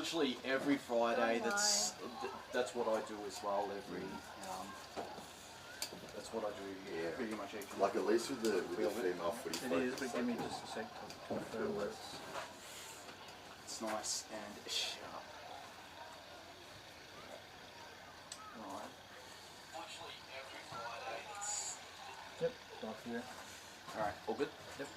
literally every Friday. That's what I do as well. That's what I do. Yeah, pretty much each week. Like at least with the female footy. It is, but give me just a sec to confirm that. It's nice and sharp. Right. Literally every Friday. Yep, right here. All right, all good. Yep.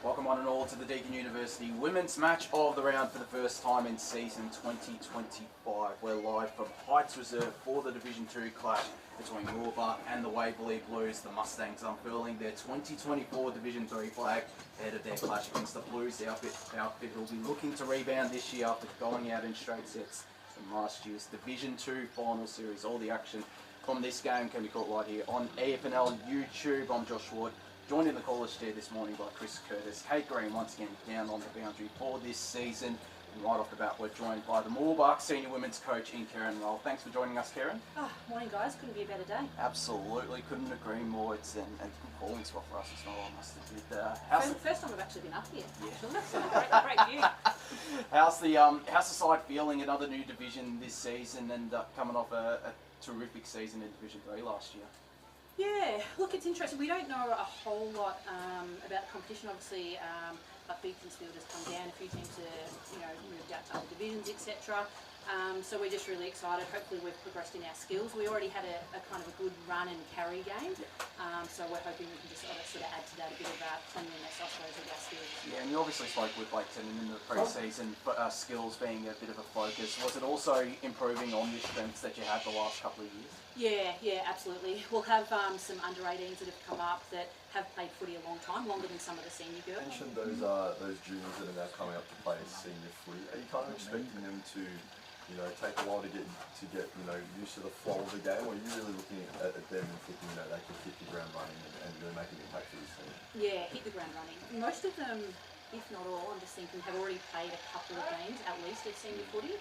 Welcome one and all to the Deakin University Women's Match of the Round for the first time in season 2025. We're live from Heights Reserve for the Division 2 clash between Mooroolbark and the Waverley Blues. The Mustangs unfurling their 2024 Division 3 flag ahead of their clash against the Blues. The outfit will be looking to rebound this year after going out in straight sets from last year's Division 2 final series. All the action from this game can be caught right here on EFNL YouTube. I'm Josh Ward. Joined in the caller's chair this morning by Chris Curtis. Kate Green once again down on the boundary for this season. And right off the bat, we're joined by the Mooroolbark senior women's coach in Karen Roll. Thanks for joining us, Karen. Morning, guys. Couldn't be a better day. Absolutely, couldn't agree more. It's a good calling spot for us as well, I must admit. First time I've actually been up here. Yeah. So great view. How's the side feeling? Another new division this season, and coming off a terrific season in Division 3 last year. Yeah, look, it's interesting. We don't know a whole lot about the competition. Obviously, like Beaconsfield has come down. A few teams have, moved out to other divisions, etc. So we're just really excited. Hopefully, we've progressed in our skills. We already had a kind of a good run and carry game. So we're hoping we can just sort of add to that a bit of cleanliness, I suppose, of our skills. Yeah, and you obviously spoke with Blake Tennant in the pre-season, but skills being a bit of a focus. Was it also improving on your strengths that you had the last couple of years? Yeah, absolutely. We'll have some under-18s that have come up that have played footy a long time, longer than some of the senior girls. You mentioned those juniors that are now coming up to play senior footy. Are you kind of expecting them to, take a while to get used to the flow of the game, or are you really looking at them and thinking that they can hit the ground running and really make an impact for this team? Yeah, hit the ground running. Most of them, if not all, I'm just thinking, have already played a couple of games at least of senior footy.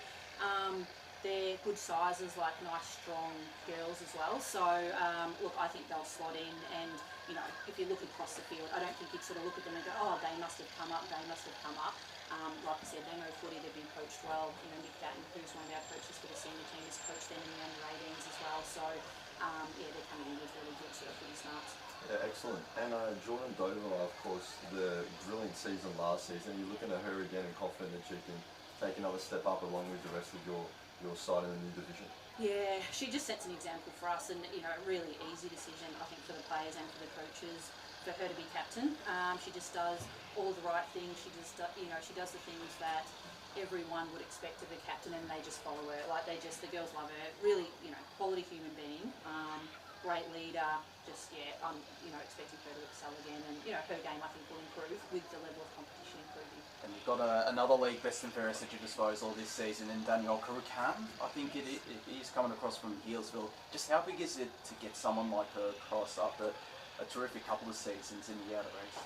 They're good sizes, like nice, strong girls as well. So, look, I think they'll slot in. And, if you look across the field, I don't think you'd sort of look at them and go, oh, they must have come up, they must have come up. Like I said, they know footy, they've been coached well. Nick Deakin, who's one of our coaches for the senior team, has coached them in the under-18s as well. So, they're coming in with really good sort of footy smarts. Yeah, excellent. And Jordan Dover, of course, the brilliant season last season. You're looking at her again and confident that she can take another step up along with the rest of your side in the new division. Yeah, she just sets an example for us, and a really easy decision, I think, for the players and for the coaches, for her to be captain. She just does all the right things. She just, she does the things that everyone would expect of a captain, and they just follow her. Like the girls love her. Really, quality human being. Great leader. Just I'm expecting her to excel again, and her game I think will improve with the level of competition improving. And you've got another league best and fairest at your disposal this season in Danielle Karukan. I think it is coming across from Healesville. Just how big is it to get someone like her across after a terrific couple of seasons in the outer race?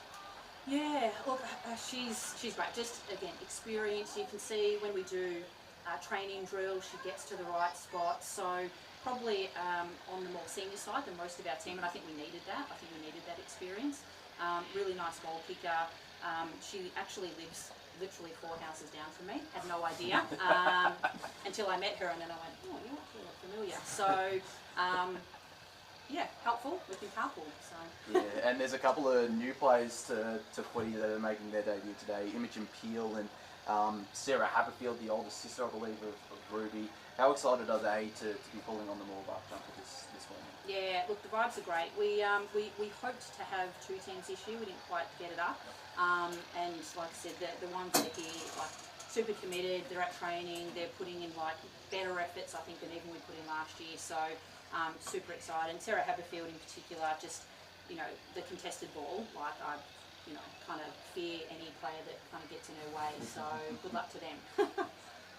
Yeah, look, she's great. Just again, experience. You can see when we do training drills, she gets to the right spot. So probably on the more senior side than most of our team, and I think we needed that. I think we needed that experience. Really nice ball kicker. She actually lives literally 4 houses down from me. Had no idea until I met her, and then I went, oh, you actually look familiar. So, helpful. We can carpool. So. Yeah, and there's a couple of new players to footy that are making their debut today. Imogen Peel and Sarah Haberfield, the older sister, I believe, of Ruby. How excited are they to be pulling on the Mooroolbark jumper this morning? Yeah, look, the vibes are great. We hoped to have 2 teams this year. We didn't quite get it up. And like I said, the ones that are here, like, super committed. They're at training. They're putting in better efforts, I think, than even we put in last year. So super excited. And Sarah Haberfield in particular, just the contested ball. Like I kind of fear any player that kind of gets in her way. So good luck to them.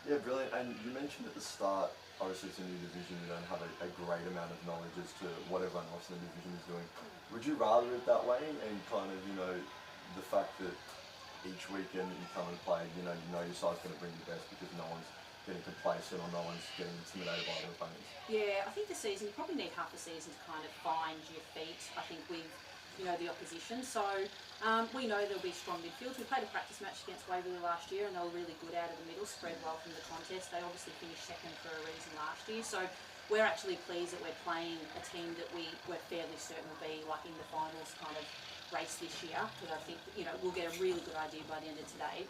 Yeah, brilliant. And you mentioned at the start, obviously it's a new division, you don't have a great amount of knowledge as to what everyone else in the division is doing. Would you rather it that way, and kind of, the fact that each weekend that you come and play, you know your side's going to bring the best because no one's getting complacent or no one's getting intimidated by their opponents? Yeah, I think the season, you probably need half the season to kind of find your feet. I think with the opposition. So we know there'll be strong midfields. We played a practice match against Waverley last year, and they were really good out of the middle, spread well from the contest. They obviously finished second for a reason last year. So we're actually pleased that we're playing a team that we're fairly certain will be like in the finals kind of race this year, because I think we'll get a really good idea by the end of today,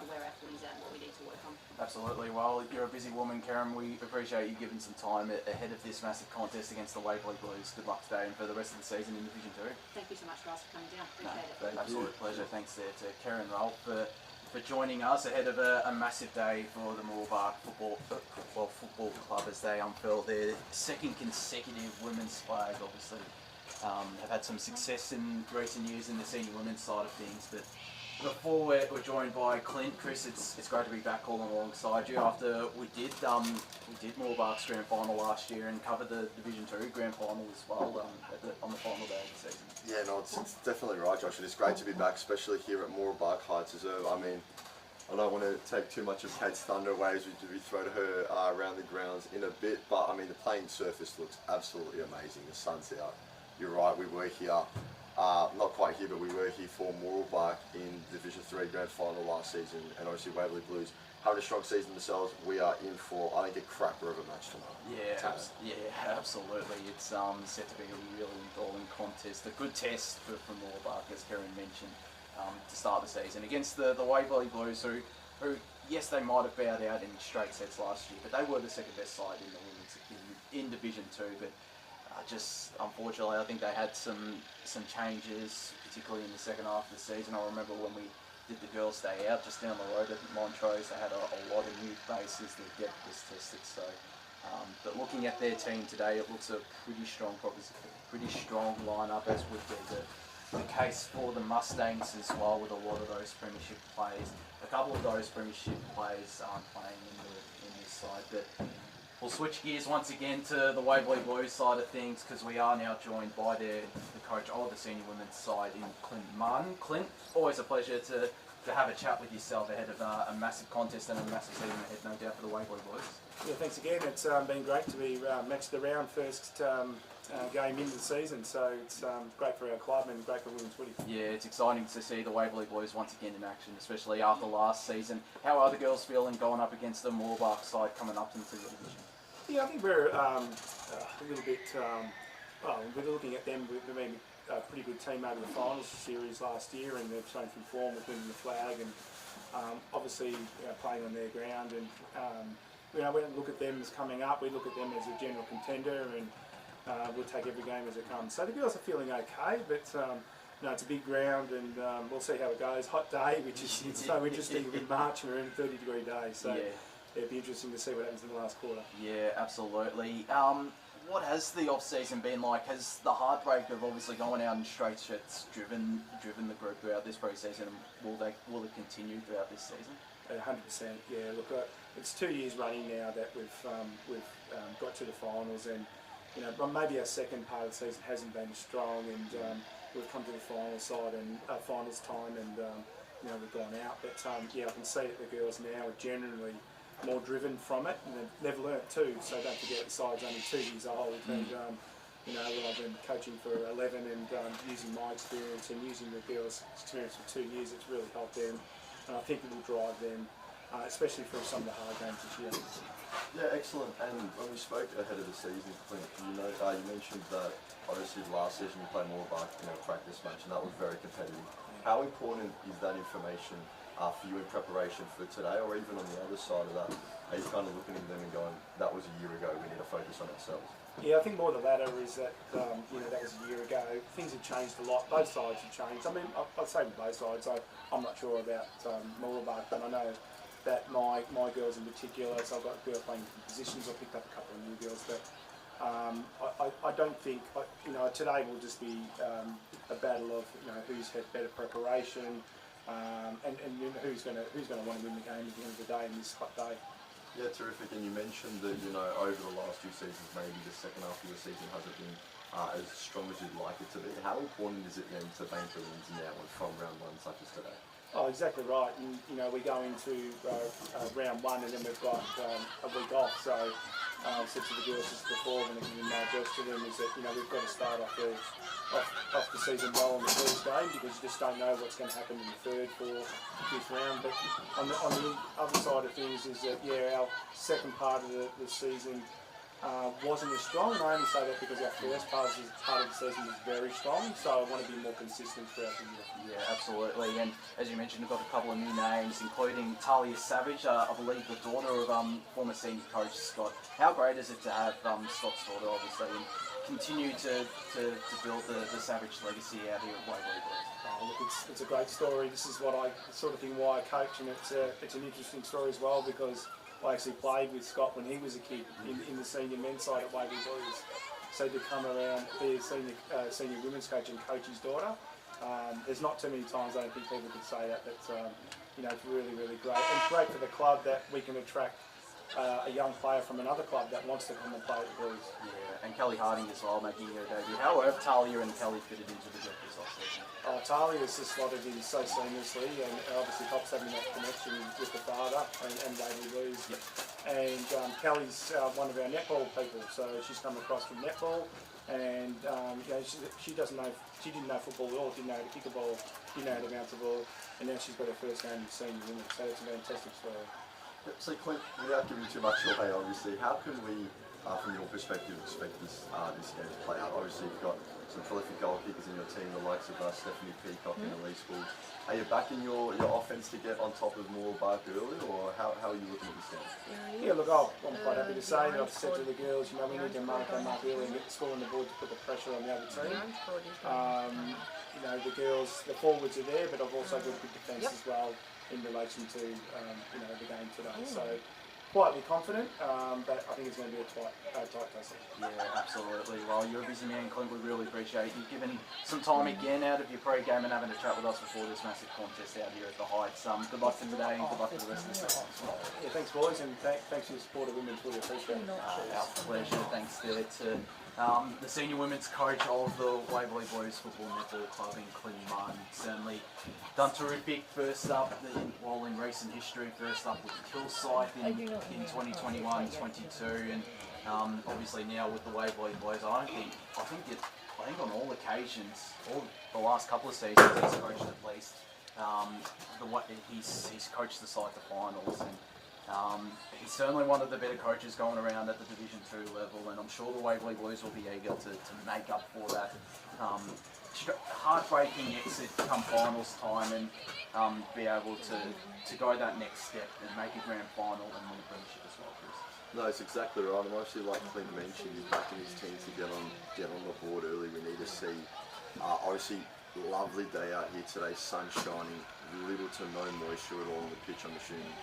where our footy's at and what we need to work on. Absolutely. Well, you're a busy woman, Karen. We appreciate you giving some time ahead of this massive contest against the Waverley Blues. Good luck today and for the rest of the season in Division 2. Thank you so much, guys, for coming down. Appreciate it. Absolute pleasure. Thanks there to Karen Ralph for joining us ahead of a massive day for the Mooroolbark Football Club as they unveil their second consecutive women's flag. Obviously, have had some success in recent years in the senior women's side of things, but before we're joined by Clint, Chris, it's great to be back all alongside you after we did Mooroolbark's grand final last year and covered the Division 2 grand final as well on the final day of the season. Yeah, no, it's definitely right, Josh. And it's great to be back, especially here at Mooroolbark Heights Reserve. I mean, I don't want to take too much of Kate's thunder away as we throw to her around the grounds in a bit, but I mean, the playing surface looks absolutely amazing. The sun's out. You're right, we were here. Not quite here, but we were here for Mooroolbark in Division 3 Grand Final last season, and obviously Waverley Blues having a strong season themselves. We are in for, I think, a cracker of a match tonight. Yeah, absolutely. It's set to be a really enthralling contest, a good test for Mooroolbark, as Karen mentioned, to start the season against the Waverley Blues, who yes, they might have bowed out in straight sets last year, but they were the second best side in the women's in Division 2. But just unfortunately, I think they had some changes, particularly in the second half of the season. I remember when we did the girls' day out just down the road at Montrose, they had a lot of new faces that get this tested. So, but looking at their team today, it looks a pretty strong lineup, as would be the case for the Mustangs as well, with a lot of those premiership players. A couple of those premiership players aren't playing in this side, but we'll switch gears once again to the Waverley Blues side of things, because we are now joined by the coach of the senior women's side in Clint Martin. Clint, always a pleasure to have a chat with yourself ahead of a massive contest and a massive season ahead, no doubt, for the Waverley Blues. Yeah, thanks again. It's been great to be matched around first game into the season, so it's great for our club and great for women's footy. Yeah, it's exciting to see the Waverley Blues once again in action, especially after last season. How are the girls feeling going up against the Mooroolbark side coming up into the division? Yeah, I think we're a little bit, we're looking at them. We've been a pretty good team over the finals series last year, and they've shown some form with winning the flag, and obviously playing on their ground. And we don't look at them as coming up, we look at them as a general contender, and we'll take every game as it comes. So the girls are feeling okay, but it's a big ground, and we'll see how it goes. Hot day, which is so interesting in March. We're in a 30-degree day, so it'd be interesting to see what happens in the last quarter. Yeah, absolutely. What has the off-season been like? Has the heartbreak of obviously going out in straight sets driven the group throughout this pre-season, and will it continue throughout this season? 100%. Yeah. Look, it's 2 years running now that we've got to the finals, and maybe our second part of the season hasn't been strong, and we've come to the final side and finals time, and we've gone out. But I can see that the girls now are generally more driven from it, and they've learnt too. So don't forget, the side's only 2 years old, and I've been coaching for 11, and using my experience and using the girls' experience for 2 years, it's really helped them, and I think it will drive them, especially for some of the hard games this year. Yeah, excellent. And when we spoke ahead of the season, Clint, you mentioned that obviously last season you played Mooroolbark in a practice match, and that was very competitive. How important is that information for you in preparation for today, or even on the other side of that, are you kind of looking at them and going, that was a year ago, we need to focus on ourselves? Yeah, I think more the latter is that, that was a year ago. Things have changed a lot. Both sides have changed. I mean, I'd say both sides. I'm not sure about Mooroolbark, but I know that my girls in particular, so I've got a girl playing different positions. I picked up a couple of new girls, but I don't think, today will just be a battle of, who's had better preparation, and who's going to want to win the game at the end of the day in this hot day. Yeah, terrific. And you mentioned that over the last few seasons, maybe the second half of the season hasn't been as strong as you'd like it to be. How important is it then to bank the wins now from round one, such as today? Oh, exactly right. And we go into round one, and then we've got a week off. So I said to the girls just before, when I give them my address to them, is that we've got to start off off the season well on the first game because you just don't know what's going to happen in the third, fourth, fifth round. But on the other side of things is that, our second part of the season wasn't as strong, and I only say that because our first part of the season was very strong, so I want to be more consistent throughout the year. Yeah, absolutely. And as you mentioned, we've got a couple of new names, including Talia Savage, I believe the daughter of former senior coach Scott. How great is it to have Scott's daughter, obviously, and continue to build the Savage legacy out here at Waverley Blues? Oh, look, it's a great story. This is the sort of thing why I coach, and it's an interesting story as well because I actually played with Scott when he was a kid in the senior men's side at Waverley Blues. So to come around, be a senior women's coach and coach his daughter, there's not too many times I don't think people could say that. But it's really, really great, and great for the club that we can attract a young player from another club that wants to come and play at the Blues. Yeah, and Kelly Harding as well, making her debut. How have Talia and Kelly fitted into the group this off-season? Talia's just slotted in so seamlessly, and obviously Top's having that connection with the father and Waverley Blues. Yep. And Kelly's one of our netball people, so she's come across from netball, and she didn't know football at all, didn't know how to kick a ball, didn't know how to bounce a ball, and now she's got her first game in senior women, so it's a fantastic story. So Clint, without giving too much away, obviously, how can we, from your perspective, expect this game to play out? Obviously, you've got some prolific goal kickers in your team, the likes of Stephanie Peacock and Elise Bulls. Are you backing your offence to get on top of Mooroolbark early, or how are you looking at this game? Yeah, look, I'm quite happy to say that I've said to the girls, we need to mark early and get the score on the board to put the pressure on the other team. The girls, the forwards are there, but I've also got good defence as well in relation to the game today. So quietly confident, but I think it's going to be a tight tussle. Yeah, absolutely. Well, you're a busy man, Clint. We really appreciate you giving some time again out of your pre-game and having a chat with us before this massive contest out here at the Heights. Good luck for today and good luck for the rest of the season as well. Yeah, thanks boys, and thanks for your support of women. Really appreciate it. Our pleasure. Thanks there to the senior women's coach of the Waverley Blues Football Netball Club in Clint Martin. Certainly done terrific. First up in recent history, first up with Kilsyth in 2021-22, and obviously now with the Waverley Blues, I think on all occasions, the last couple of seasons, he's coached at least. He's coached the side to finals, and he's certainly one of the better coaches going around at the Division 2 level, and I'm sure the Waverley Blues will be eager to make up for that heartbreaking exit come finals time, and be able to go that next step and make a grand final and win a premiership as well, Chris. No, it's exactly right. And obviously, like Clint mentioned, he's backing his team to get on the board early. We need to see, obviously, lovely day out here today, sun shining, little to no moisture at all on the pitch, I'm assuming.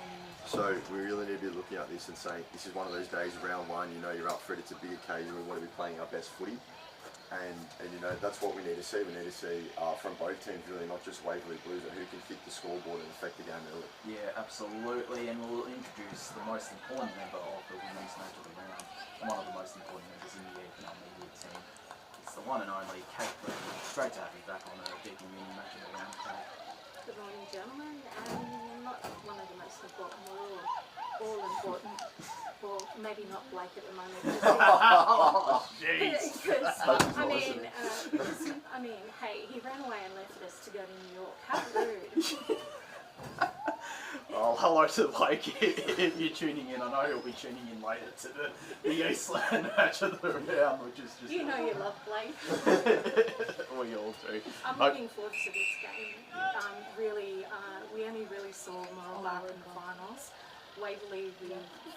So we really need to be looking at this and saying, this is one of those days, round one, you're up for it, it's a big occasion, we want to be playing our best footy. And that's what we need to see. We need to see from both teams, really, not just Waverley Blues, but who can hit the scoreboard and affect the game early. Yeah, absolutely. And we'll introduce the most important member of the women's match of the round, one of the most important members in the EFNL media team. It's the one and only Kate Brennan. Great to have you back on the Deakin mini match of the round, Kate. Good morning, gentlemen. Not one of the most important, all important. Well, maybe not Blake at the moment. Oh, jeez. Hey, he ran away and left us to go to New York. How rude. Oh, hello to Blake if you're tuning in. I know he'll be tuning in later to the Eastland match of the round, which is just... You know you love Blake. We all do. I'm looking forward to this game. We only really saw Mooroolbark in the finals. Waverley, we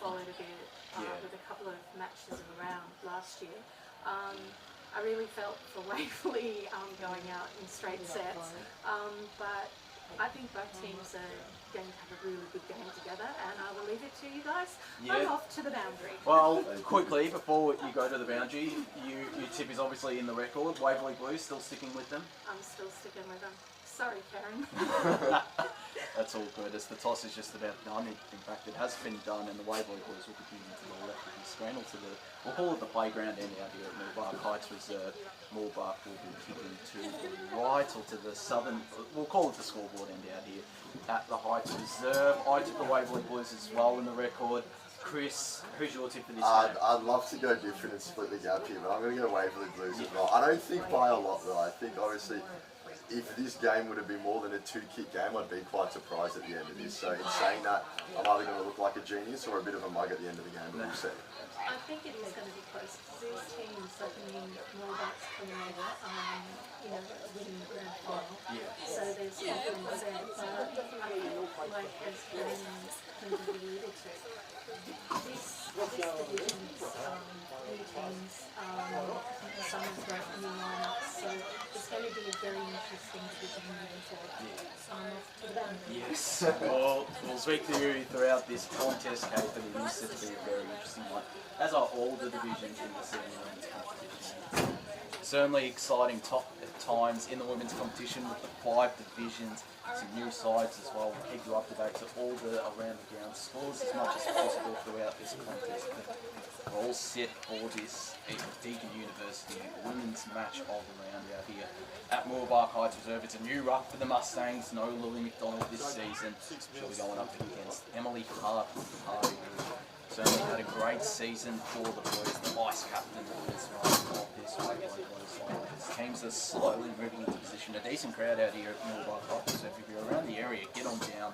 followed a bit with a couple of matches of the round last year. I really felt for Waverley going out in straight sets, but I think both teams are going to have a really good game together, and I will leave it to you guys. I'm off to the boundary. Well, quickly, before you go to the boundary, your tip is obviously in the record. Waverley Blues, still sticking with them? I'm still sticking with them. Sorry, Karen. That's all good. As the toss is just about done. In fact, it has been done, and the Waverley Blues will continue to the left of the screen, or we'll call it the playground end out here at Mooroolbark Heights Reserve. Mooroolbark will be kicking to the right, or to the southern, we'll call it the scoreboard end out here at the Heights Reserve. I took the Waverley Blues as well in the record. Chris, who's your tip for this game? I'd love to go different and split the gap here, but I'm going to go Waverley Blues as well. I don't think by a lot though. I think obviously if this game would have been more than a 2-kick game, I'd be quite surprised at the end of this. So in saying that, I'm either going to look like a genius or a bit of a mug at the end of the game, but we'll see. I think it is going to be close because these teams, like Mooroolbark's coming over, winning the grand final. So there's confidence there. But I think, like as Glenn alluded to, this division's new teams, some have got new lineups, so it's going to be a very interesting division moving forward. To the band. Yes. Well, we'll speak to you throughout this contest, Kate, but it is set to be a very interesting one, as are all the divisions in the senior women's competition. Certainly exciting times in the women's competition with the 5 divisions, some new sides as well. We'll keep you up to date to all the around the ground scores as much as possible throughout this contest. But we're all set for this Deakin University women's match of the round out here at Mooroolbark Heights Reserve. It's a new ruck for the Mustangs. No Lily McDonald this season. She'll be going up against Emily Harvey. Certainly had a great season for the boys. The vice captain as well of this Waverley Blues side. Teams are slowly moving into position. A decent crowd out here at Mooroolbark Heights. So if you're around the area, get on down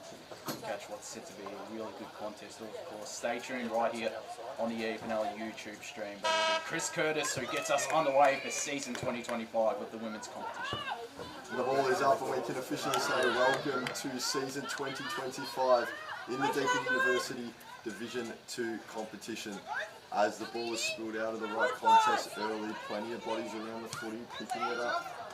and catch what's set to be a really good contest. Of course, stay tuned right here on the EFNL YouTube stream. But it'll be Chris Curtis who gets us underway for season 2025 of the women's competition. The ball is up and we can officially say welcome to season 2025 in the Deakin University Division 2 competition. As the ball is spilled out of the right contest early, plenty of bodies around the footy, picking it up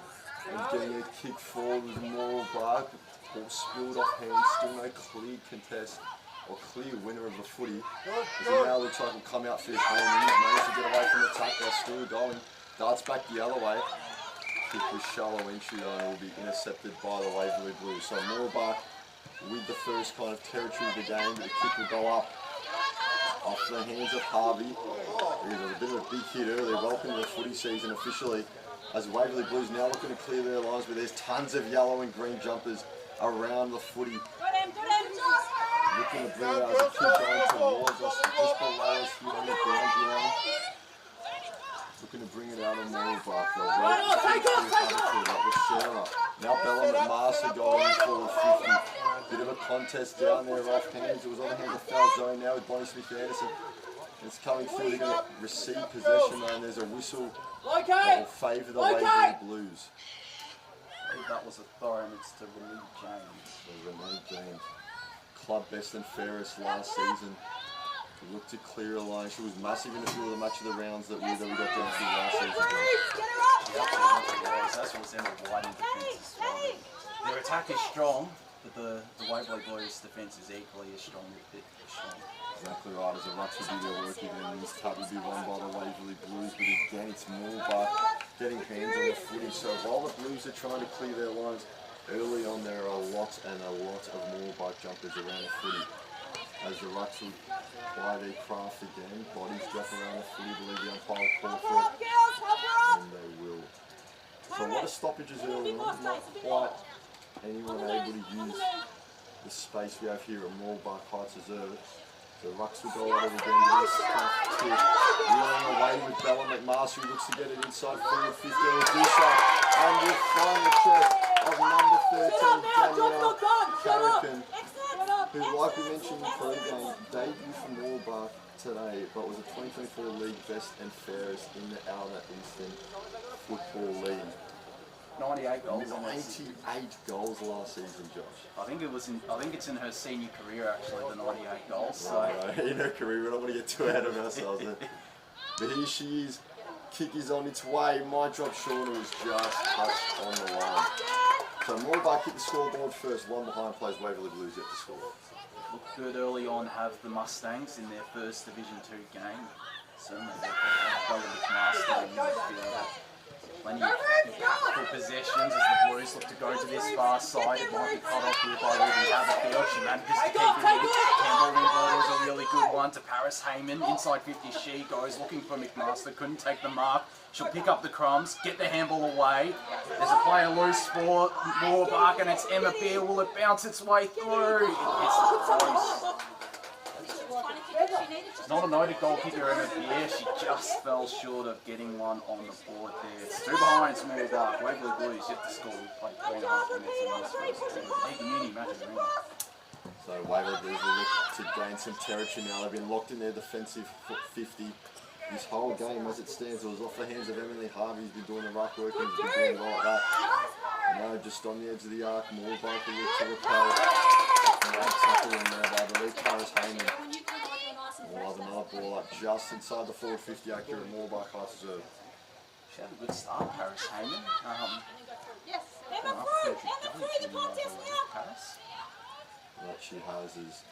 and getting a kick forward with Mooroolbark. Ball spilled off hands, still no clear contest or clear winner of the footy. As it now looks like we'll come out for the corner, managed to get away from the tackle, still going, darts back the other way. Kick with shallow entry though, and will be intercepted by the Waverley Blues. So Mooroolbark with the first kind of territory of the game, but the kick will go up off the hands of Harvey. There was a bit of a big hit earlier. Welcome to the footy season officially, as Waverley Blues now looking to clear their lines, but there's tons of yellow and green jumpers around the footy. Looking to bring it out as a kick going towards us, just below us here on the boundary line. Looking to bring it out on Mooroolbark though. Now Bella McMaster going forward 50. Bit of a contest down there off hands. It was on the hands of foul zone now with Bonnie Smith-Anderson. It's coming through. They're going to receive possession though, and there's a whistle that will favour the Waverley Blues. I think that was a throw, and it's to Renee James. So Renee James, club best and fairest last season. To look to clear a line. She was massive in a few of the match of the rounds that we got down to last season. That's what Emma White in defence as well. Their attack is strong, but the Waverley Blues defence is equally as strong. Exactly right, as the Rucks will be there working and this cut will be won by the Waverley Blues, but again it's Mooroolbark getting hands on the footy. So while the Blues are trying to clear their lines, early on there are a lot of Mooroolbark jumpers around the footy. As the Rucks will apply their craft again, bodies drop around the footy, believe the umpire will call for it, and they will. So a lot of stoppages early on, not quite anyone able to use the space we have here at Mooroolbark Heights Reserve. The Rucks will go out of again to this tough kick. Reeling away with Bella McMaster, who looks to get it inside forward 50 will do so. And will find the chest of number 13, Danielle Carrican, who, like we mentioned in the pre-game, debuted for Mooroolbark today, but was a 2024 league best and fairest in the Outer Eastern Football League. 98 goals. 98 goals last season, Josh. I think it's in her senior career actually, the 98 goals. So Right. In her career, we don't want to get too ahead of ourselves. But here she is. Kick is on its way. My drop short was just touched on the line. So Mooroolbark hit the scoreboard first. One behind plays Waverley Blues yet to score. Looked good early on. Have the Mustangs in their first Division 2 game. Certainly they've got McMaster in midfield. Plenty of good possessions as the Blues look to go to this far side. It might be cut off here by Ruby Haverfield. She manages to keep it in. Campbell involved is a really good one to Paris Heyman. Inside 50 she goes, looking for McMaster. Couldn't take the mark. She'll pick up the crumbs, get the handball away. There's a player loose for Mooroolbark and it's Emma Beer. Will it bounce its way through? It hits the post. She's not a noted goal kicker over here. She just fell short of getting one on the board there. It's 2 behind Mooroolbark. Waverley Blues yet to score. We've played 3.5 minutes in this first game. Deakin Uni matches around. So Waverley Blues will look to gain some territory now. They've been locked in their defensive 50. This whole game, as it stands, it was off the hands of Emily Harvey. He's been doing the ruck work and he's been doing it like that. No, just on the edge of the arc, Mooroolbark will look to repel. Great tackle in there by the lead Paris Heyman. We'll have another ball up just inside the forward 50 accurate Mooroolbark High Reserve. She had a good start, Paris Heyman. What she has is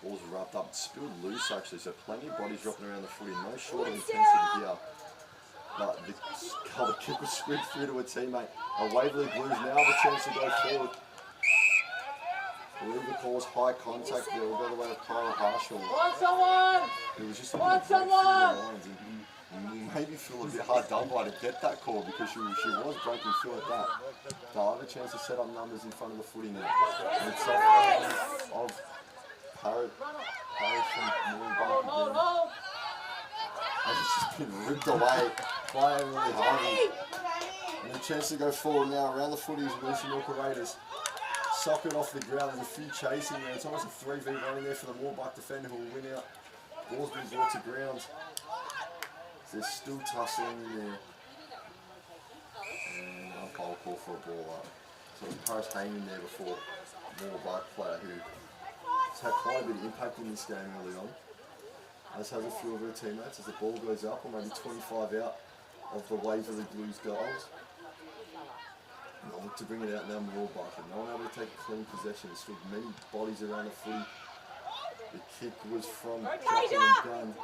balls wrapped up, spilled loose actually, so plenty of bodies dropping around the footy, no short of intensity here. But the kick was squeaked through to a teammate. A Waverley Blues now have a chance to go forward. I believe the call's high contact there. We'll go the way of Kyra Harshall. Who was just looking through the lines and maybe feel a bit hard done by to get that call because she was breaking through at that. They'll have a chance to set up numbers in front of the footy now. And it's of Paris from Mooroolbark again. And it's just been ripped away by Emily Harvey. And a chance to go forward now around the footy is Lucy Milker Raiders. Suck it off the ground, there's a few chasing there. It's almost a 3v1 in there for the Mooroolbark defender who will win out. Ball's been brought to ground. They're still tussling in there. And umpire call for a ball up. So it was Paris Heyman there before, Mooroolbark player who has had quite a bit of impact in this game early on. As has a few of her teammates as the ball goes up, or maybe 25 out of the Waverley Blues goals. And they'll look to bring it out now, Mooroolbark. No one able to take a clean possession. There's still many bodies around the footy. The kick was from Jacqueline Gunn.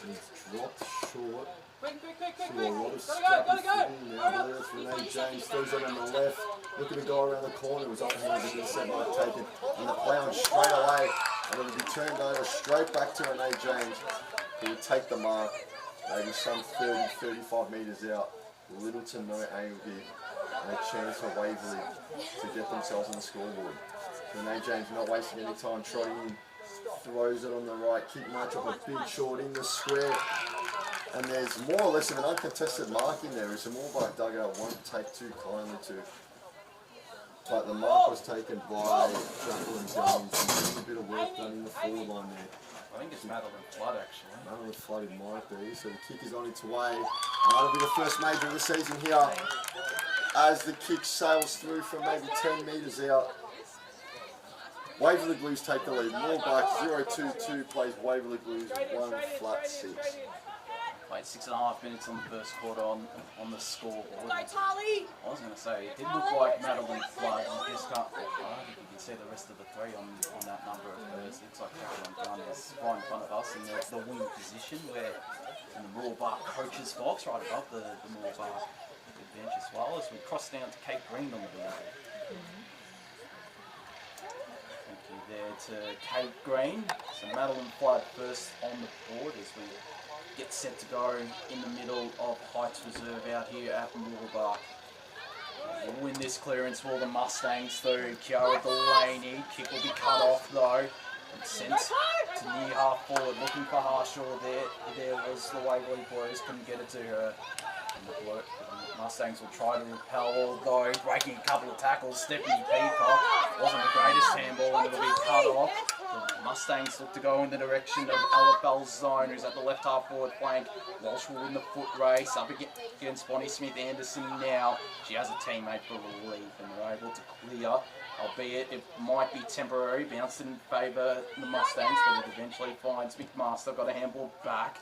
She's dropped short. See a lot of scrappy footy now. Whether it's Renee James, throws it on the left. Looking to go around the corner. It was up ahead of the set by Taken. And the play on straight away. And it'll be turned over straight back to Renee James, who will take the mark. Maybe some 30-35 metres out. Little to no angle here. And a chance for Waverley to get themselves on the scoreboard. Renee James not wasting any time, trotting in. Throws it on the right, kick march up a big short in the square. And there's more or less of an uncontested mark in there, which the Mooroolbark dugout won't take too kindly to. But the mark was taken by Jacqueline James. There's a bit of work done in the forward line there. I think it's Madeline Flood actually. Madeline Flood it might be, so the kick is on its way. And that'll be the first major of the season here. As the kick sails through from maybe 10 metres out. Waverley Blues take the lead. Mooroolbark 0-2-2 plays Waverley Blues 1-6. Played 6.5 minutes on the first quarter on the scoreboard. I was going to say, it did look like Madeline Flood. I just can't, I don't think you can see the rest of the three on that number of hers. It looks like Caroline Gunn is right in front of us in the wing position where in the Mooroolbark coach's box, right above the Mooroolbark bench as well, as we cross down to Kate Green on the wing. Thank you there to Kate Green. So Madeline Flood first on the board as we get set to go in the middle of Heights Reserve out here at Mooroolbark. We'll win this clearance for the Mustangs through. Kiara Delaney. Kick will be cut off though. And sent to near half forward. Looking for Harshaw there. There was the Waverley Blues. Couldn't get it to her. And the Mustangs will try to repel, although breaking a couple of tackles. Stephanie Peacock wasn't the greatest handball and it'll be cut off. The Mustangs look to go in the direction of Ella Belzone, who's at the left half forward flank. Walsh will win the foot race up against Bonnie Smith-Anderson now. She has a teammate for relief and they're able to clear, albeit it might be temporary. Bounced in favour of the Mustangs, but it eventually finds McMaster. Got a handball back.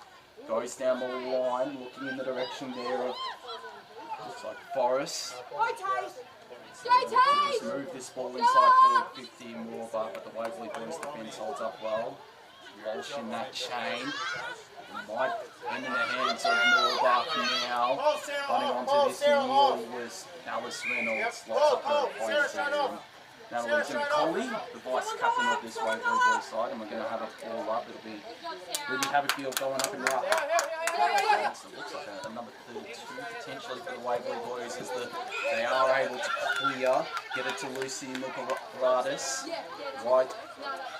Goes down the line, looking in the direction there of, looks like Forrest. Just move this ball inside forward 50 Mooroolbark, but the Waverley Blues defence holds up well. Walsh in that chain. It might end in the hands of Mooroolbark now. Running onto this kneel was Alice Reynolds. Lots of her points there. Natalie's going to be Coley, the vice captain of this Waverley Blues side, and we're going to have a ball up. It'll be Ruby Haverfield going up in the right. It looks like a number 32 potentially for the Waverley Blues as they are able to clear, get it to Lucy Milkaradis, right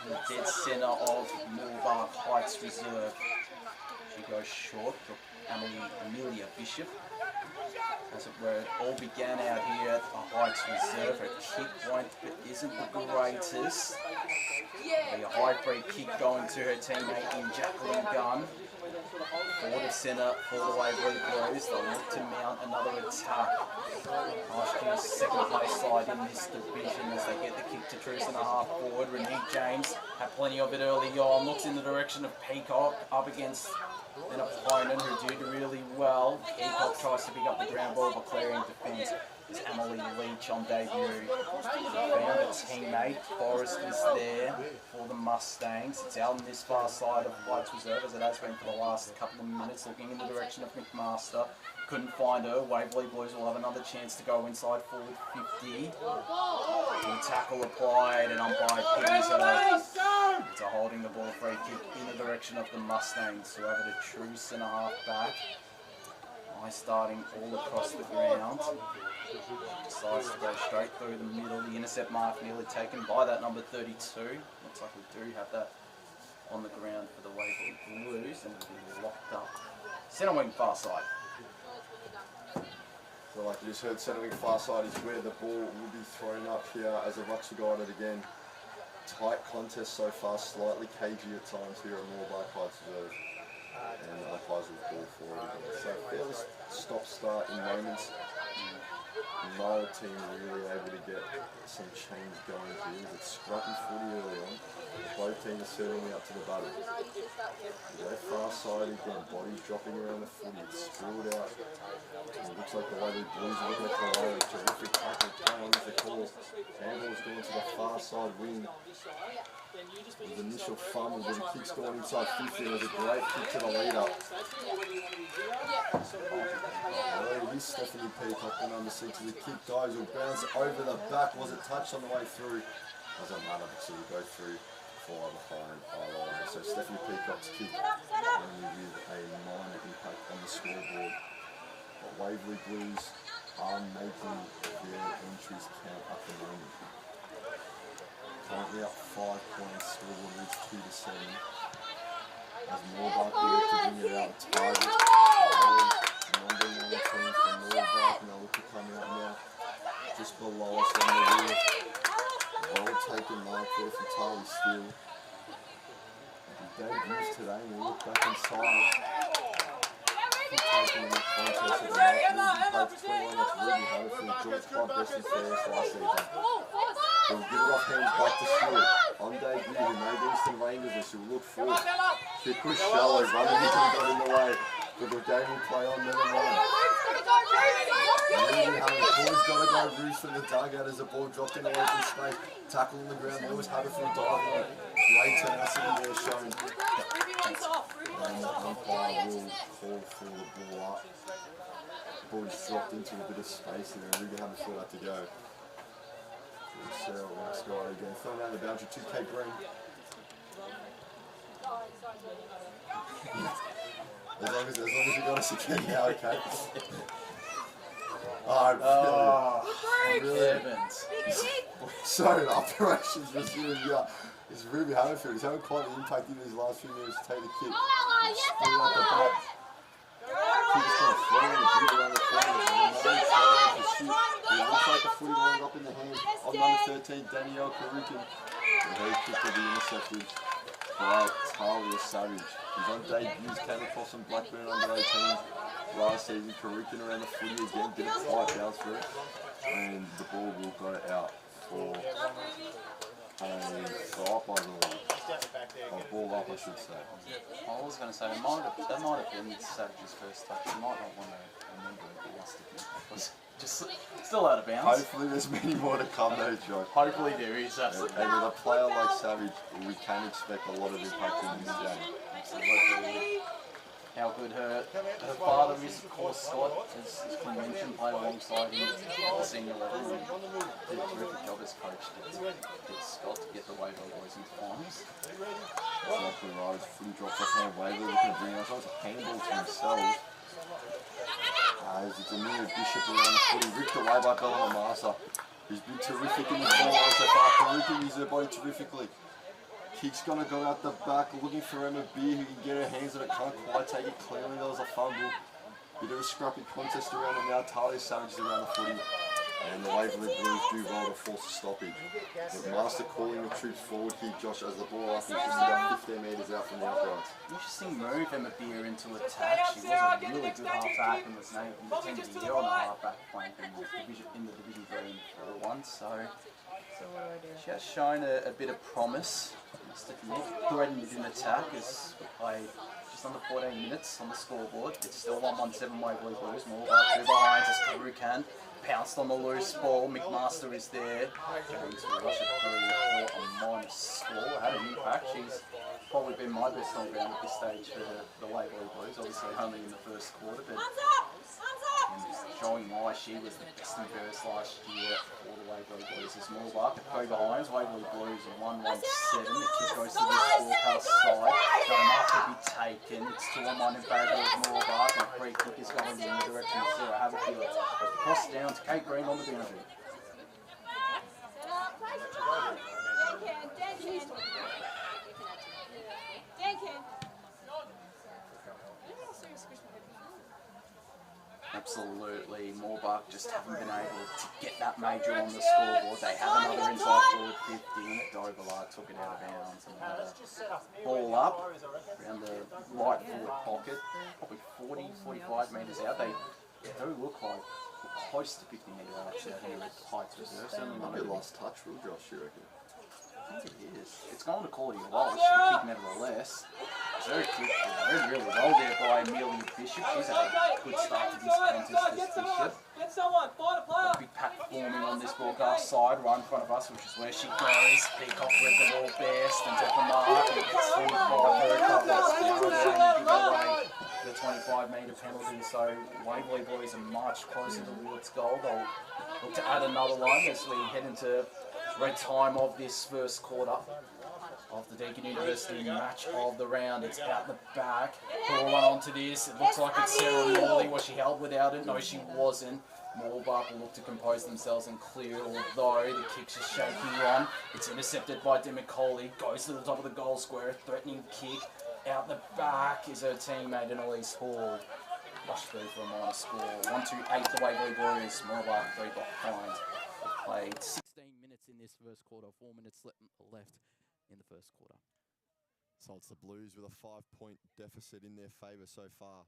in the dead centre of Mooroolbark Heights Reserve. She goes short for Amelia Bishop. As it were, it all began out here at the Heights Reserve. Her kick isn't the greatest. The high-breed kick going to her teammate in Jacqueline Gunn. Forward of centre for the Waverley Blues. They'll look to mount another attack. Last year's second place side in this division as they get the kick to Truce and a half forward. Renee James had plenty of it early on. Looks in the direction of Peacock up against an opponent who did really well. Peacock tries to pick up the ground ball, but clearing defence is Emily Leach on debut. Found a teammate. Forrest is there for the Mustangs. It's out on this far side of Heights Reserve as it has been for the last couple of minutes, looking in the direction of McMaster. Couldn't find her. Waverley Blues will have another chance to go inside forward 50. The tackle applied and umpire pins her. It's a holding the ball free kick in the direction of the Mustangs, who have it a Truce and a half back. Eye starting all across the ground. Decides to go straight through the middle. The intercept mark nearly taken by that number 32. Looks like we do have that on the ground for the Waverley Blues, and it'll be locked up. Centre wing far side. So like you just heard, centre wing far side is where the ball will be thrown up here as the Rucks are guarded again. Tight contest so far, slightly cagey at times here at Mooroolbark Heights Reserve. And the umpires will ball forward again. So fairly stop-start in moments. Neither team really able to get some change going here. It's scruffy footy early on. Both teams are certainly up to the button. Go far side again, bodies dropping around the footy, it's spilled out. And it looks like the Waverley Blues are looking at the line. Terrific tackle, play on the call. Campbell's going to the far side wing. With initial fumble, but the kick's going inside 50. It was a great kick to the leader. Oh, it is Stephanie Peacock, the number 6. The kick goes, will bounce over the back. Was it touched on the way through? Doesn't matter, so we go through far behind our line. So Stephanie Peacock's kick only with a minor impact on the scoreboard. But Waverley Blues are making their entries count at the moment. Currently up 5 points, scoreboard leads 2-7. As Mooroolbark look to bring it out, target. Number 19 from Mooroolbark, and they'll look to come out now just below us on the wheel. Well taken mark there for Tali Steele. He debuts today, and we'll look back inside. Taking the contest at the mark, he played 21 off Ruby Haverfield, George Club, best and fairest last season. He'll give it off hands back to Stewart. On debut, who made Eastern Rangers, and she'll look forward. She pushed shallow, running into the got in the way. But the game will play on, never mind. Ruby Haverfield's got to go loose from the dugout as the ball dropped in away from space. Tackle on the ground, Lewis Haverfield diving. Great tenacity there shown. And the umpire will call for the ball up. The ball just dropped into a bit of space there, and Ruby Haverfield had to go. Sarah Ross guard again, thrown out of the boundary to Kate Green. as long as you got us again now, okay. Brilliant. So the operations resumed here. It's Ruby Haverfield. He's having quite an impact in these last few minutes to take the kick. Spin out the back. Kick is kind of floating the big around the corner. It looks like the footy lined up in the hand of number 13, Danielle Karukin. The very kick will be intercepted by Talia Savage. He's on debuts, came across from Blackburn under 18 last season. Karukin around the footy again, did a tight bounce through, and the ball will go out for a stop, I believe. Or ball up, I should say. I was going to say, that might have been Savage's first touch. You might not want to remember it, but must have been. It was just still out of bounds. Hopefully there's many more to come though, Josh. Hopefully there is, absolutely. And with a player like Savage, we can expect a lot of impact in this game. Absolutely. how good her father is, of course. Scott, as Clint mentioned, played alongside him at the senior level and did a terrific job as coach to get Scott to get the Waverley Blues into finals. Exactly right. His footy drops off hand. Waverley looking to bring it. It's a handball to himself. As it's Amelia Bishop around the footy, ripped away by Bella Massa, who's been terrific in the forward so far. Karuka uses her body terrifically. Kick's gonna go out the back, looking for Emma Beer, who can get her hands on it, can't quite take it clearly. There was a fumble. Bit of a scrappy contest around it now. Talia Savage is around the footy. And the Waverley Blues do well to force a stoppage. But Master calling the troops forward here, Josh, as the ball up is just about 15 metres out from the uprights. Interesting move, Emma Beer into attack. She was a really good half-back and was named in the team of the year on the half-back flank in the Division 3 4-1. So she has shown a bit of promise. Stephanie threatened in attack as we played just under 14 minutes on the scoreboard. It's still 1-1-7 Waverley Blues. Mooroolbark 2 behind as Karukan pounced on the loose ball. McMaster is there. Going to rush it through for a minus score. Had an impact. She's probably been my best on ground at this stage for the Waverley Blues. Obviously only in the first quarter, but showing why she was the best in burst last year for the Waverley Blues. As Mooroolbark at 3 behind. Waverley Blues 1-1-7. The kick goes to the forecast side. Going up to be taken. It's 2-1 in favour of Mooroolbark. And the free kick is going in the direction of Sarah Haverfield. Cross down to Kate Green on the boundary. Absolutely, Mooroolbark just haven't been able to get that major on the scoreboard. They have another inside forward 50. Dovelar took it out of bounds and had a ball up around the right forward pocket, probably 40-45 metres out. They do look like we're close to 50 metre outs out here at Heights Reserve. Certainly Might not be a lost touch, real Josh, you reckon? I think it is. It's going to quality Walsh, the kick nevertheless. Very quick, really well there by Amelia Bishop. She's had a good start to this contest, this Bishop. Get someone, find a player. Big pack forming on this broadcast side, right in front of us, which is where she goes. Peacock with the ball best and took the mark and gets 25 for a couple of spins and give away the 25 metre penalty. So Waverley Blues are much closer towards goal. They'll look to add another one as we head into red time of this first quarter of the Deakin University match of the round. It's out the back. Ball run onto this. It looks like it's Sarah Morley. Was she held without it? No, she wasn't. Mooroolbark will look to compose themselves and clear, although the kick's a shaky one. It's intercepted by Demicoli. Goes to the top of the goal square. Threatening kick. Out the back is her teammate Annalise Hall. Rush through for a minor score. 1-2-8 the Waverley Blues. Mooroolbark 3 behind. They played 16 minutes in this first quarter. 4 minutes left in the first quarter. So it's the Blues with a 5-point deficit in their favour so far.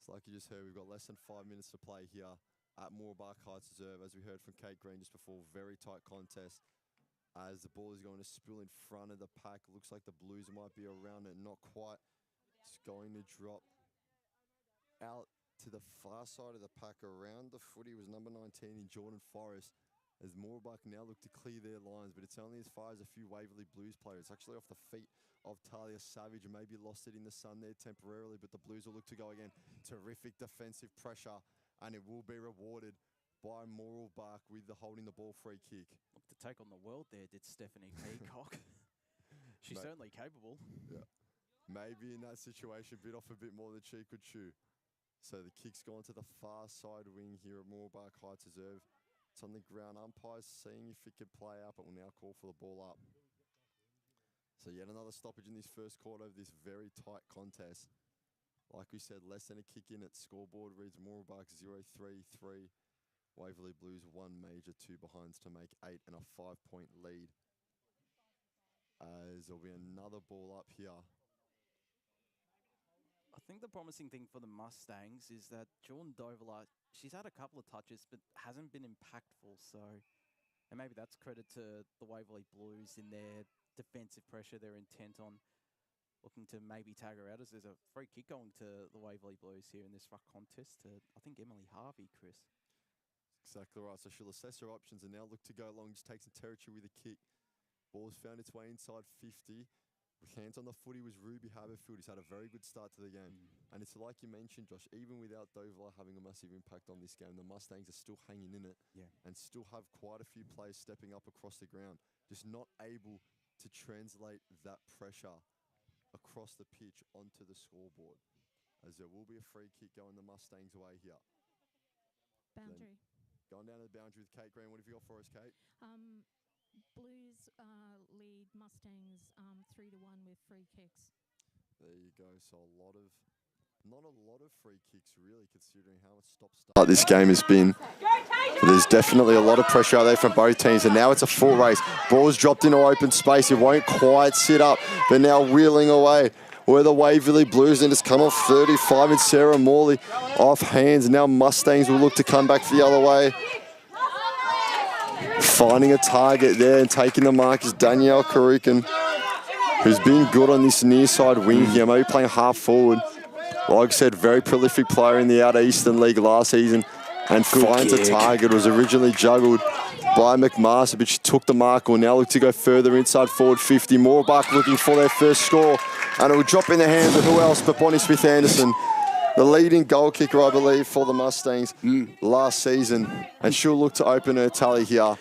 It's like you just heard, we've got less than 5 minutes to play here at Mooroolbark Heights Reserve. As we heard from Kate Green just before, very tight contest. As the ball is going to spill in front of the pack. Looks like the Blues might be around it, not quite. It's going to drop out to the far side of the pack. Around the footy was number 19 in Jordan Forrest. As Mooroolbark now look to clear their lines, but it's only as far as a few Waverley Blues players. It's actually off the feet of Talia Savage and maybe lost it in the sun there temporarily, but the Blues will look to go again. Terrific defensive pressure, and it will be rewarded by Mooroolbark with the holding the ball free kick. Look to take on the world there, did Stephanie Peacock. She's certainly capable. Yeah. Maybe in that situation, bit off a bit more than she could chew. So the kick's gone to the far side wing here at Mooroolbark Heights Reserve. It's on the ground. Umpires seeing if it could play out, but will now call for the ball up. So yet another stoppage in this first quarter of this very tight contest. Like we said, less than a kick in at scoreboard reads Mooroolbark 0-3-3. Waverley Blues 1 major, 2 behinds to make 8 and a 5-point lead. As there'll be another ball up here. I think the promising thing for the Mustangs is that Jordan Dovelar, she's had a couple of touches but hasn't been impactful, so and maybe that's credit to the Waverley Blues in their defensive pressure. They're intent on looking to maybe tag her out as there's a free kick going to the Waverley Blues here in this ruck contest to, I think, Emily Harvey, Chris. Exactly right, so she'll assess her options and now look to go long, just take some territory with a kick. Ball's found its way inside 50. hands on the footy was Ruby Haberfield. He's had a very good start to the game. And it's like you mentioned, Josh, even without Dover having a massive impact on this game, the Mustangs are still hanging in it and still have quite a few players stepping up across the ground, just not able to translate that pressure across the pitch onto the scoreboard. As there will be a free kick going the Mustangs' way here. Boundary. Going down to the boundary with Kate Green. What have you got for us, Kate? Blues lead Mustangs 3-1 with free kicks. There you go. So not a lot of free kicks really, considering how much stop-start this game has been. But there's definitely a lot of pressure out there from both teams, and now it's a foot race. Ball's dropped into open space. It won't quite sit up, but now wheeling away. Where the Waverley Blues, and it's come off 35 and Sarah Morley off hands. Now Mustangs will look to come back the other way. Finding a target there and taking the mark is Danielle Karukin, who's been good on this near side wing here, maybe playing half forward. Like I said, very prolific player in the Outer Eastern League last season, and finds a target. Was originally juggled by McMaster, but she took the mark. Will now look to go further inside forward 50. Mooroolbark looking for their first score, and it will drop in the hands of who else but Bonnie Smith-Anderson, the leading goal kicker, I believe, for the Mustangs last season. And she'll look to open her tally here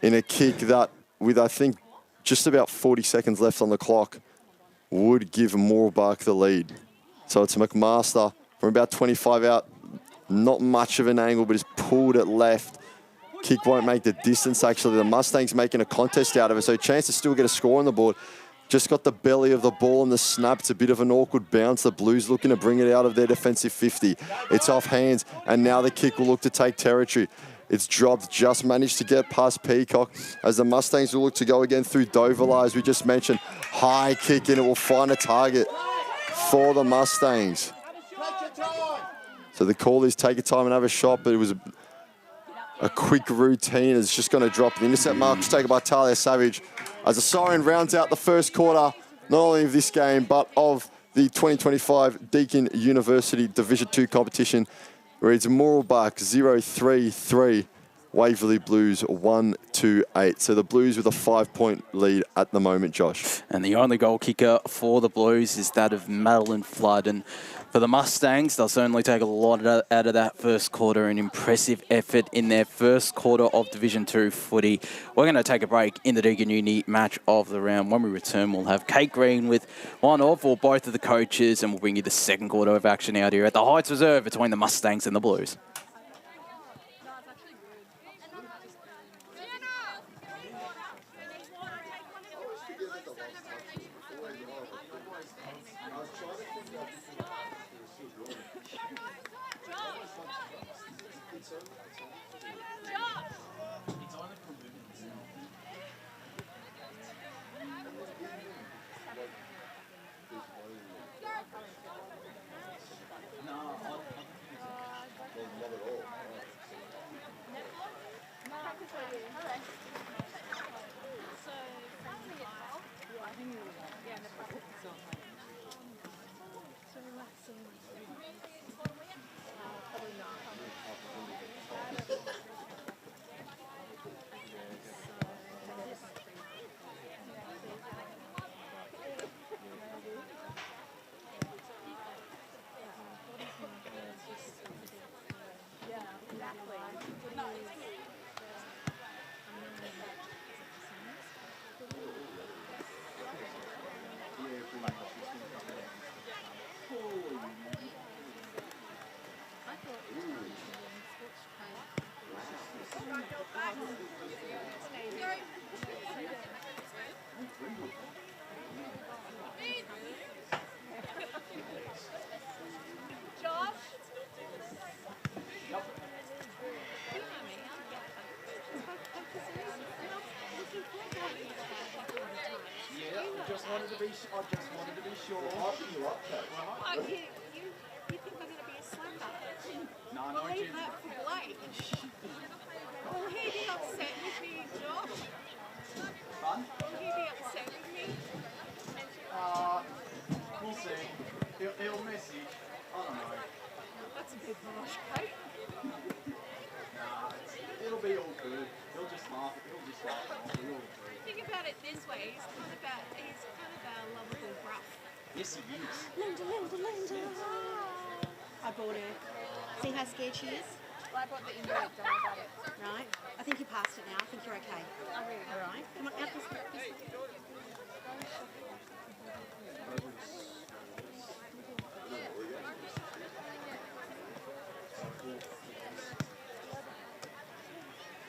in a kick that, with I think just about 40 seconds left on the clock, would give Mooroolbark the lead. So it's McMaster from about 25 out. Not much of an angle, but is pulled it left. Kick won't make the distance, actually. The Mustangs making a contest out of it, so a chance to still get a score on the board. Just got the belly of the ball and the snap. It's a bit of an awkward bounce. The Blues looking to bring it out of their defensive 50. It's off hands, and now the kick will look to take territory. It's dropped, just managed to get past Peacock, as the Mustangs will look to go again through Doverla, as we just mentioned. High kick, and it will find a target for the Mustangs. So the call is take your time and have a shot, but it was a quick routine. It's just going to drop. The intercept mark was taken by Talia Savage, as the siren rounds out the first quarter, not only of this game, but of the 2025 Deakin University Division 2 competition. Reads Mooroolbark 0-3-3, Waverley Blues 1-2-8. So the Blues with a 5-point lead at the moment, Josh. And the only goal kicker for the Blues is that of Madeline Flood. And for the Mustangs, they'll certainly take a lot out of that first quarter. An impressive effort in their first quarter of Division 2 footy. We're going to take a break in the Deakin Uni match of the round. When we return, we'll have Kate Green with one of or both of the coaches, and we'll bring you the second quarter of action out here at the Heights Reserve between the Mustangs and the Blues. I just wanted to be sure. Oh, you think I'm going to be a slacker? No, Well, leave that for Blake. Will he be upset with me, Josh? Fun? Will he be upset with me? We'll see. He'll message. I don't know. That's a bit harsh, Kate. It'll be all good. He'll just laugh. He'll just laugh. It'll be all good. Think about it this way. He's kind of a lovable gruff. Yes, he is. Linda. I bought her. See how scared she is? Well, I bought the invite, don't worry about it. Right. I think you passed it now. I think you're okay. I'm ready. All right. Come on, out this way.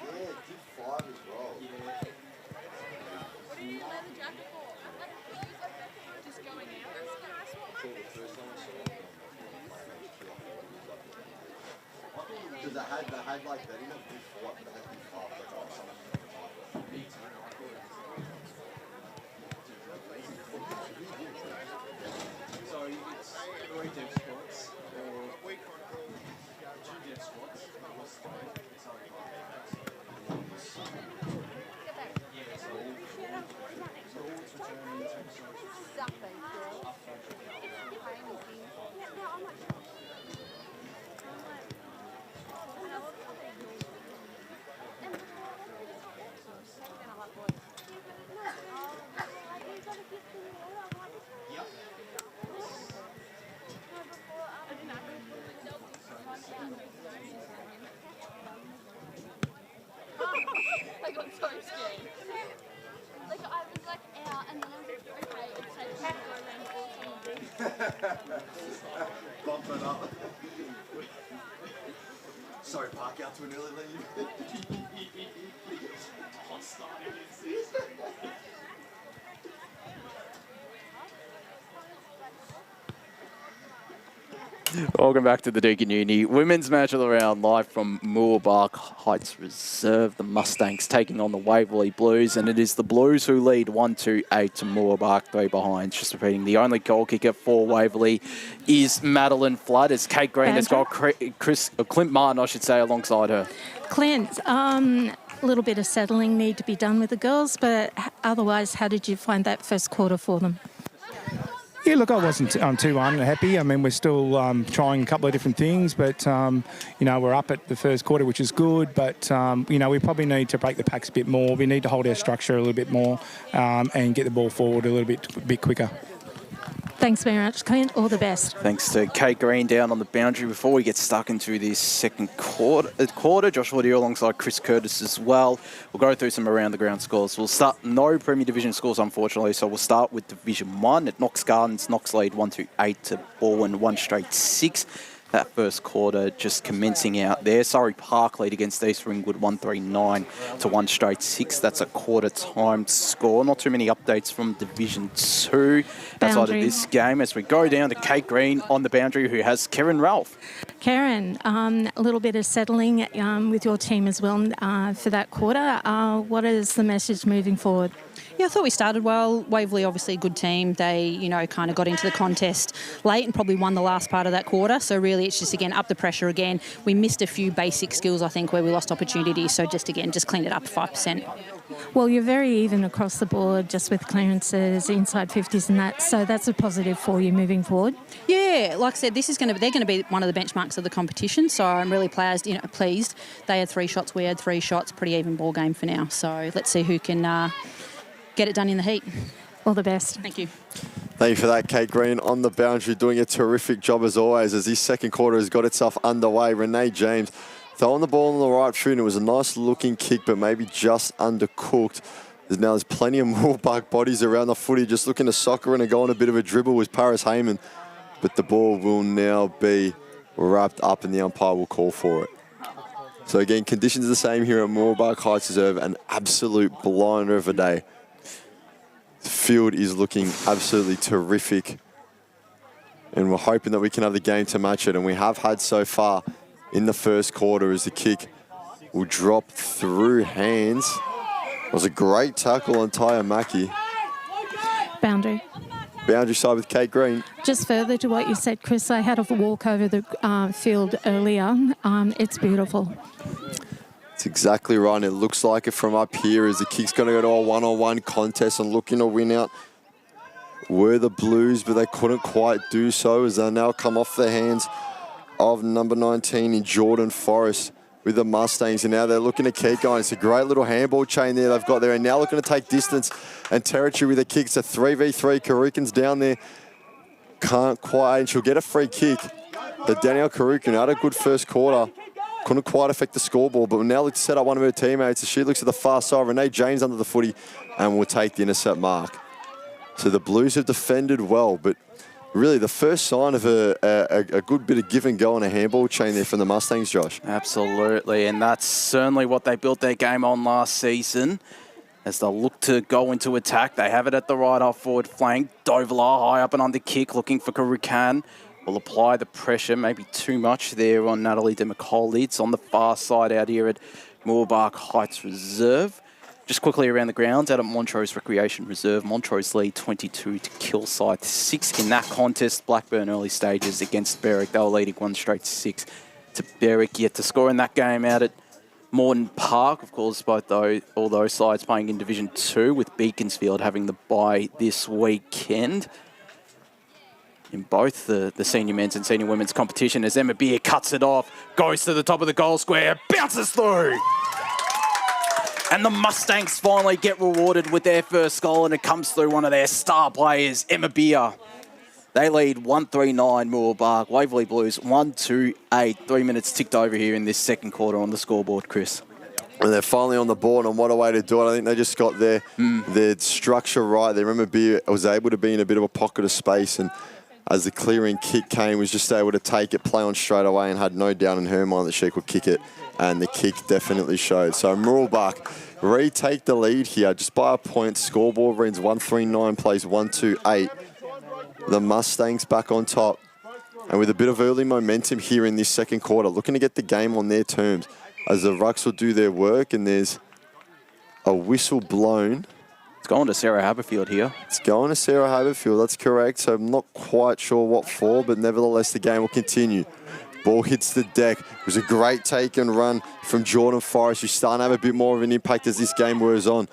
Yeah, did 5 as well. What do you need a leather jacket for? Just going out? Because they had like, they didn't have D4, but they had D5. So it's 3 dev squats or 2 dev squats. I got so scared. Like, I was like out and then I was like, okay, it's safe to go around all the Bump it up. Sorry, park out to an early leave. Hot start. Welcome back to the Deakin Uni women's match of the round, live from Mooroolbark Heights Reserve. The Mustangs taking on the Waverley Blues, and it is the Blues who lead 1-2-8 to Mooroolbark, 3 behind. Just repeating, the only goal kicker for Waverley is Madeline Flood, as Kate Green has got Clint Martin, I should say, alongside her. Clint, a little bit of settling need to be done with the girls, but otherwise, how did you find that first quarter for them? Yeah, look, I wasn't too unhappy. I mean, we're still trying a couple of different things, but, you know, we're up at the first quarter, which is good, but, you know, we probably need to break the packs a bit more. We need to hold our structure a little bit more and get the ball forward a little bit quicker. Thanks very much, Clint. All the best. Thanks to Kate Green down on the boundary. Before we get stuck into this second quarter, Josh Wood here alongside Chris Curtis as well. We'll go through some around the ground scores. We'll start, no Premier Division scores unfortunately, so we'll start with Division 1 at Knox Gardens. Knox lead 1-8 to Baldwin, 1-6. That first quarter just commencing out there. Surrey Park lead against East Ringwood 139 to 1-6. That's a quarter time score. Not too many updates from Division 2 outside of this game as we go down to Kate Green on the boundary, who has Karen Ralph. Karen, a little bit of settling with your team as well for that quarter. What is the message moving forward? Yeah, I thought we started well. Waverley, obviously a good team. They, you know, kind of got into the contest late and probably won the last part of that quarter. So really it's just, again, up the pressure again. We missed a few basic skills, I think, where we lost opportunities. So just, again, just clean it up 5%. Well, you're very even across the board, just with clearances, inside 50s and that. So that's a positive for you moving forward. Yeah, like I said, they're going to be one of the benchmarks of the competition. So I'm really pleased. They had 3 shots, we had 3 shots. Pretty even ball game for now. So let's see who can get it done in the heat. All the best. Thank you. Thank you for that, Kate Green on the boundary, doing a terrific job as always as this second quarter has got itself underway. Renee James throwing the ball on the right foot, and it was a nice looking kick, but maybe just undercooked. There's plenty of Mooroolbark bodies around the footy just looking to soccer and go on a bit of a dribble with Paris Heyman, but the ball will now be wrapped up and the umpire will call for it. So again, conditions are the same here at Mooroolbark Heights Reserve, an absolute blinder of a day. The field is looking absolutely terrific, and we're hoping that we can have the game to match it, and we have had so far in the first quarter as the kick will drop through hands. It was a great tackle on Taya Mackey. Boundary. Boundary side with Kate Green. Just further to what you said, Chris, I had a walk over the field earlier. It's beautiful. That's exactly right, and it looks like it from up here as the kick's going to go to a one-on-one contest, and looking to win out were the Blues, but they couldn't quite do so as they now come off the hands of number 19 in Jordan Forrest. with the Mustangs, and now they're looking to keep going. It's a great little handball chain there they've got there, and now looking to take distance and territory with a kick. It's a 3v3. Karukin's down there. Can't quite, and she'll get a free kick. But Danielle Karukin had a good first quarter. Couldn't quite affect the scoreboard, but now looks to set up one of her teammates. As she looks at the far side, Renee James under the footy, and will take the intercept mark. So the Blues have defended well, but really the first sign of a good bit of give and go on a handball chain there from the Mustangs, Josh. Absolutely, and that's certainly what they built their game on last season. As they'll look to go into attack, they have it at the right half forward flank. Dovelar high up and under kick, looking for Karukan. Will apply the pressure, maybe too much there on Natalie DeMcCauley. It's on the far side out here at Mooroolbark Heights Reserve. Just quickly around the grounds, out at Montrose Recreation Reserve. Montrose lead 22 to Kilsyth 6 in that contest. Blackburn early stages against Berwick. They were leading 1 straight 6 to Berwick. Yet to score in that game out at Moreton Park. Of course, all those sides playing in Division 2, with Beaconsfield having the bye this weekend. In both the senior men's and senior women's competition, as Emma Beer cuts it off, goes to the top of the goal square, bounces through. And the Mustangs finally get rewarded with their first goal, and it comes through one of their star players, Emma Beer. They lead 139 Mooroolbark. Waverley Blues 128. 3 minutes ticked over here in this second quarter on the scoreboard, Chris. And they're finally on the board, and what a way to do it. I think they just got their structure right. They remember Beer was able to be in a bit of a pocket of space, and as the clearing kick came, was just able to take it, play on straight away, and had no doubt in her mind that she could kick it. And the kick definitely showed. So Mooroolbark retake the lead here just by a point. Scoreboard reads 139 plays 128. The Mustangs back on top. And with a bit of early momentum here in this second quarter, looking to get the game on their terms as the Rucks will do their work, and there's a whistle blown. It's going to Sarah Haberfield here. It's going to Sarah Haberfield, that's correct. So I'm not quite sure what for, but nevertheless the game will continue. Ball hits the deck. It was a great take and run from Jordan Forrest, who's starting to have a bit more of an impact as this game wears on.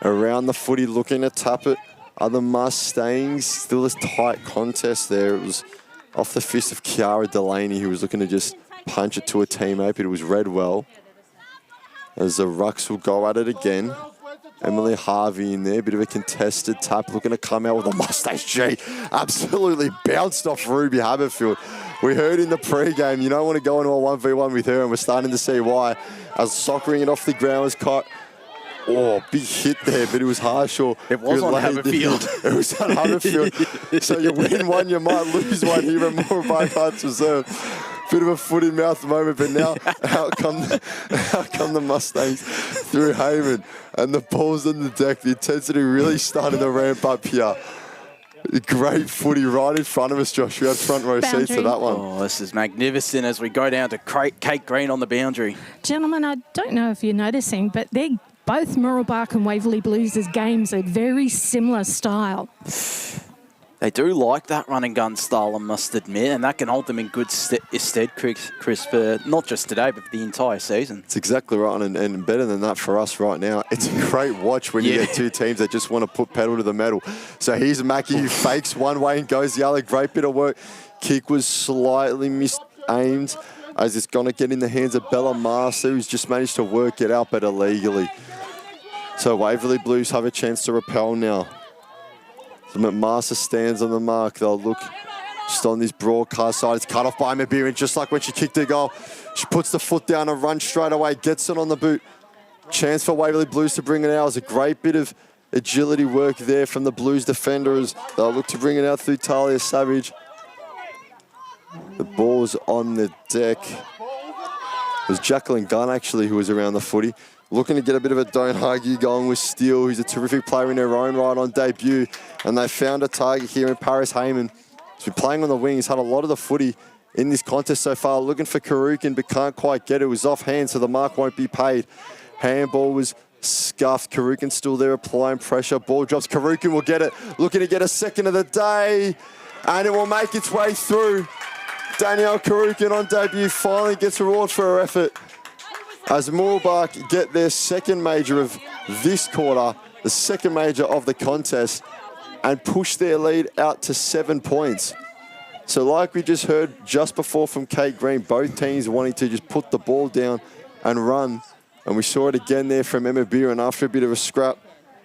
Around the footy, looking to tap it. Other Mustangs, still a tight contest there. It was off the fist of Kiara Delaney, who was looking to just punch it to a teammate, but it was read well. As the Rucks will go at it again. Emily Harvey in there, bit of a contested tap, looking to come out with a Mustangs. Gee, absolutely bounced off Ruby Haberfield. We heard in the pre-game, you don't want to go into a 1v1 with her, and we're starting to see why. As soccering it off the ground was caught. Oh, big hit there, but it was Harshaw. It was on Haberfield. It was on Haberfield. So you win one, you might lose one here at Mooroolbark Heights Reserve. Bit of a foot in mouth moment, but now out come the Mustangs through Heyman, and the ball's on the deck. The intensity really started to ramp up here. Great footy right in front of us, Josh. We had front row seats to that one. Oh, this is magnificent as we go down to Kate Green on the boundary. Gentlemen, I don't know if you're noticing, but they're both Mooroolbark and Waverley Blues' games are very similar style. They do like that run and gun style, I must admit, and that can hold them in good stead, Chris, for not just today, but for the entire season. It's exactly right, and better than that for us right now. It's a great watch when you get two teams that just want to put pedal to the metal. So here's Mackie, who fakes one way and goes the other. Great bit of work. Kick was slightly misaimed, as it's going to get in the hands of Bella Master, who's just managed to work it out, but illegally. So Waverley Blues have a chance to repel now. So McMaster stands on the mark. They'll look just on this broadcast side. It's cut off by Mabirin, just like when she kicked her goal. She puts the foot down and runs straight away, gets it on the boot. Chance for Waverley Blues to bring it out. It was a great bit of agility work there from the Blues defenders. They'll look to bring it out through Talia Savage. The ball's on the deck. It was Jacqueline Gunn, actually, who was around the footy. Looking to get a bit of a don't argue going with Steele, who's a terrific player in her own right on debut. And they found a target here in Paris Heyman. He's been playing on the wing. He's had a lot of the footy in this contest so far. Looking for Karukin, but can't quite get it. It was offhand, so the mark won't be paid. Handball was scuffed. Karukin still there applying pressure. Ball drops. Karukin will get it. Looking to get a second of the day. And it will make its way through. Danielle Karukin on debut finally gets a reward for her effort. As Mooroolbark get their second major of this quarter, the second major of the contest, and push their lead out to 7 points. So like we just heard just before from Kate Green, both teams wanting to just put the ball down and run. And we saw it again there from Emma Beer, and after a bit of a scrap,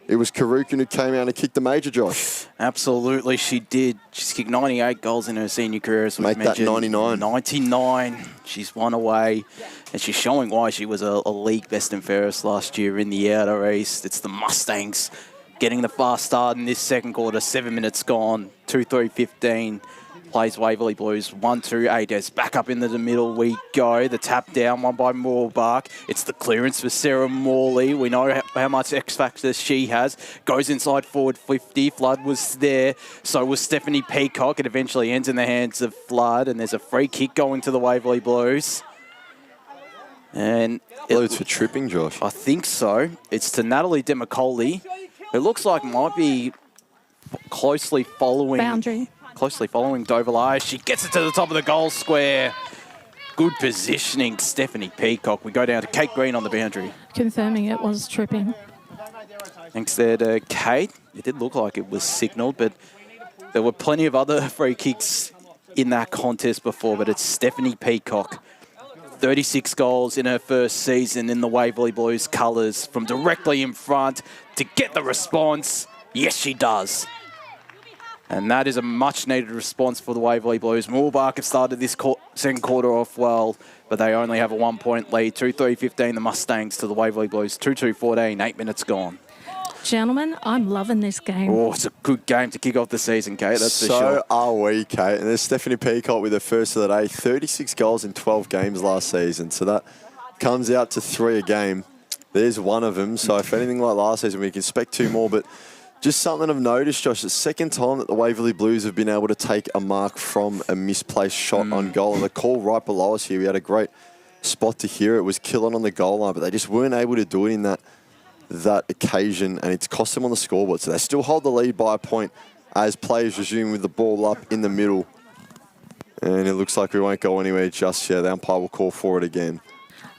it was Karukin who came out and kicked the major, Josh. Absolutely, she did. She's kicked 98 goals in her senior career, as we Make mentioned. that 99. 99. She's one away, and she's showing why she was a league best and fairest last year in the outer east. It's the Mustangs getting the fast start in this second quarter. 7 minutes gone. 2-3-15. Plays Waverley Blues. 1-2. Ades back up into the middle we go. The tap down, one by Mooroolbark. It's the clearance for Sarah Morley. We know how much X factor she has. Goes inside forward 50. Flood was there. So was Stephanie Peacock. It eventually ends in the hands of Flood, and there's a free kick going to the Waverley Blues. And It's for tripping, Josh. I think so. It's to Natalie Demicoli. It looks like might be closely following Dovalai. She gets it to the top of the goal square. Good positioning, Stephanie Peacock. We go down to Kate Green on the boundary. Confirming it was tripping. Thanks there to Kate. It did look like it was signalled, but there were plenty of other free kicks in that contest before, but it's Stephanie Peacock. 36 goals in her first season in the Waverley Blues colours, from directly in front to get the response. Yes, she does. And that is a much-needed response for the Waverley Blues. Mooroolbark have started this second quarter off well, but they only have a 1-point lead. 2-3-15, the Mustangs to the Waverley Blues. 2-2-14, 8 minutes gone. Gentlemen, I'm loving this game. Oh, it's a good game to kick off the season, Kate, that's for sure. So are we, Kate. And there's Stephanie Peacock with her first of the day. 36 goals in 12 games last season. So that comes out to 3 a game. There's one of them. So if anything like last season, we can expect 2 more. But just something I've noticed, Josh, the second time that the Waverley Blues have been able to take a mark from a misplaced shot on goal. And the call right below us here, we had a great spot to hear it. Was killing on the goal line, but they just weren't able to do it in that occasion, and it's cost them on the scoreboard. So they still hold the lead by a point as players resume with the ball up in the middle. And it looks like we won't go anywhere just yet. The umpire will call for it again.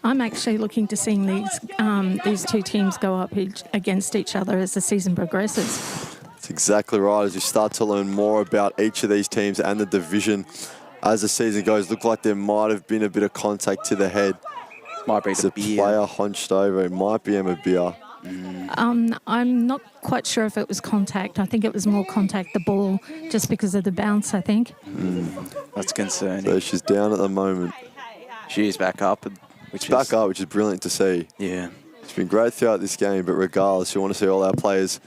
I'm actually looking to seeing these two teams go up against each other as the season progresses. That's exactly right. As you start to learn more about each of these teams and the division as the season goes, look like there might have been a bit of contact to the head. Might be the player hunched over. It might be Emma Beer. I'm not quite sure if it was contact. I think it was more contact the ball, just because of the bounce, I think. That's concerning. So she's down at the moment. She is back up. Which is brilliant to see. Yeah. It's been great throughout this game, but regardless, you want to see all our players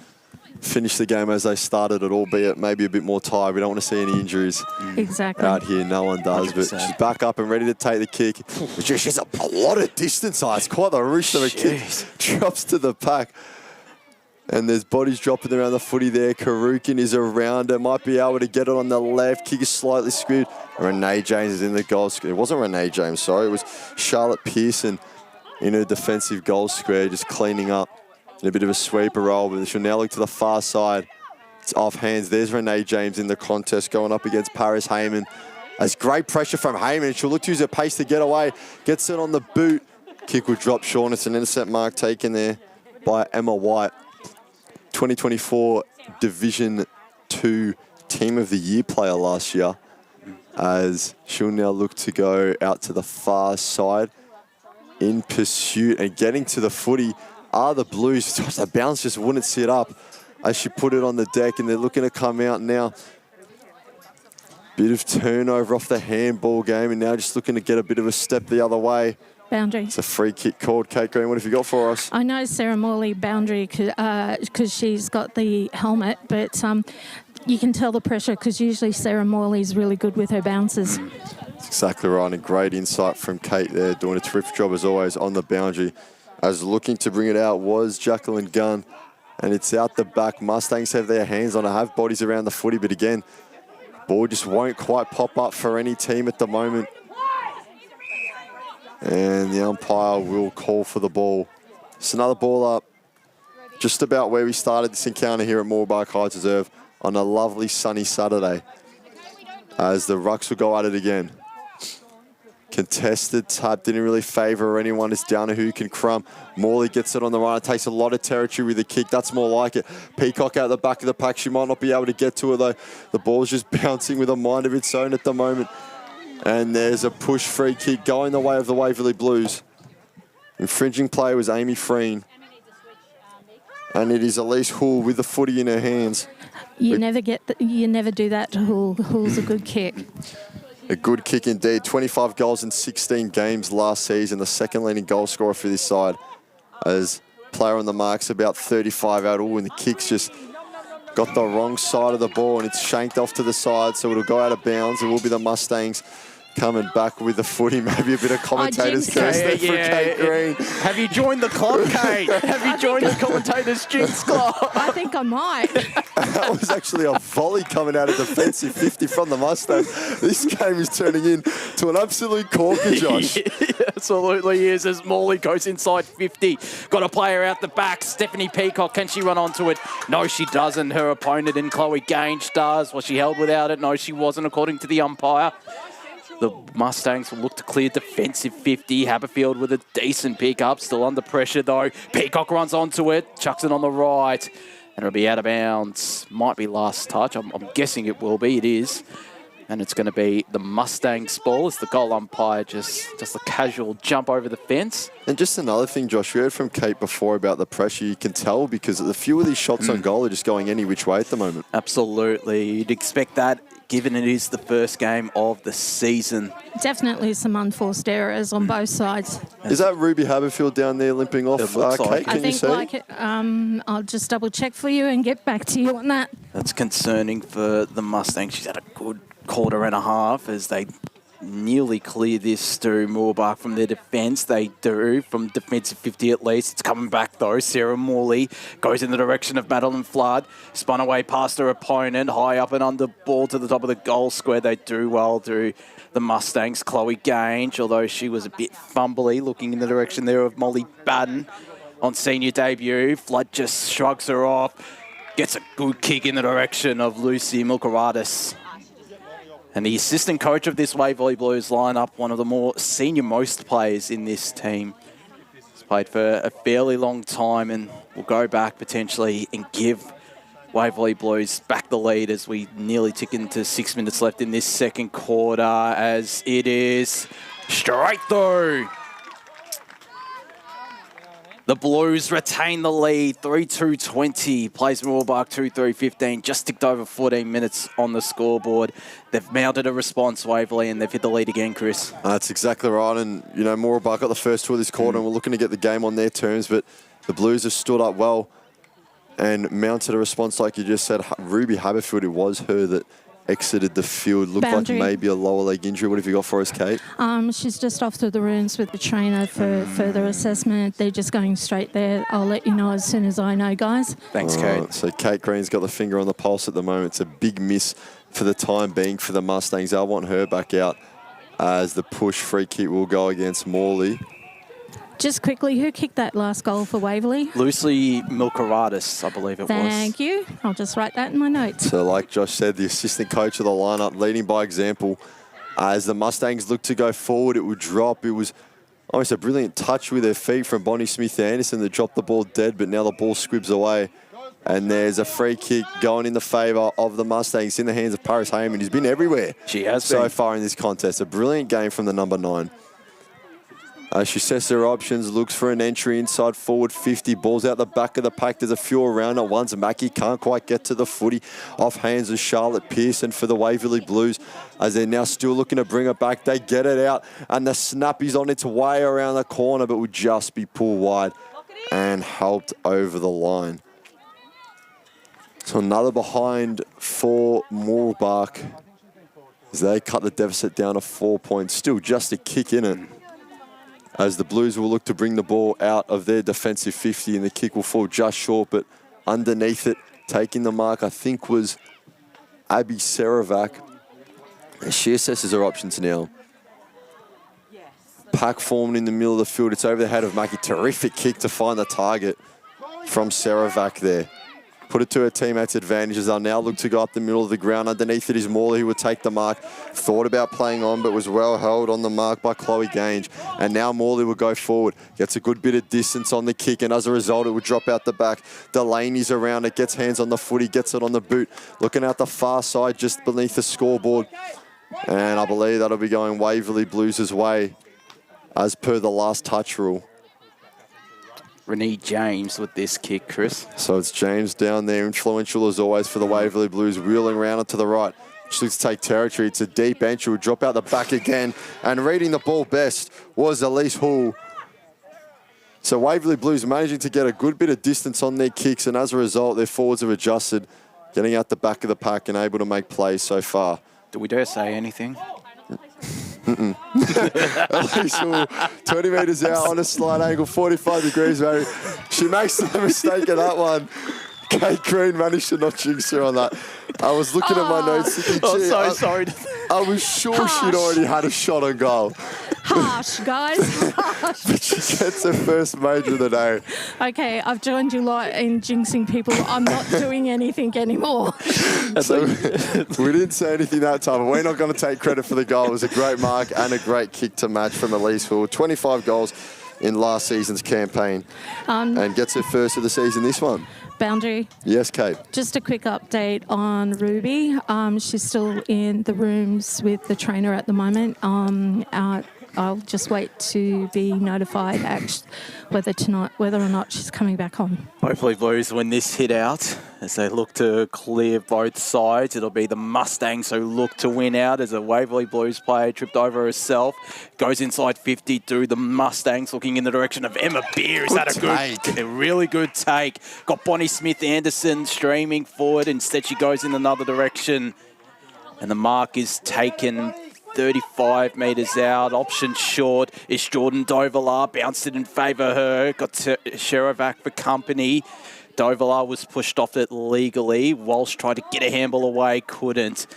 finish the game as they started it, albeit maybe a bit more tired. We don't want to see any injuries exactly out here. No one does, 100%. But she's back up and ready to take the kick. She's a lot of distance. It's quite the roost of a kick. Drops to the pack. And there's bodies dropping around the footy there. Karukin is around her. Might be able to get it on the left. Kick is slightly skewed. Renee James is in the goal square. It wasn't Renee James, sorry. It was Charlotte Pearson in her defensive goal square, just cleaning up. In a bit of a sweeper roll, but she'll now look to the far side. It's off hands. There's Renee James in the contest going up against Paris Heyman. As great pressure from Heyman. She'll look to use her pace to get away. Gets it on the boot. Kick will drop short. It's an intercept mark taken there by Emma White. 2024 Division 2 Team of the Year player last year. As she'll now look to go out to the far side in pursuit and getting to the footy are the Blues. The bounce just wouldn't sit up as she put it on the deck, and they're looking to come out now. Bit of turnover off the handball game, and now just looking to get a bit of a step the other way. Boundary. It's a free kick called. Kate Green, what have you got for us? I know Sarah Morley boundary because she's got the helmet, but you can tell the pressure because usually Sarah Morley's really good with her bounces. That's exactly right, and great insight from Kate there, doing a terrific job as always on the boundary. As looking to bring it out was Jacqueline Gunn, and it's out the back. Mustangs have their hands on it, have bodies around the footy, but again, ball just won't quite pop up for any team at the moment. And the umpire will call for the ball. It's another ball up, just about where we started this encounter here at Mooroolbark Heights Reserve on a lovely sunny Saturday. As the Rucks will go at it again. Contested tap, didn't really favour anyone. It's down to who can crumb. Morley gets it on the run. It takes a lot of territory with the kick. That's more like it. Peacock out the back of the pack. She might not be able to get to her though. The ball's just bouncing with a mind of its own at the moment. And there's a push free kick going the way of the Waverley Blues. Infringing play was Amy Freen. And it is Elise Hull with the footy in her hands. You never do that to Hull. Hull's a good kick. A good kick indeed. 25 goals in 16 games last season. The second leading goal scorer for this side. As player on the mark's about 35 out. And the kick's just got the wrong side of the ball and it's shanked off to the side. So it'll go out of bounds. It will be the Mustangs coming back with the footy. Maybe a bit of commentator's curse there for Kate Green. Have you joined the club, Kate? Have you joined the commentator's jinx club? I think I might. That was actually a volley coming out of defensive 50 from the Mustangs. This game is turning into an absolute corker, Josh. It absolutely is as Morley goes inside 50. Got a player out the back. Stephanie Peacock, can she run onto it? No, she doesn't. Her opponent in Chloe Gange does. Was she held without it? No, she wasn't, according to the umpire. The Mustangs will look to clear defensive 50. Haberfield with a decent pick up. Still under pressure, though. Peacock runs onto it. Chucks it on the right. And it'll be out of bounds. Might be last touch. I'm guessing it will be. It is. And it's going to be the Mustangs ball as the goal umpire just a casual jump over the fence. And just another thing, Josh, we heard from Kate before about the pressure. You can tell because a few of these shots on goal are just going any which way at the moment. Absolutely. You'd expect that, given it is the first game of the season. Definitely some unforced errors on both sides. Is that Ruby Haberfield down there limping off, Kate? Can you see? I think I'll just double check for you and get back to you on that. That's concerning for the Mustangs. She's had a good quarter and a half as they nearly clear this to Mooroolbark from their defence. They do, from defensive 50 at least. It's coming back though. Sarah Morley goes in the direction of Madeline Flood. Spun away past her opponent. High up and under ball to the top of the goal square. They do well to the Mustangs. Chloe Gange, although she was a bit fumbly, looking in the direction there of Molly Batten on senior debut. Flood just shrugs her off. Gets a good kick in the direction of Lucy Milkaradis. And the assistant coach of this Waverley Blues lineup, one of the more senior-most players in this team. He's played for a fairly long time and will go back potentially and give Waverley Blues back the lead as we nearly tick into 6 minutes left in this second quarter, as it is straight through. The Blues retain the lead, 3-2-20, plays Mooroolbark 2-3-15, just ticked over 14 minutes on the scoreboard. They've mounted a response, Waverley, and they've hit the lead again, Chris. That's exactly right, and you know, Mooroolbark got the first two of this quarter and we're looking to get the game on their terms, but the Blues have stood up well and mounted a response like you just said. Ruby Haberfield, it was her that exited the field. Looked Boundary. like maybe a lower leg injury. What have you got for us, Kate? She's just off to the rooms with the trainer for further assessment. They're just going straight there. I'll let you know as soon as I know, guys. Thanks, Kate. So Kate Green's got the finger on the pulse at the moment. It's a big miss for the time being for the Mustangs. They'll want her back out as the push free kick will go against Morley. Just quickly, who kicked that last goal for Waverley? Lucy Milkaradis, I believe it was. Thank you. I'll just write that in my notes. So like Josh said, the assistant coach of the lineup leading by example. As the Mustangs look to go forward, it would drop. It was almost a brilliant touch with their feet from Bonnie Smith-Anderson that dropped the ball dead, but now the ball squibs away. And there's a free kick going in the favour of the Mustangs in the hands of Paris Heyman, who's been everywhere She has so been. far in this contest. A brilliant game from the number 9. She sets her options, looks for an entry inside forward 50, balls out the back of the pack. There's a few around at once. Mackie can't quite get to the footy. Off hands of Charlotte Pearson for the Waverley Blues as they're now still looking to bring it back. They get it out and the snap is on its way around the corner but would just be pulled wide and helped over the line. So another behind for Mooroolbark as they cut the deficit down to 4 points. Still just a kick in it, as the Blues will look to bring the ball out of their defensive 50 and the kick will fall just short, but underneath it, taking the mark, I think was Abby Seravac. And she assesses her options now. Pack formed in the middle of the field. It's over the head of Mackie. Terrific kick to find the target from Seravac there. put it to her teammates' advantage as they'll now look to go up the middle of the ground. Underneath it is Morley, who would take the mark. Thought about playing on, but was well held on the mark by Chloe Gange. And now Morley will go forward. Gets a good bit of distance on the kick, and as a result, it would drop out the back. Delaney's around it, gets hands on the footy, gets it on the boot. Looking out the far side, just beneath the scoreboard. And I believe that'll be going Waverley Blues' way, as per the last touch rule. Renee James with this kick, Chris. So it's James down there, influential as always for the Waverley Blues, wheeling around to the right. She looks to take territory. It's a deep entry. Will drop out the back again. And reading the ball best was Elise Hull. So Waverley Blues managing to get a good bit of distance on their kicks, and as a result, their forwards have adjusted, getting out the back of the pack and able to make plays so far. Do we dare say anything? Elise Hull, 20 metres out on a slight angle, 45 degrees, maybe. She makes no mistake in that one. Kate Green managed to not jinx her on that. I was looking at my notes thinking, I'm so sorry. I was sure she'd already had a shot on goal. Harsh, guys. Harsh. But she gets her first major of the day. Okay, I've joined you lot in jinxing people. I'm not doing anything anymore. So we didn't say anything that time, but we're not going to take credit for the goal. It was a great mark and a great kick to match from Elise Hull. 25 goals in last season's campaign, and gets her first of the season this one. Boundary. Yes, Kate. Just a quick update on Ruby. She's still in the rooms with the trainer at the moment. I'll just wait to be notified whether or not she's coming back on. Hopefully Blues win this hit out as they look to clear both sides. It'll be the Mustangs who look to win out as a Waverley Blues player tripped over herself. Goes inside 50 through the Mustangs, looking in the direction of Emma Beer. Is that a really good take? Got Bonnie Smith-Anderson streaming forward. Instead she goes in another direction. And the mark is taken 35 metres out. Option short is Jordan Dovalar. Bounced it in favour of her. Got Sherovac for company. Dovalar was pushed off it legally. Walsh tried to get a handball away, couldn't.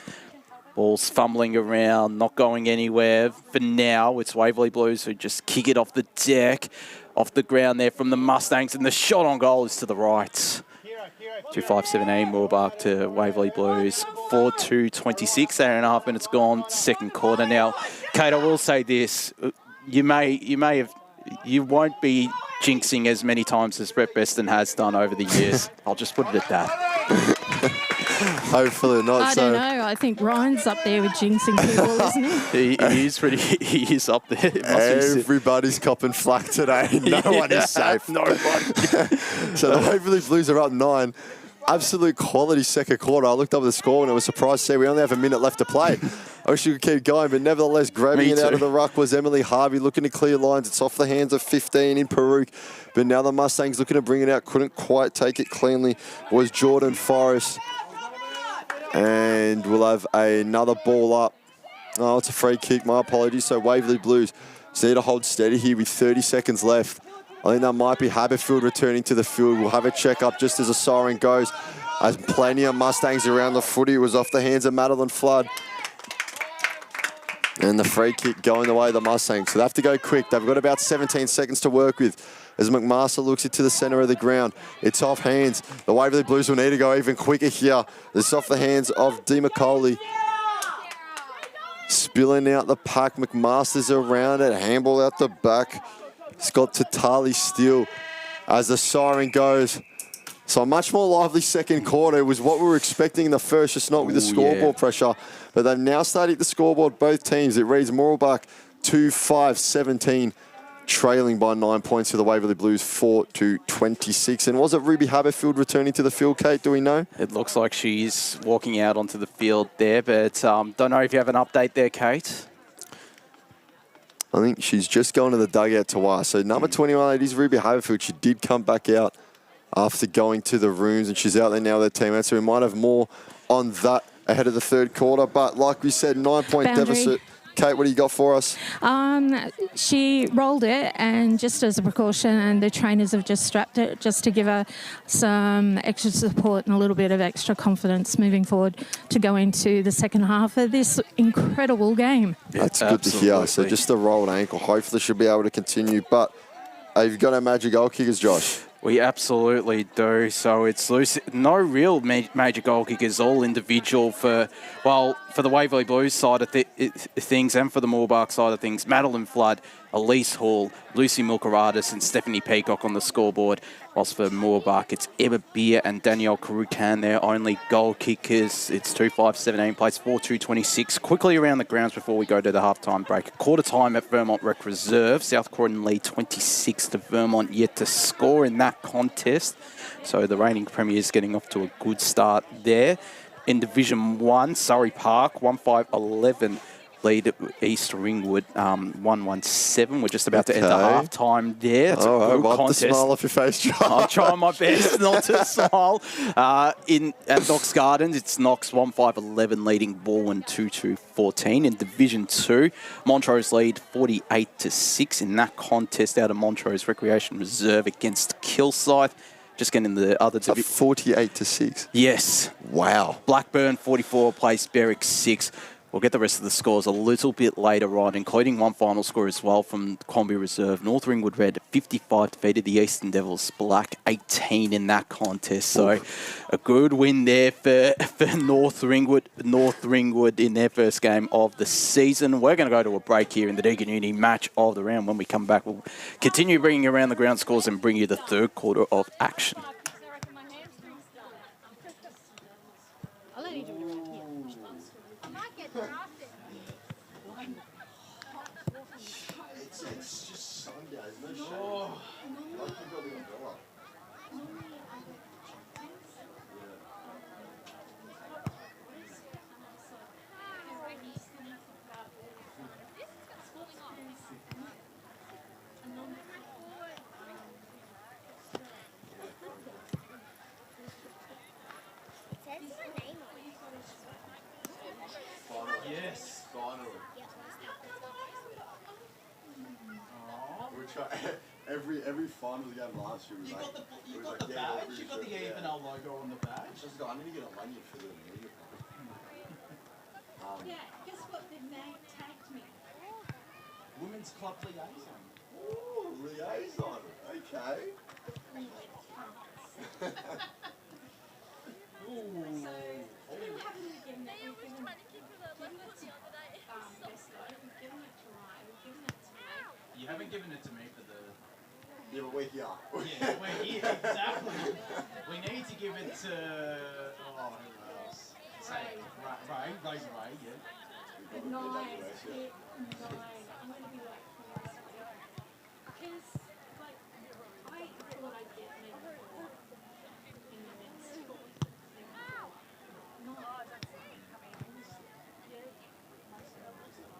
Ball's fumbling around, not going anywhere. For now, it's Waverley Blues who just kick it off the deck, off the ground there from the Mustangs, and the shot on goal is to the right. 2-5-17, Mooroolbark to Waverley Blues. 4-2-26, 8.5 minutes gone, second quarter now. Kate, I will say this: you won't be jinxing as many times as Brett Beston has done over the years. I'll just put it at that. Hopefully not. I don't know. I think Ryan's up there with jinxing people, isn't he? He is up there. Everybody's copping flack today. No one is safe. Nobody. So the Waverley Blues are up 9. Absolute quality second quarter. I looked up at the score and I was surprised to see we only have a minute left to play. I wish you could keep going, but nevertheless, grabbing it out of the ruck was Emily Harvey, looking to clear lines. It's off the hands of 15 in Peruke, but now the Mustangs looking to bring it out. Couldn't quite take it cleanly. Was Jordan Forrest. And we'll have another ball up. Oh, it's a free kick. My apologies. So Waverley Blues just need to hold steady here with 30 seconds left. I think that might be Haberfield returning to the field. We'll have a check up just as a siren goes. As plenty of Mustangs around the footy. It was off the hands of Madeline Flood. And the free kick going the way of the Mustangs. So they have to go quick. They've got about 17 seconds to work with. As McMaster looks into the centre of the ground. It's off hands. The Waverley Blues will need to go even quicker here. It's off the hands of Dee McCauley. Spilling out the pack. McMaster's around it. Handball out the back. It's got Tatali still as the siren goes. So a much more lively second quarter. It was what we were expecting in the first, just not with the scoreboard pressure. But they've now started the scoreboard, both teams. It reads Mooroolbark 2-5-17. Trailing by 9 points to the Waverley Blues, 4-26. And was it Ruby Haberfield returning to the field, Kate? Do we know? It looks like she's walking out onto the field there, but don't know if you have an update there, Kate. I think she's just going to the dugout to us. So number 21, it is Ruby Haberfield. She did come back out after going to the rooms, and she's out there now with her teammates. So we might have more on that ahead of the third quarter. But like we said, 9-point deficit. Kate, what do you got for us? She rolled it, and just as a precaution, and the trainers have just strapped it just to give her some extra support and a little bit of extra confidence moving forward to go into the second half of this incredible game. That's good to hear. So just a rolled ankle. Hopefully she'll be able to continue. But you've got our magic goal kickers, Josh. We absolutely do. So it's loose. No real major goal kickers, all individual for the Waverley Blues side of things and for the Mooroolbark side of things. Madeline Flood, Elise Hall, Lucy Milkeratis and Stephanie Peacock on the scoreboard. Whilst for Mooroolbark, it's Emma Beer and Danielle Karukan, their only goal kickers. It's 2-5-17, place 4-2-26. Quickly around the grounds before we go to the halftime break. Quarter time at Vermont Rec Reserve. South Croydon lead 26 to Vermont, yet to score in that contest. So the reigning premiers getting off to a good start there. In Division 1, Surrey Park, 1-5-11. Lead East Ringwood 1-1-7. We're just about to enter half-time there. It's a good wipe contest. the smile off your face, John. I'm trying my best not to smile. At Knox Gardens, it's Knox 1-5-11 leading Baldwin 2-2-14. In Division 2, Montrose lead 48-6 in that contest out of Montrose Recreation Reserve against Kilsyth. Just getting the other division. 48-6. Yes. Wow. Blackburn 44, place Berwick 6. We'll get the rest of the scores a little bit later on, including one final score as well from Crombie Reserve. North Ringwood Red 55 defeated the Eastern Devils Black 18 in that contest. So a good win there for North Ringwood in their first game of the season. We're going to go to a break here in the Deakin Uni match of the round. When we come back, we'll continue bringing you around the ground scores and bring you the third quarter of action. It's just Sunday, there's no show. Yes, finally. Every final we had last year was You like, got the it was like, badge, you got the EFNL logo on the badge. I need to get a lanyard for the media part. Yeah, guess what? They tagged me. Women's Club Liaison. Ooh, liaison. Okay. You haven't given it. We've given it to Besto. We've given it to Ryan. We've given it to me. You haven't given it to me for the... Yeah, but we're here. Yeah, we're here, exactly. We need to give it to... Oh, who else? Say, Ray, yeah. Nine. I'm going to be like, because, like, I thought I'd get maybe 4 in the next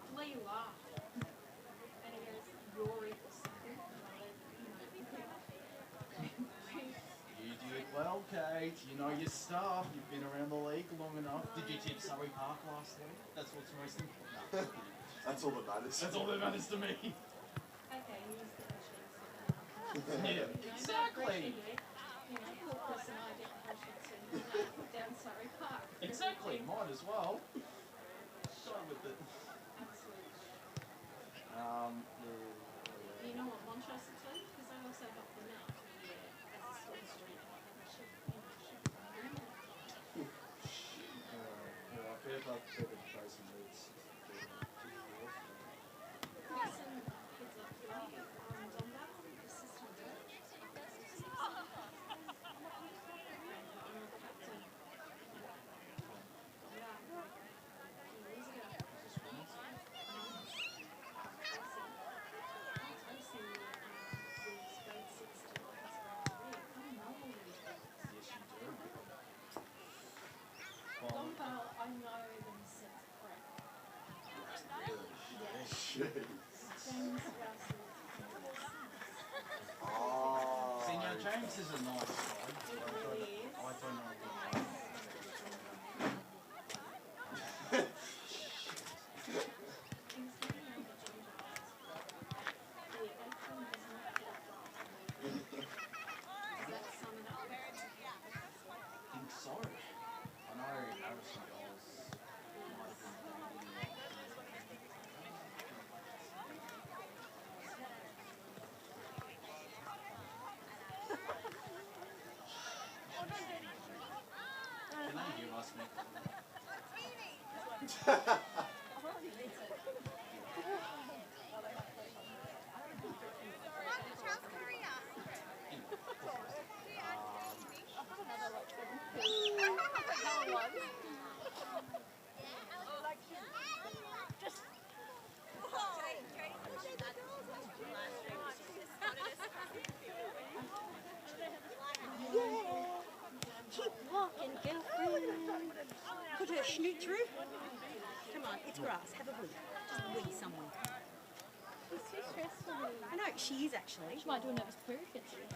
the way you laugh. And he goes, you're equal second. You did well, Kate. You know your stuff. You've been around the league long enough. Did you tip Surrey Park last week? That's what's most important. That's all that matters. That's all that matters to me. Okay, you just get a chance. Yeah, exactly. You know, poor Chris and I didn't push it to down Surrey Park. Exactly, might as well. Go with it. Absolutely. Yeah. You know what Montrose is doing? Because I also helped them out for the year as a school street partnership. Fair play to Tracy Moods. Chris and kids up to me, Donda, assistant coach. I'm the captain. Yeah. Years ago. I know them since prep. James Russell. See, now James is a nice guy. I don't know. I think so. I know Harrison Goals might have been ask me. Keep walking, girlfriend. Put her snoot through. Come on, it's grass. Have a wee. Just a wee somewhere. It's too stressful. I know, she is actually. She might do a nervous poo.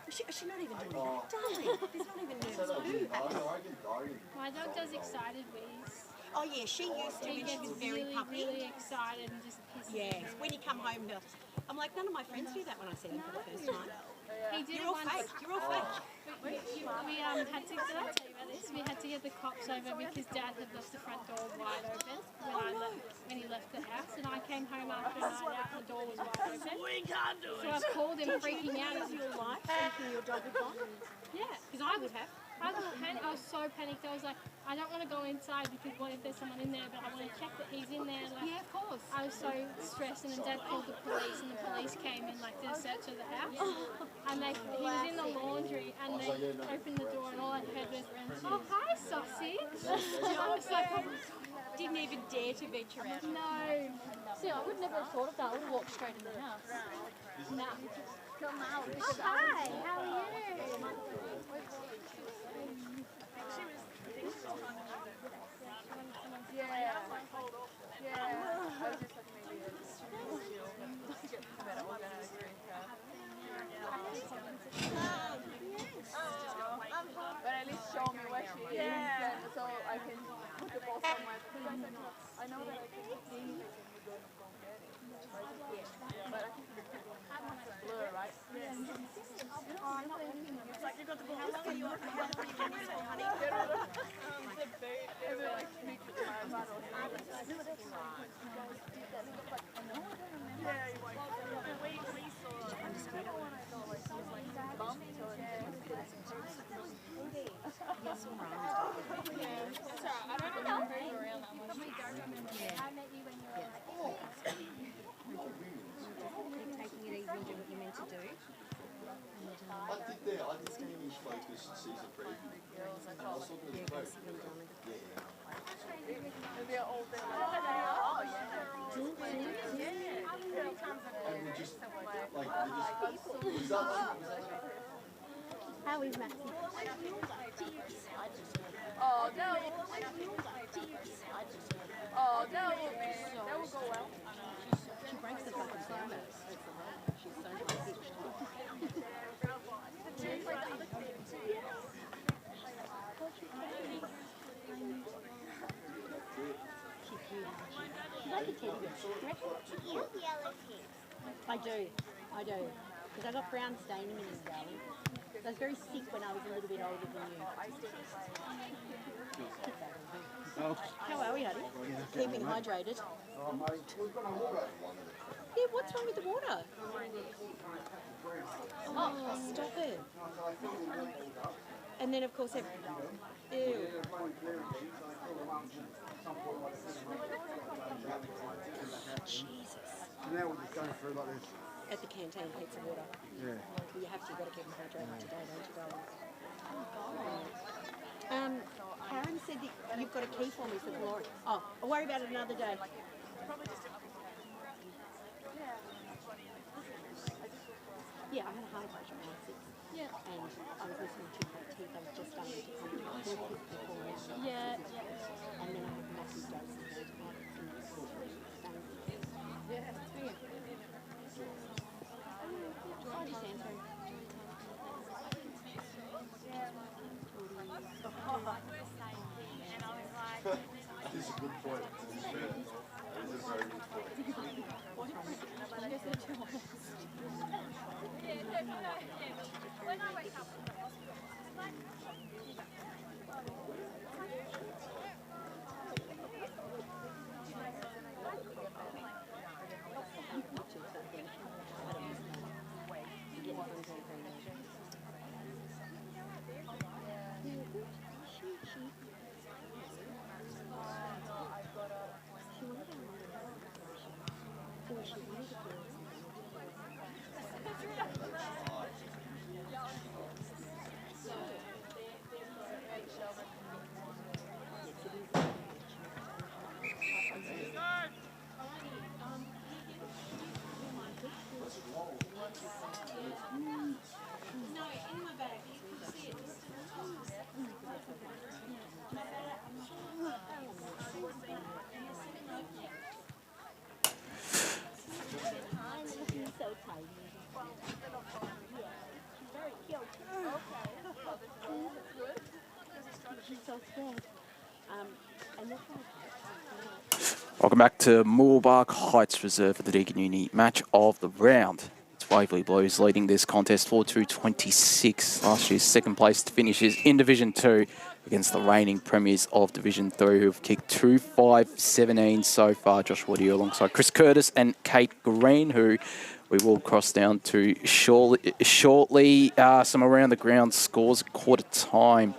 She's not even doing that, darling. There's not even nervous poo happening. My dog does excited wheeze. Oh yeah, she used to He when she gets was very really, puppy. really excited and just pisses. Yes, when you come home, I'm like, none of my friends do that when I see them for the first time. He did You're it all once. fake. You're all fake. We had to, did I tell you about this? We had to get the cops over because Dad had left the front door wide open when he left the house, and I came home after a night out and the door was wide open. So I called him freaking out. Of your life, thinking your dog had gone. Yeah, because I would have. I was so panicked. I was like, I don't want to go inside because what if there's someone in there? But I want to check that he's in there. Like, Yeah, of course. I was so stressed, and then Dad called the police, and the police came in, like, did a search of the house. And he was in the laundry, and they opened the door, and all I heard was, "Oh, hi, sausage." I was like, Didn't even dare to venture out. no. See, I would never have thought of that. I would have walked straight in the house. No. Come out. Oh, hi, how are you? But at least show me where she is, so I can put the ball somewhere. Because I know that I can see it when you don't go get it. But I think it's blur, right? Yes. It's like you got the ball. How long are you on this for, honey? The bait, and then like sneak with my bottle. Yeah, you like, we saw bump to it. Yes, all right. That's all right. I don't remember you around that much. I met you when you were like, Keep taking it easy and do what you're meant to do. I did Steamy's focused season preview. I was talking to the coach. And they're all there like, oh yeah. And we just, like, was that How is Maxie? Oh, that will go well. She breaks the fucking sound out. She's so high pitched. She's like a teddy bear. Do you reckon? I do. Because I got brown staining in his belly. I was very sick when I was a little bit older than you. How are we, honey? Keeping hydrated. Yeah, what's wrong with the water? Oh, stop it. And then, of course, ew. Jesus. Now we're just going through like this. At the canteen, heaps of water. Yeah. You have to, you've got to keep them hydrated today, don't you, darling? Karen said that you've got a key for me for Glory. Oh, I'll worry about it another day. Yeah, I had a hard watch around 6. Yeah. And I was listening to my teeth. I was just starting to come to Yeah. and then I had massive doses of antibiotics and Yeah. I'll just answer him. That is a good point. To be fair. That is a very good point. when I wake up, Welcome back to Mooroolbark Heights Reserve for the Deakin Uni match of the round. It's Waverley Blues leading this contest 4-2-26. Last year's second place finishes in Division 2 against the reigning premiers of Division 3 who have kicked 2-5-17 so far. Josh Woody alongside Chris Curtis and Kate Green, who we will cross down to shortly. Some around the ground scores quarter time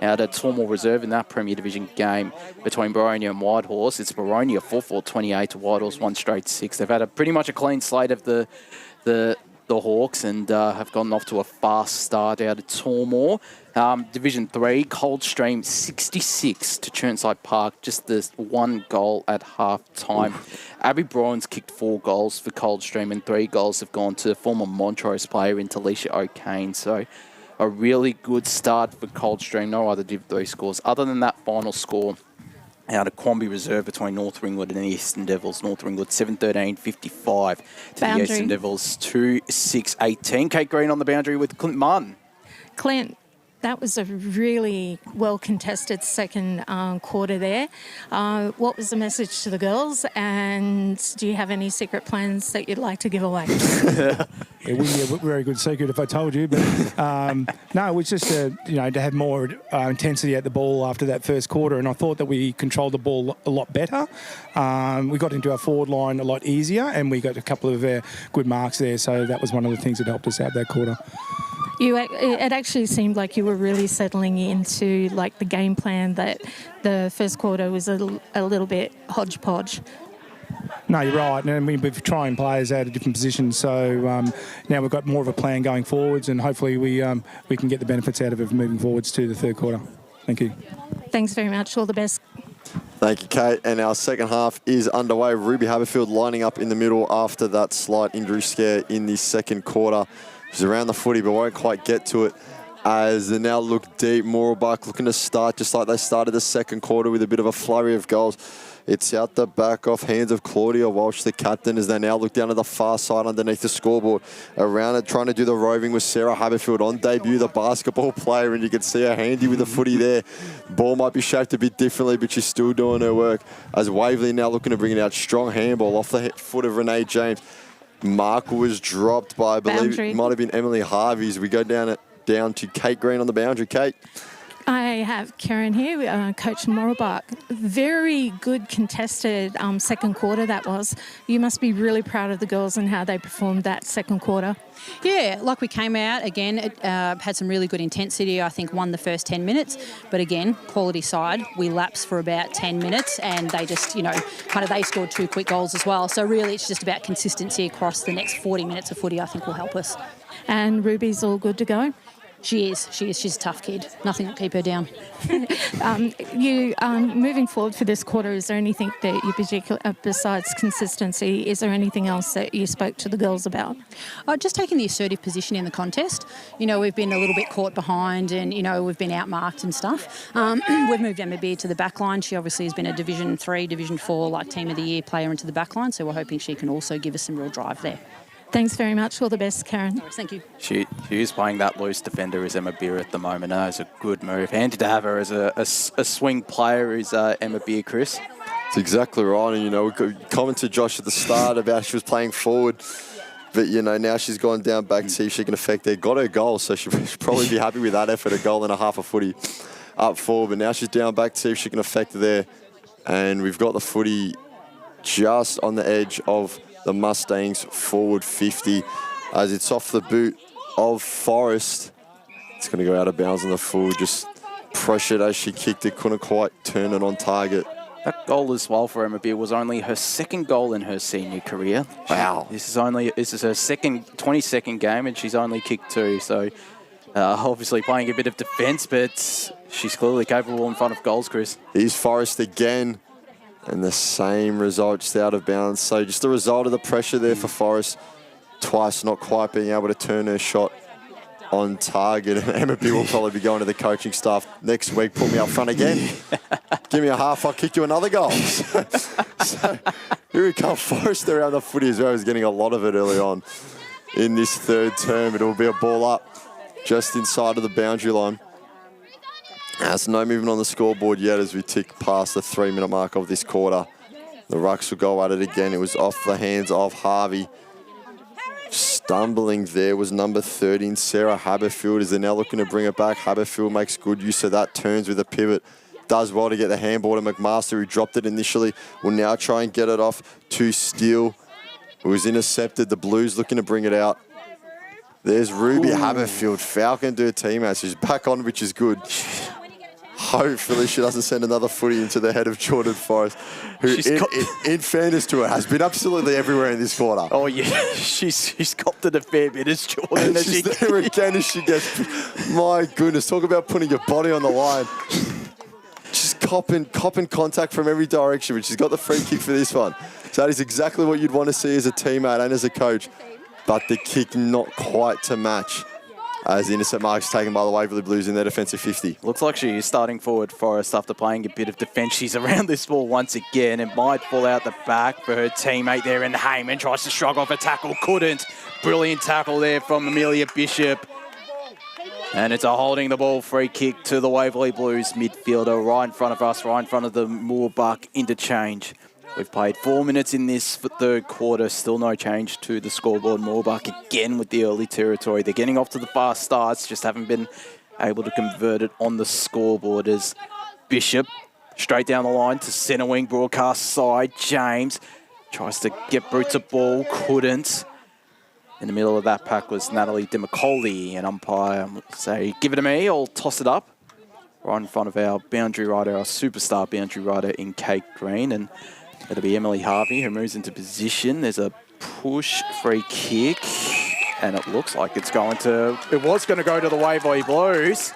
out at Tormore Reserve in that Premier Division game between Boronia and Whitehorse. It's Boronia 4-4-28 to Whitehorse 1 straight 6. They've had a pretty much a clean slate of the Hawks and have gotten off to a fast start out at Tormore. Division 3, Coldstream 66 to Chirnside Park, just this 1 goal at half time. Abby Brown's kicked 4 goals for Coldstream and 3 goals have gone to former Montrose player in Talisha O'Kane. So a really good start for Coldstream. No other Div 3 scores other than that final score out of Quamby Reserve between North Ringwood and the Eastern Devils. North Ringwood 7-13-55 to the Eastern Devils 2-6-18. Kate Green on the boundary with Clint Martin. Clint, that was a really well-contested second quarter there. What was the message to the girls, and do you have any secret plans that you'd like to give away? It wouldn't be a very good secret if I told you, but no, it was just to have more intensity at the ball after that first quarter, and I thought that we controlled the ball a lot better. We got into our forward line a lot easier, and we got a couple of good marks there, so that was one of the things that helped us out that quarter. It actually seemed like you were really settling into like the game plan, that the first quarter was a little bit hodgepodge. No, you're right. And we've trying players out of different positions, so now we've got more of a plan going forwards, and hopefully we can get the benefits out of it moving forwards to the third quarter. Thank you. Thanks very much. All the best. Thank you, Kate. And our second half is underway. Ruby Haberfield lining up in the middle after that slight injury scare in the second quarter. She's around the footy but won't quite get to it as they now look deep. Mooroolbark looking to start just like they started the second quarter with a bit of a flurry of goals. It's out the back off hands of Claudia Walsh, the captain, as they now look down to the far side underneath the scoreboard. Around it, trying to do the roving with Sarah Haberfield on debut, the basketball player, and you can see her handy with the footy there. Ball might be shaped a bit differently, but she's still doing her work. As Waverley now looking to bring it out, strong handball off the foot of Renee James. Mark was dropped by, I believe, boundary. It might have been Emily Harvey's. We go down to Kate Green on the boundary. Kate. I have Karen here, coach Mooroolbark. Very good contested second quarter that was. You must be really proud of the girls and how they performed that second quarter. Yeah, like we came out, again, it had some really good intensity. I think won the first 10 minutes. But again, quality side, we lapsed for about 10 minutes and they just, they scored 2 quick goals as well. So really it's just about consistency across the next 40 minutes of footy, I think will help us. And Ruby's all good to go? She is. She's a tough kid. Nothing will keep her down. Moving forward for this quarter, is there anything that you besides consistency, is there anything else that you spoke to the girls about? Just taking the assertive position in the contest. We've been a little bit caught behind and, we've been outmarked and stuff. We've moved Emma Beard to the back line. She obviously has been a Division 3, Division 4, Team of the Year player into the back line, so we're hoping she can also give us some real drive there. Thanks very much. All the best, Karen. Thank you. She is playing that loose defender as Emma Beer at the moment. It's a good move. Handy to have her as a swing player is Emma Beer, Chris. That's exactly right. And, we commented, Josh, at the start about she was playing forward. But, now she's gone down back to see if she can affect there. Got her goal, so she should probably be happy with that effort, a goal and a half a footy up forward. But now she's down back to see if she can affect there. And we've got the footy just on the edge of the Mustangs forward 50 as it's off the boot of Forrest. It's going to go out of bounds on the full, just pressured as she kicked it, couldn't quite turn it on target. That goal as well for Emma Beer was only her second goal in her senior career. Wow. This is her 22nd game and she's only kicked 2. So obviously playing a bit of defence, but she's clearly capable in front of goals, Chris. Here's Forrest again. And the same result, just out of bounds. So just the result of the pressure there for Forrest. Twice not quite being able to turn her shot on target. And Emma B will probably be going to the coaching staff next week. Put me up front again. Give me a half, I'll kick you another goal. So here we come. Forrest around the footy as well. He's getting a lot of it early on in this third term. It will be a ball up just inside of the boundary line. There's no movement on the scoreboard yet as we tick past the 3-minute mark of this quarter. The Rucks will go at it again. It was off the hands of Harvey. Stumbling there was number 13, Sarah Haberfield, as they're now looking to bring it back. Haberfield makes good use of that, turns with a pivot. Does well to get the handball to McMaster, who dropped it initially. Will now try and get it off to Steele, who was intercepted. The Blues looking to bring it out. There's Ruby Haberfield, Falcon to her teammates, who's back on, which is good. Hopefully she doesn't send another footy into the head of Jordan Forrest, who, in fairness to her, has been absolutely everywhere in this quarter. Oh, yeah. she's copped it a fair bit as Jordan. She's there again as she gets... My goodness, talk about putting your body on the line. Just copping contact from every direction, but she's got the free kick for this one. So that is exactly what you'd want to see as a teammate and as a coach. But the kick not quite to match as the intercept mark's taken by the Waverley Blues in their defensive 50. Looks like she is starting forward Forrest after playing a bit of defence. She's around this ball once again. It might fall out the back for her teammate there, and Heyman tries to shrug off a tackle. Couldn't. Brilliant tackle there from Amelia Bishop. And it's a holding the ball free kick to the Waverley Blues midfielder right in front of us, right in front of the Mooroolbark interchange. We've played 4 minutes in this third quarter. Still no change to the scoreboard. Mooroolbark again with the early territory. They're getting off to the fast starts, just haven't been able to convert it on the scoreboard as Bishop straight down the line to centre wing broadcast side. James tries to get Brute to ball, couldn't. In the middle of that pack was Natalie DeMacaulay, an umpire. Say, give it to me, I'll toss it up. Right in front of our boundary rider, our superstar boundary rider in Kate Green. And it'll be Emily Harvey who moves into position. There's a push free kick. And it looks like it was going to go to the Waverley Blues.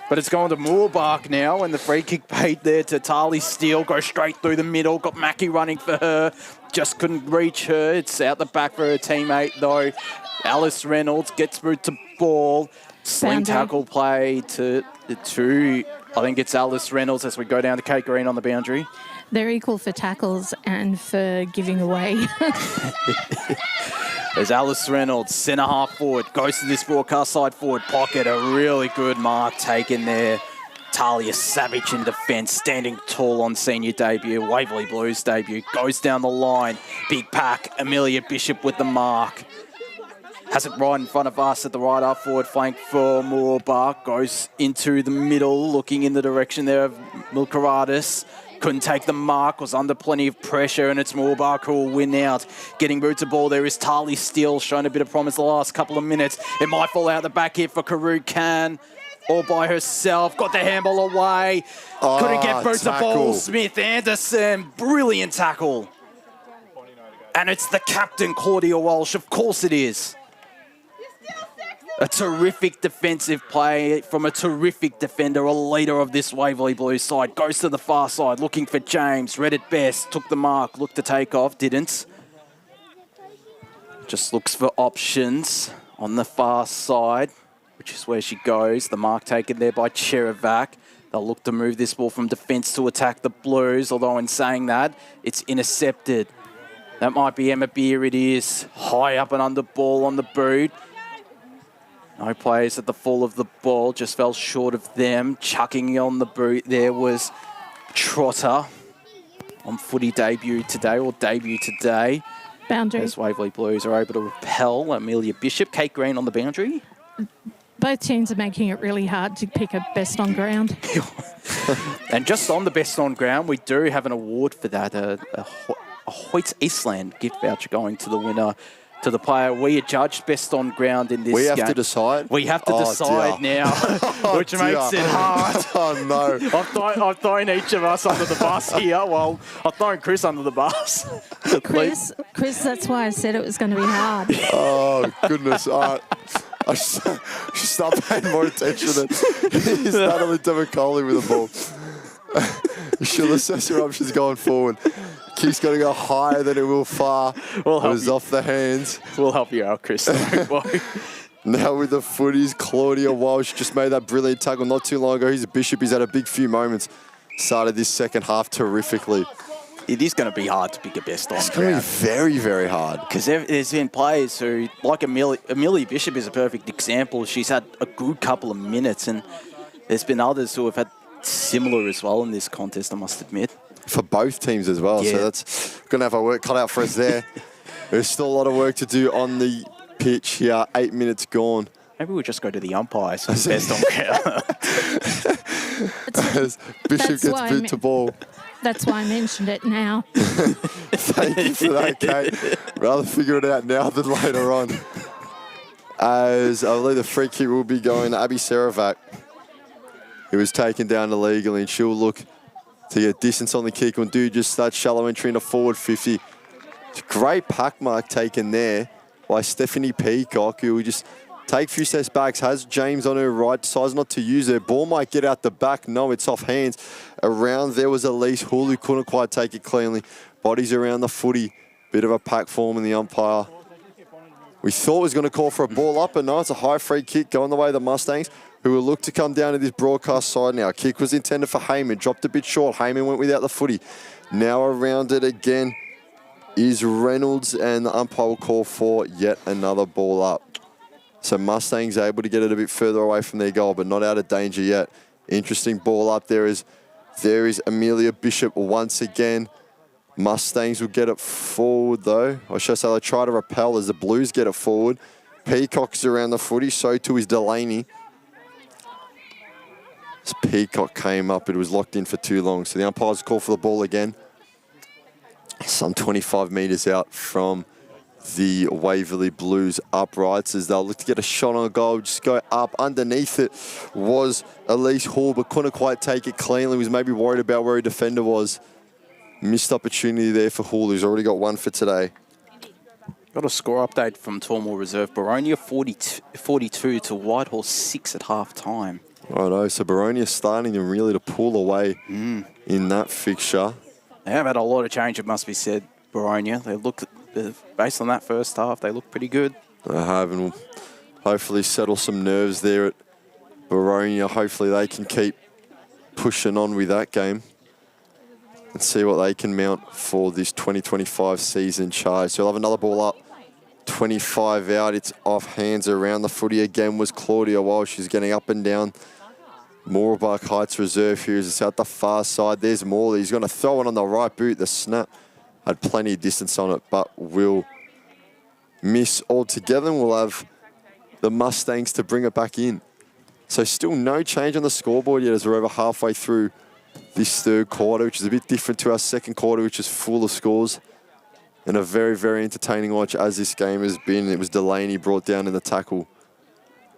But it's going to Mooroolbark now, and the free kick paid there to Tali Steele. Goes straight through the middle. Got Mackie running for her. Just couldn't reach her. It's out the back for her teammate, though. Alice Reynolds gets through to ball. Sling tackle play to the two. I think it's Alice Reynolds as we go down to Kate Green on the boundary. They're equal for tackles and for giving away. There's Alice Reynolds, centre half forward, goes to this broadcast side forward pocket. A really good mark taken there. Talia Savage in defence, standing tall on senior debut. Waverley Blues debut, goes down the line. Big pack, Amelia Bishop with the mark. Has it right in front of us at the right half forward flank for Mooroolbark. Goes into the middle, looking in the direction there of Milkaradis. Couldn't take the mark, was under plenty of pressure, and it's Mooroolbark who will win out. Getting boots of ball there is Tali Steele, shown a bit of promise the last couple of minutes. It might fall out the back here for Karoo Khan, all by herself. Got the handball away. Couldn't get boots of ball. Smith Anderson, brilliant tackle. And it's the captain, Claudia Walsh. Of course it is. A terrific defensive play from a terrific defender, a leader of this Waverley Blues side. Goes to the far side, looking for James. Read it best, took the mark, looked to take off, didn't. Just looks for options on the far side, which is where she goes. The mark taken there by Cherevac. They'll look to move this ball from defence to attack the Blues, although in saying that, it's intercepted. That might be Emma Beer, it is. High up and under ball on the boot. No players at the fall of the ball, just fell short of them. Chucking on the boot there was Trotter on footy debut today. Boundary. As Waverley Blues are able to repel Amelia Bishop. Kate Green on the boundary. Both teams are making it really hard to pick a best on ground. And just on the best on ground, we do have an award for that, a Hoyts Eastland gift voucher going to the winner. To the player we adjudged best on ground in this game. We have to decide? We have to decide now, which makes it hard. Oh, no. I've thrown each of us under the bus here. Well, I've thrown Chris under the bus. Chris, that's why I said it was going to be hard. Oh, goodness. I should start paying more attention than he's Natalie DeMacaulay with the ball. You should assess your options going forward. Kick's got to go higher than it will far. It was off the hands. We'll help you out, Chris. Now with the footies, Claudia Walsh just made that brilliant tackle not too long ago. He's a Bishop. He's had a big few moments. Started this second half terrifically. It is going to be hard to pick a best on ground. It's going to be very, very hard. Because there's been players who, like Amelia Bishop is a perfect example. She's had a good couple of minutes, and there's been others who have had similar as well in this contest, I must admit. For both teams as well. Yeah. So that's going to have our work cut out for us there. There's still a lot of work to do on the pitch here. 8 minutes gone. Maybe we'll just go to the umpires for the best on ground. As Bishop gets boot to ball. That's why I mentioned it now. Thank you for that, Kate. Rather figure it out now than later on. As I believe the free kick will be going to Abby Seravac, who was taken down illegally, and she'll look to get distance on the kick and do just that shallow entry into forward 50. It's a great pack mark taken there by Stephanie Peacock, who will just take a few steps back, has James on her right, decides not to use her. Ball might get out the back. No, it's off hands. Around there was Elise Hull, who couldn't quite take it cleanly. Bodies around the footy. Bit of a pack form in the umpire. We thought it was going to call for a ball up, but no, it's a high free kick going the way of the Mustangs, who will look to come down to this broadcast side now. Kick was intended for Heyman, dropped a bit short. Heyman went without the footy. Now around it again is Reynolds, and the umpire will call for yet another ball up. So Mustangs able to get it a bit further away from their goal, but not out of danger yet. Interesting ball up there is Amelia Bishop once again. Mustangs will get it forward though. Or should I say they try to repel as the Blues get it forward. Peacock's around the footy, so too is Delaney. As Peacock came up, it was locked in for too long. So the umpires call for the ball again. Some 25 metres out from the Waverley Blues uprights as they'll look to get a shot on goal, just go up. Underneath it was Elise Hall, but couldn't quite take it cleanly. Was maybe worried about where her defender was. Missed opportunity there for Hall, who's already got one for today. Got a score update from Tormore Reserve. Baronia 42 to Whitehall 6 at half time. Righto, so Baronia starting them really to pull away in that fixture. They have had a lot of change, it must be said, Baronia. They look, based on that first half, they look pretty good. They have, and will hopefully settle some nerves there at Baronia. Hopefully they can keep pushing on with that game and see what they can mount for this 2025 season charge. So we'll have another ball up, 25 out. It's off hands around the footy again was Claudia while she's getting up and down. Mooroolbark Heights Reserve here as it's out the far side. There's Morley. He's going to throw it on the right boot. The snap had plenty of distance on it, but will miss altogether. And we'll have the Mustangs to bring it back in. So still no change on the scoreboard yet as we're over halfway through this third quarter, which is a bit different to our second quarter, which is full of scores. And a very, very entertaining watch as this game has been. It was Delaney brought down in the tackle.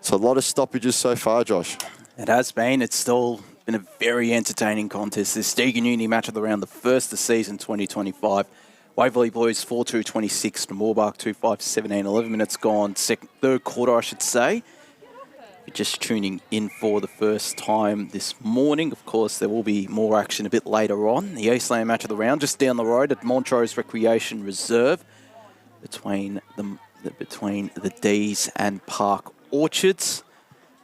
So a lot of stoppages so far, Josh. It has been. It's still been a very entertaining contest. This Deakin Uni match of the round, the first of the season 2025. Waverley Blues 4-2-26 to Mooroolbark 2-5-17. 11 minutes gone. Third quarter, I should say. If you're just tuning in for the first time this morning, of course, there will be more action a bit later on. The Eastland match of the round, just down the road at Montrose Recreation Reserve between the D's and Park Orchards.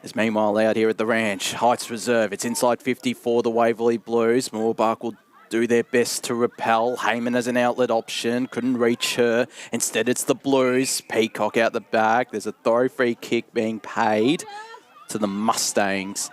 There's meanwhile out here at the ranch, Heights Reserve. It's inside 50 for the Waverley Blues. Mooroolbark will do their best to repel. Heyman as an outlet option, couldn't reach her. Instead, it's the Blues. Peacock out the back. There's a throw free kick being paid to the Mustangs.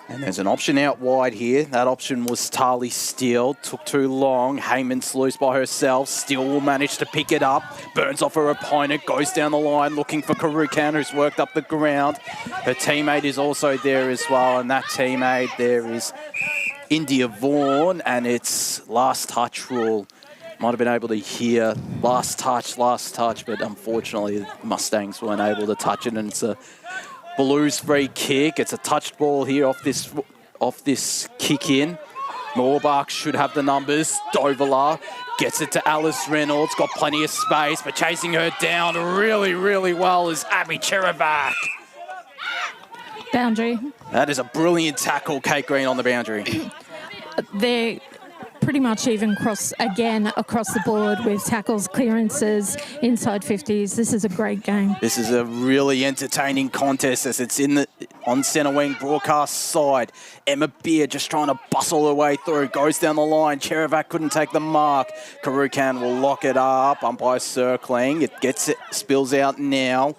And there's an option out wide here. That option was Tarly Steele. Took too long. Heyman's loose by herself. Steele will manage to pick it up. Burns off her opponent. Goes down the line looking for Karukan, who's worked up the ground. Her teammate is also there as well. And that teammate there is India Vaughan. And it's last touch rule. Might have been able to hear last touch, but unfortunately the Mustangs weren't able to touch it. And it's a Blues free kick. It's a touched ball here off this kick in. Mooroolbark should have the numbers. Dovala gets it to Alice Reynolds. Got plenty of space, but chasing her down really, really well is Abby Cheravac. Boundary. That is a brilliant tackle, Kate Green, on the boundary. They're pretty much even across the board with tackles, clearances, inside 50s. This is a great game. This is a really entertaining contest as it's on centre wing broadcast side. Emma Beard just trying to bustle her way through. Goes down the line. Cheravac couldn't take the mark. Karukan will lock it up. Umpire circling. It spills out now.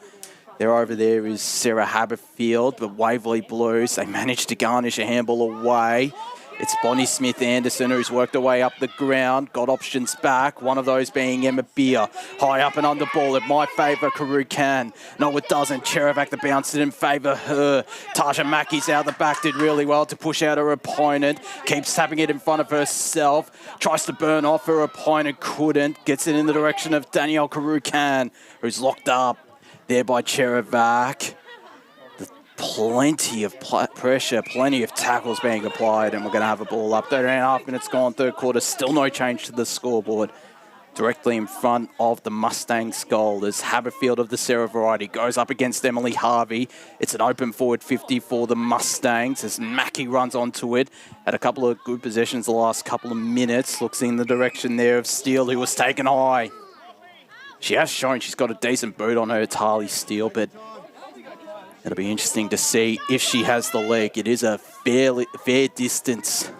There over there is Sarah Haberfield, but Waverley Blues, they managed to garnish a handball away. It's Bonnie Smith-Anderson who's worked her way up the ground, got options back, one of those being Emma Beer. High up and under ball, it might favour Karoo Khan. No, it doesn't. Cherevac, the bounce didn't favour her. Tasha Mackey's out the back, did really well to push out her opponent. Keeps tapping it in front of herself. Tries to burn off her opponent, couldn't. Gets it in the direction of Danielle Karoo Khan, who's locked up there by Cherevac. Plenty of pressure, plenty of tackles being applied, and we're going to have a ball up. 13.5 minutes gone, third quarter, still no change to the scoreboard. Directly in front of the Mustangs goal as Haberfield of the Sarah variety goes up against Emily Harvey. It's an open forward 50 for the Mustangs as Mackie runs onto it. Had a couple of good possessions the last couple of minutes. Looks in the direction there of Steele, who was taken high. She has shown she's got a decent boot on her. It's Harley Steele, but it'll be interesting to see if she has the leg. It is a fair distance.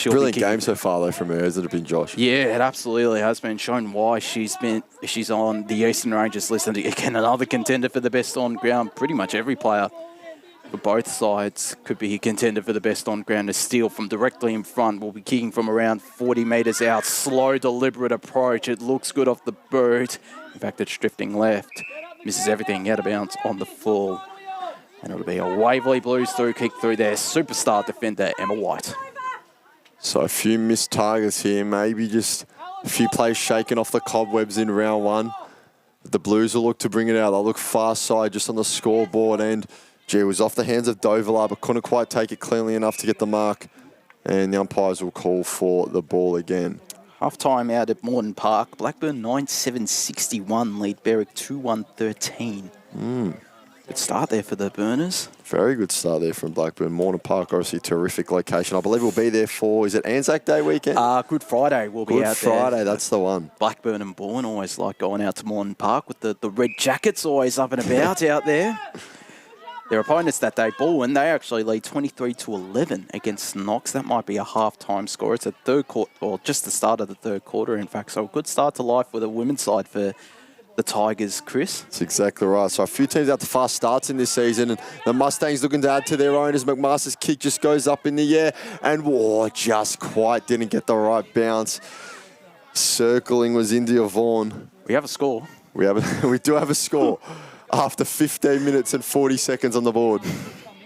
Brilliant game so far, though, from her, hasn't it been, Josh? Yeah, it absolutely has been shown why she's on the Eastern Rangers list. And again, another contender for the best on ground. Pretty much every player for both sides could be a contender for the best on ground. A steal from directly in front. Will be kicking from around 40 metres out. Slow, deliberate approach. It looks good off the boot. In fact, it's drifting left. Misses everything out of bounds on the full. And it'll be a Waverley Blues through kick through their superstar defender, Emma White. So a few missed targets here, maybe just a few plays shaken off the cobwebs in round one. But the Blues will look to bring it out. They'll look far side just on the scoreboard. And, gee, it was off the hands of Dovelar, but couldn't quite take it cleanly enough to get the mark. And the umpires will call for the ball again. Half-time out at Moreton Park. Blackburn 9-7-61, lead Berwick 2-1-13. Good start there for the Burners. Very good start there from Blackburn. Moreton Park, obviously a terrific location. I believe we'll be there for, is it Anzac Day weekend? Good Friday we'll be out there. Good Friday, that's the one. Blackburn and Bourne always like going out to Moreton Park with the red jackets always up and about out there. Their opponents that day, Bourne, they actually lead 23-11 against Knox. That might be a half-time score. It's a third quarter, or just the start of the third quarter, in fact. So a good start to life with a women's side for the Tigers, Chris. That's exactly right. So a few teams out to fast starts in this season, and the Mustangs looking to add to their own as McMaster's kick just goes up in the air, and just quite didn't get the right bounce. Circling was India Vaughan. We have a score. We do have a score. After 15 minutes and 40 seconds on the board,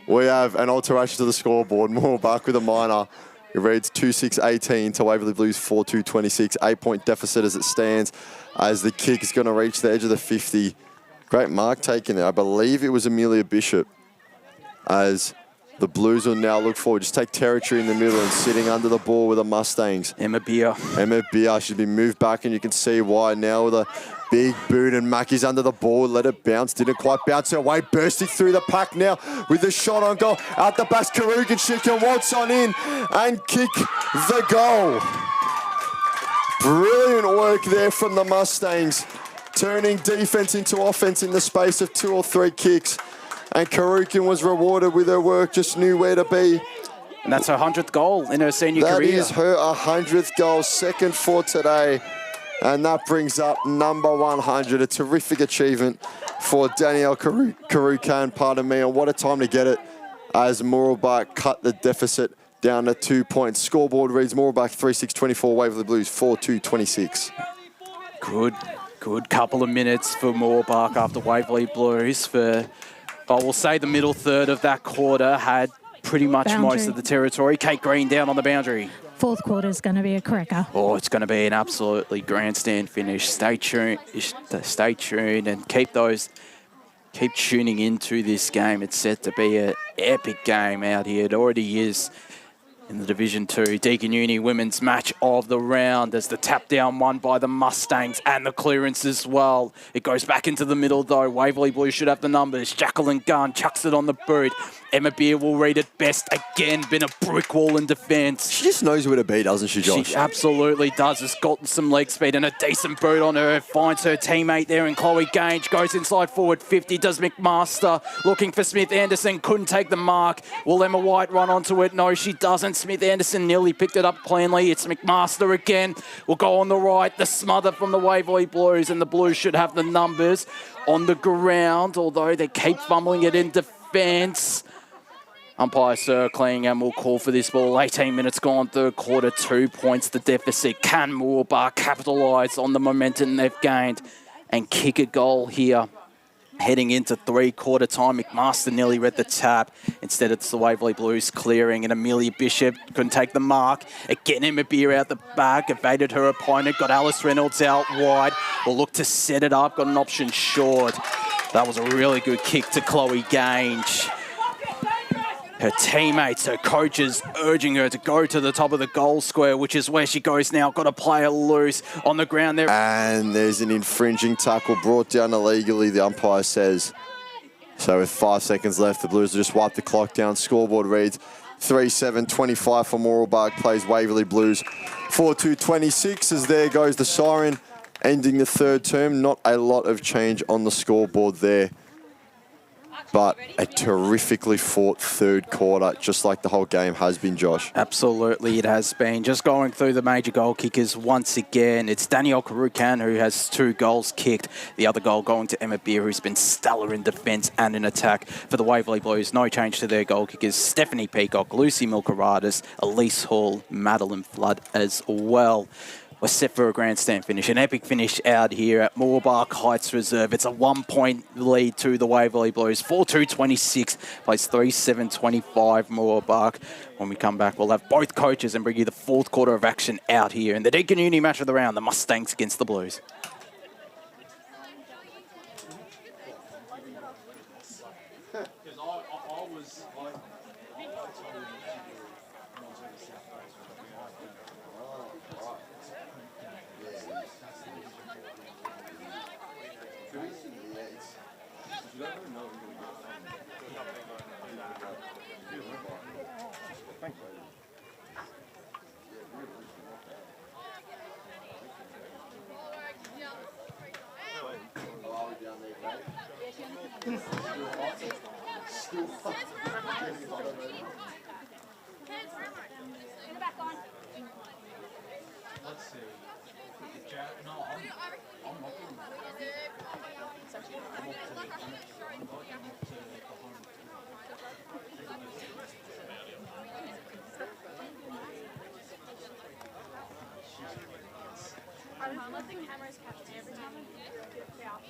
we have an alteration to the scoreboard. Mooroolbark with a minor. It reads 2-6-18 to Waverley Blues 4-2-26. 8-point deficit as it stands, as the kick is going to reach the edge of the 50. Great mark taken there. I believe it was Amelia Bishop, as the Blues will now look forward. Just take territory in the middle and sitting under the ball with the Mustangs. Emma Beer. Emma Beer should be moved back, and you can see why now with a big boot, and Mackie's under the ball. Let it bounce. Didn't quite bounce her way. Bursting through the pack now with the shot on goal. Out the back, Karugan. She can waltz on in and kick the goal. Brilliant work there from the Mustangs, turning defense into offense in the space of 2 or 3 kicks. And Karugan was rewarded with her work, just knew where to be. And that's her 100th goal in her senior career. That is her 100th goal, second for today. And that brings up number 100, a terrific achievement for Danielle Karoo Khan, pardon me. And what a time to get it, as Mooroolbark cut the deficit down to 2 points. Scoreboard reads Mooroolbark 3-6-24, Waverley Blues 4-2-26. Good couple of minutes for Mooroolbark after Waverley Blues. For, I will say, the middle third of that quarter had pretty much most of the territory. Kate Green down on the boundary. Fourth quarter is going to be a cracker. Oh, it's going to be an absolutely grandstand finish. Stay tuned and keep tuning into this game. It's set to be an epic game out here. It already is in the Division 2. Deakin Uni women's match of the round as the tap down won by the Mustangs and the clearance as well. It goes back into the middle though. Waverley Blues should have the numbers. Jacqueline Gunn chucks it on the boot. Emma Beer will read it best. Again, been a brick wall in defence. She just knows where to be, doesn't she, Josh? She absolutely does. Has gotten some leg speed and a decent boot on her. Finds her teammate there in Chloe Gage. Goes inside forward 50. Does McMaster. Looking for Smith Anderson. Couldn't take the mark. Will Emma White run onto it? No, she doesn't. Smith-Anderson nearly picked it up cleanly. It's McMaster again. Will go on the right. The smother from the Waverley Blues, and the Blues should have the numbers on the ground, although they keep fumbling it in defence. Umpire circling and will call for this ball. 18 minutes gone, third quarter, 2 points the deficit. Can Mooroolbark capitalise on the momentum they've gained and kick a goal here? Heading into three-quarter time, McMaster nearly read the tap. Instead, it's the Waverley Blues clearing, and Amelia Bishop couldn't take the mark. Again, Emma Beer out the back, evaded her opponent, got Alice Reynolds out wide. Will look to set it up, got an option short. That was a really good kick to Chloe Gange. Her teammates, her coaches urging her to go to the top of the goal square, which is where she goes now. Got a player loose on the ground there. And there's an infringing tackle brought down illegally, the umpire says. So with 5 seconds left, the Blues will just wipe the clock down. Scoreboard reads 3-7-25 for Mooroolbark, plays Waverley Blues 4-2-26 as there goes the siren, ending the third term. Not a lot of change on the scoreboard there, but a terrifically fought third quarter, just like the whole game has been, Josh. Absolutely, it has been. Just going through the major goal kickers once again. It's Danielle Karukan, who has 2 goals kicked. The other goal going to Emma Beer, who's been stellar in defence and in attack. For the Waverley Blues, no change to their goal kickers. Stephanie Peacock, Lucy Milkaratis, Elise Hall, Madeline Flood as well. We're set for a grandstand finish. An epic finish out here at Mooroolbark Heights Reserve. It's a 1-point lead to the Waverley Blues. 4-2-26, plays 3-7-25 Mooroolbark. When we come back, we'll have both coaches and bring you the fourth quarter of action out here in the Deakin Uni match of the round, the Mustangs against the Blues. Let's see. I let the cameras catch me every time I get out.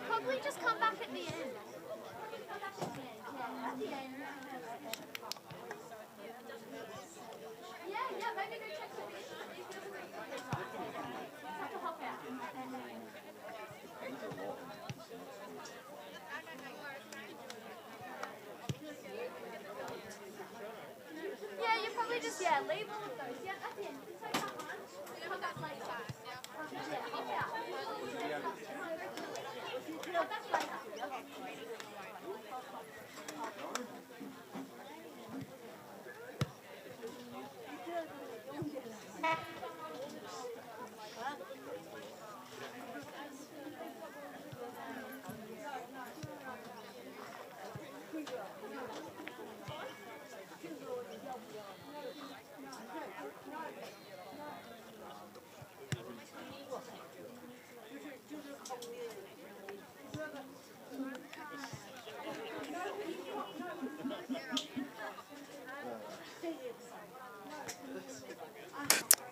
Probably just come back at the end. Yeah, maybe go check the like a hop out. Yeah, you probably just, leave all of those. Yeah, at the end. Just like that one. Hop out later. Yeah, hop out. Hop out later.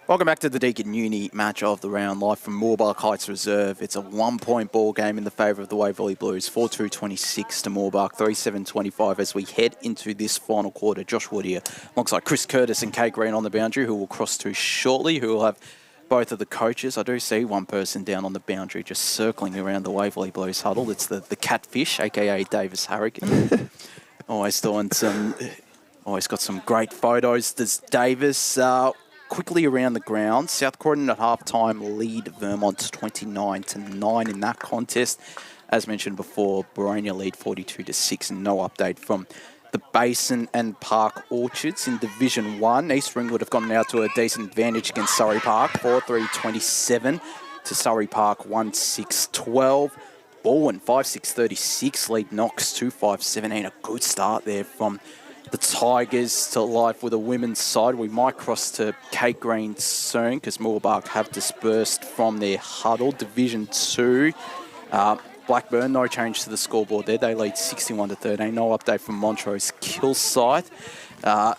Welcome back to the Deakin Uni match of the round, live from Mooroolbark Heights Reserve. It's a 1-point ball game in the favour of the Waverley Blues. 4-2-26 to Mooroolbark, 3-7-25 as we head into this final quarter. Josh Wood here, alongside Chris Curtis and Kate Green on the boundary, who will cross to shortly, who will have both of the coaches. I do see one person down on the boundary just circling around the Waverley Blues huddle. It's the catfish, a.k.a. Davis Harrigan. Always got some great photos. There's Davis quickly around the ground. South Croydon at half-time lead Vermont 29-9 in that contest. As mentioned before, Boronia lead 42-6, and no update from the Basin and Park Orchards in Division 1. East Ringwood have gone out to a decent advantage against Surrey Park, 4-3-27 to Surrey Park, 1-6-12. Bowen, 5-6-36, lead Knox, 2-5-17. A good start there from the Tigers to life with a women's side. We might cross to Kate Green soon because Mooroolbark have dispersed from their huddle. Division 2. Blackburn, no change to the scoreboard there. They lead 61-13. No update from Montrose Kilsyth.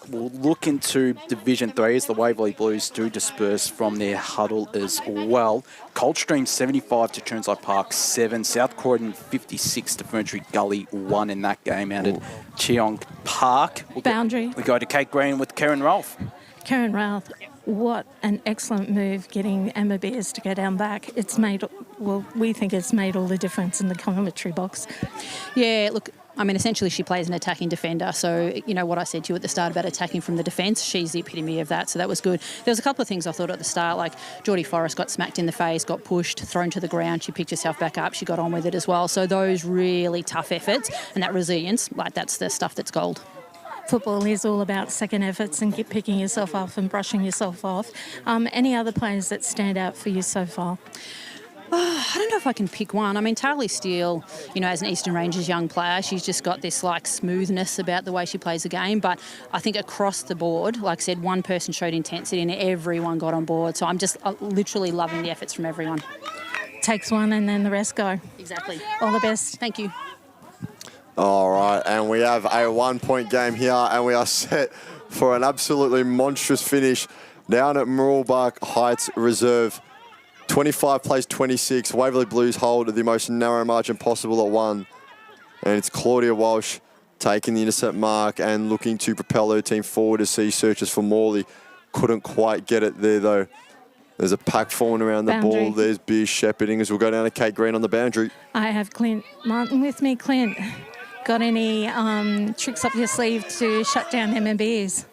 We'll look into Division 3 as the Waverley Blues do disperse from their huddle as well. Coldstream 75 to Churnside Park 7. South Croydon 56 to Ferntree Gully 1 in that game out at Cheong Park. Boundary. We go to Kate Green with Karen Rolfe. Karen Ralph, what an excellent move getting Emma Beers to go down back. It's made, well, we think it's made all the difference in the commentary box. Yeah, look, I mean, essentially she plays an attacking defender. So, you know, what I said to you at the start about attacking from the defence, she's the epitome of that. So that was good. There was a couple of things I thought at the start, like Geordie Forrest got smacked in the face, got pushed, thrown to the ground. She picked herself back up. She got on with it as well. So those really tough efforts and that resilience, like that's the stuff that's gold. Football is all about second efforts and picking yourself up and brushing yourself off. Any other players that stand out for you so far? I don't know if I can pick one. I mean, Tarly Steele, you know, as an Eastern Rangers young player, she's just got this, like, smoothness about the way she plays the game. But I think across the board, like I said, one person showed intensity and everyone got on board. So I'm just literally loving the efforts from everyone. Takes one and then the rest go. Exactly. All the best. Thank you. All right, and we have a 1 point game here, and we are set for an absolutely monstrous finish down at Mooroolbark Heights Reserve. 25 plays 26. Waverley Blues hold the most narrow margin possible at 1. And it's Claudia Walsh taking the intercept mark and looking to propel her team forward as she searches for Morley. Couldn't quite get it there, though. There's a pack falling around the ball. There's Beers shepherding as we'll go down to Kate Green on the boundary. I have Clint Martin with me. Clint, got any tricks up your sleeve to shut down Emma Beers?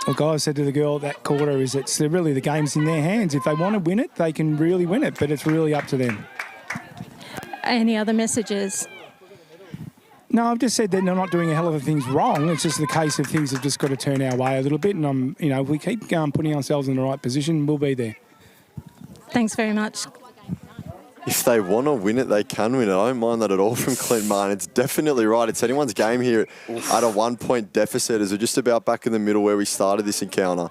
Look, I said to the girl at that quarter is it's really the game's in their hands. If they want to win it, they can really win it, but it's really up to them. Any other messages? No, I've just said that they're not doing a hell of a things wrong. It's just the case of things have just got to turn our way a little bit, and if we keep putting ourselves in the right position, we'll be there. Thanks very much. If they want to win it, they can win it. I don't mind that at all from Clint Martin. It's definitely right. It's anyone's game here at a 1 point deficit as we're just about back in the middle where we started this encounter.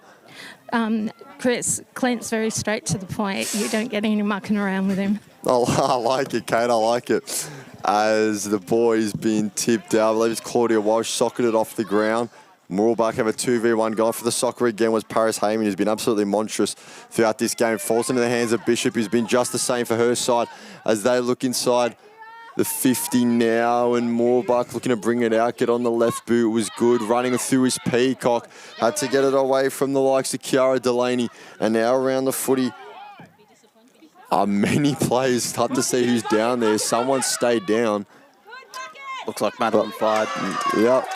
Chris, Clint's very straight to the point. You don't get any mucking around with him. Oh, I like it, Kate. I like it. As the boys being tipped out, I believe it's Claudia Walsh socketed off the ground. Mooroolbark have a 2v1 going for the soccer again was Paris Heyman, who's been absolutely monstrous throughout this game. Falls into the hands of Bishop, who's been just the same for her side as they look inside the 50 now. And Mooroolbark looking to bring it out, get on the left boot, was good. Running through his Peacock, had to get it away from the likes of Kiara Delaney. And now around the footy are many players. Tough to see who's down there. Someone stayed down. Looks like Madeline fired. Yep.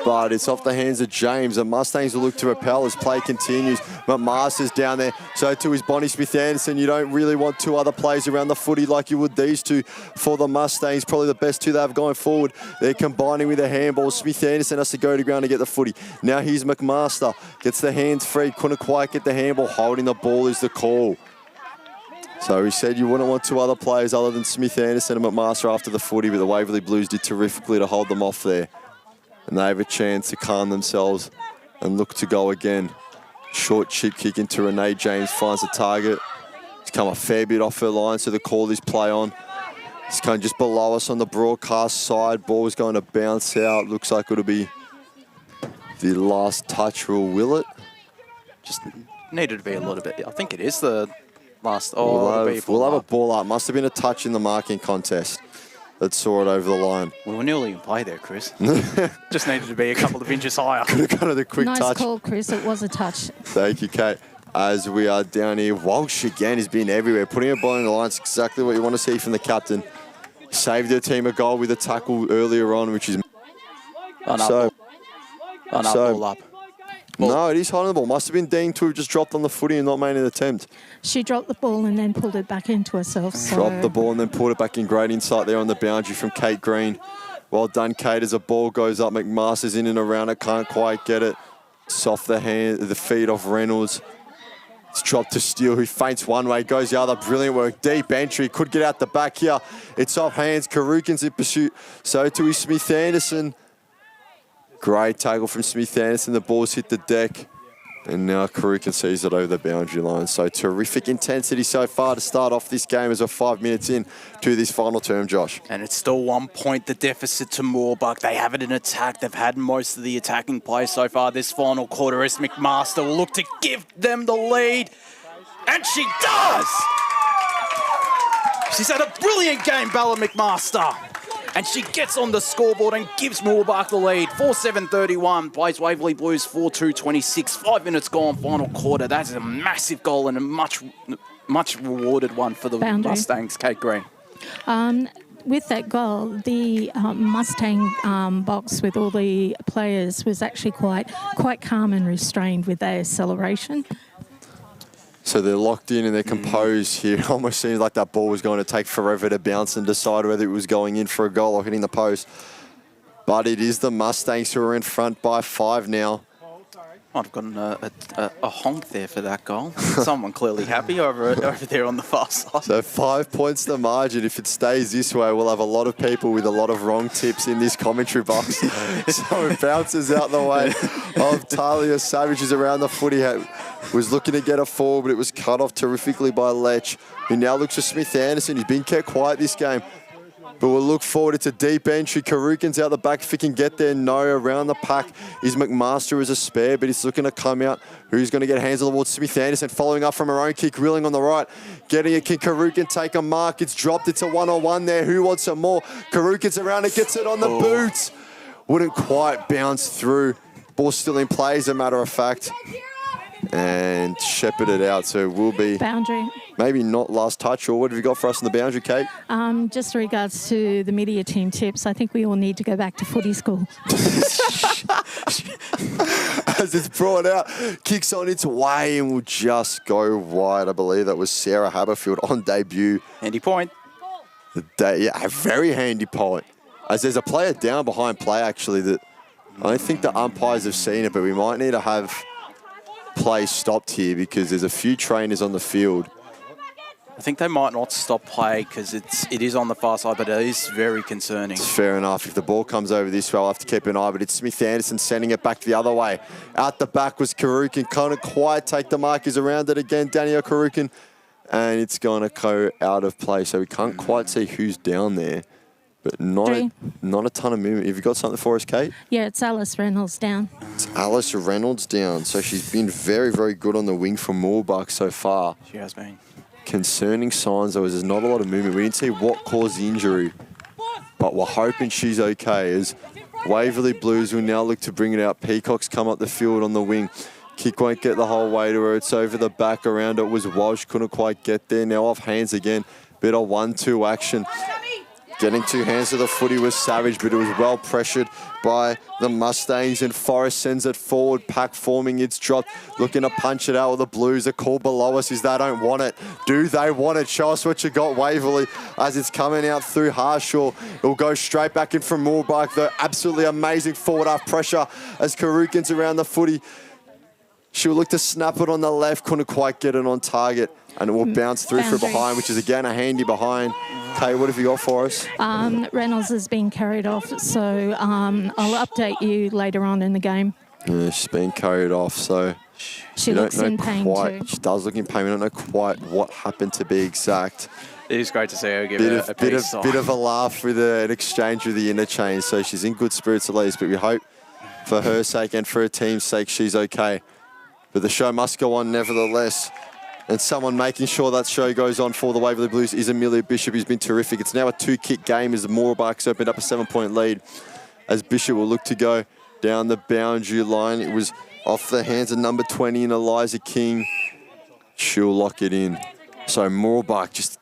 But it's off the hands of James. The Mustangs will look to repel as play continues. McMaster's down there. So too is Bonnie Smith-Anderson. You don't really want two other players around the footy like you would these two for the Mustangs. Probably the best two they have going forward. They're combining with a handball. Smith-Anderson has to go to ground to get the footy. Now here's McMaster. Gets the hands free. Couldn't quite get the handball. Holding the ball is the call. So he said you wouldn't want two other players other than Smith-Anderson and McMaster after the footy, but the Waverley Blues did terrifically to hold them off there. And they have a chance to calm themselves and look to go again. Short chip kick into Renee James, finds the target. It's come a fair bit off her line, so the call is play on. It's kind of just below us on the broadcast side. Ball's going to bounce out. Looks like it'll be the last touch rule, will it? Just needed to be a little bit. I think it is the last. Oh, we'll have a ball up. Must have been a touch in the marking contest that saw it over the line. We were nearly in play there, Chris. Just needed to be a couple of inches higher. Could have got it a quick touch. Nice call, Chris. It was a touch. Thank you, Kate. as we are down here. Walsh again has been everywhere, putting a ball in the line. It's exactly what you want to see from the captain. Saved their team a goal with a tackle earlier on, which is... Ball up. No, it is high on the ball. Must have been Dean to have just dropped on the footy and not made an attempt. She dropped the ball and then pulled it back into herself. So. Dropped the ball and then pulled it back in. Great insight there on the boundary from Kate Green. Well done, Kate, as a ball goes up. McMaster's in and around it, can't quite get it. It's off the feet off Reynolds. It's dropped to Steele, who feints one way, goes the other. Brilliant work. Deep entry. Could get out the back here. It's off hands. Karukin's in pursuit. So too is Smith Anderson. Great tackle from Smith Anderson. The ball's hit the deck. And now Karukin sees it over the boundary line. So terrific intensity so far to start off this game as we're 5 minutes in to this final term, Josh. And it's still 1 point, the deficit to Mooroolbark. They have it in attack. They've had most of the attacking play so far this final quarter as McMaster will look to give them the lead. And she does! She's had a brilliant game, Bella McMaster. And she gets on the scoreboard and gives Mooroolbark the lead. 4-7-31, plays Waverley Blues 4-2-26. 5 minutes gone, final quarter. That is a massive goal and a much rewarded one for the Boundary. Mustangs, Kate Green. With that goal, the Mustang box with all the players was actually quite calm and restrained with their celebration. So they're locked in and they're composed here. It almost seems like that ball was going to take forever to bounce and decide whether it was going in for a goal or hitting the post. But it is the Mustangs who are in front by 5 now. I've gotten a honk there for that goal. Someone clearly happy over there on the far side. So 5 points the margin. If it stays this way, we'll have a lot of people with a lot of wrong tips in this commentary box. So it bounces out the way of Talia Savage, who's around the footy. Was looking to get a forward, but it was cut off terrifically by Lech, who now looks for Smith Anderson. He's been kept quiet this game. But we'll look forward. It's a deep entry. Karukin's out the back if he can get there. No, around the pack is McMaster as a spare, but he's looking to come out. Who's going to get hands on the wall? Smith Anderson following up from her own kick, reeling on the right. Getting a kick. Karukin take a mark. It's dropped. It's a one-on-one there. Who wants some more? Karukin's around it, gets it on the boots. Wouldn't quite bounce through. Ball still in play, as a matter of fact. And shepherded out, so it will be boundary. Maybe not last touch. Or what have you got for us in the boundary, Kate? Just in regards to the media team tips, I think we all need to go back to footy school. As it's brought out, kicks on its way and will just go wide. I believe that was Sarah Haberfield on debut. Handy point. Yeah, a very handy point. As there's a player down behind play, actually, that I don't think the umpires have seen it, but we might need to have play stopped here because there's a few trainers on the field. I think they might not stop play because it is on the far side, but it is very concerning. It's fair enough. If the ball comes over this way, I'll have to keep an eye, but it's Smith Anderson sending it back the other way. Out the back was Karukin. Can't quite take the mark. He's around it again, Daniel Karukin, and it's going to go out of play. So we can't quite see who's down there, but not a ton of movement. Have you got something for us, Kate? Yeah, it's Alice Reynolds down. It's Alice Reynolds down. So she's been very, very good on the wing from Mooroolbark so far. She has been. Concerning signs, though, is there's not a lot of movement. We didn't see what caused the injury, but we're hoping she's okay. As Waverley Blues will now look to bring it out. Peacock's come up the field on the wing. Kick won't get the whole way to her. It's over the back. Around it was Walsh. Couldn't quite get there. Now off hands again. Bit of 1-2 action. Getting 2 hands to the footy was Savage, but it was well pressured by the Mustangs, and Forrest sends it forward. Pack forming, it's dropped. Looking to punch it out with the Blues. A call below us is they don't want it. Do they want it? Show us what you got, Waverley, as it's coming out through Harshaw. It'll go straight back in from Mooroolbark, though. Absolutely amazing forward half pressure as Karukin's around the footy. She'll look to snap it on the left. Couldn't quite get it on target. And it will bounce through from behind, which is again a handy behind. Kay, what have you got for us? Reynolds has been carried off, so I'll update you later on in the game. Yeah, she's been carried off, so she looks in pain too. She does look in pain. We don't know quite what happened to be exact. It is great to see her give it a bit of a laugh with an exchange with the interchange, so she's in good spirits at least. But we hope for her sake and for her team's sake she's okay. But the show must go on nevertheless. And someone making sure that show goes on for the Waverley Blues is Amelia Bishop, who's been terrific. It's now a 2-kick game as the Mooroolbarks opened up a 7-point lead. As Bishop will look to go down the boundary line. It was off the hands of number 20 and Eliza King. she'll lock it in. So Mooroolbark just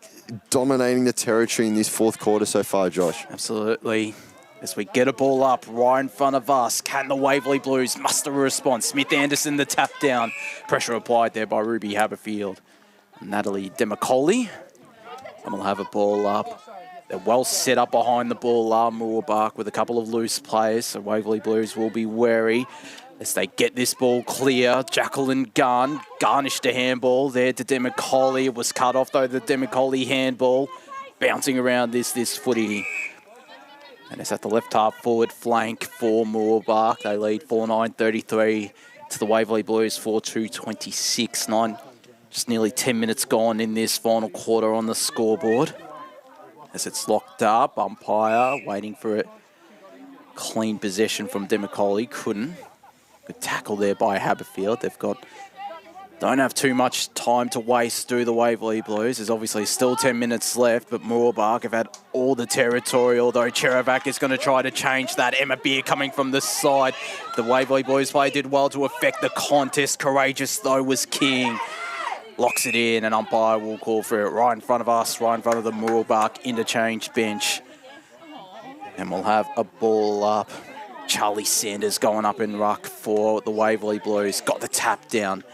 dominating the territory in this fourth quarter so far, Josh. Absolutely. As we get a ball up right in front of us, can the Waverley Blues muster a response? Smith Anderson, the tap down. Pressure applied there by Ruby Haberfield. Natalie Demicoli. And we'll have a ball up. They're well set up behind the ball, Mooroolbark, with a couple of loose players. So Waverley Blues will be wary as they get this ball clear. Jacqueline Gunn garnished a handball there to Demicoli. It was cut off, though, the Demicoli handball. Bouncing around this footy. And it's at the left half forward flank for Mooroolbark. They lead 4-9-33 to the Waverley Blues 4-2-26. Just nearly 10 minutes gone in this final quarter on the scoreboard. As it's locked up, umpire waiting for it. Clean possession from Demicoli, couldn't. Good tackle there by Haberfield. Don't have too much time to waste, do the Waverley Blues. There's obviously still 10 minutes left, but Mooroolbark have had all the territory, although Cherovac is going to try to change that. Emma Beer coming from the side. The Waverley Blues play did well to affect the contest. Courageous, though, was king. Locks it in, and umpire will call for it right in front of us, right in front of the Mooroolbark interchange bench. And we'll have a ball up. Charlie Sanders going up in ruck for the Waverley Blues. Got the tap down.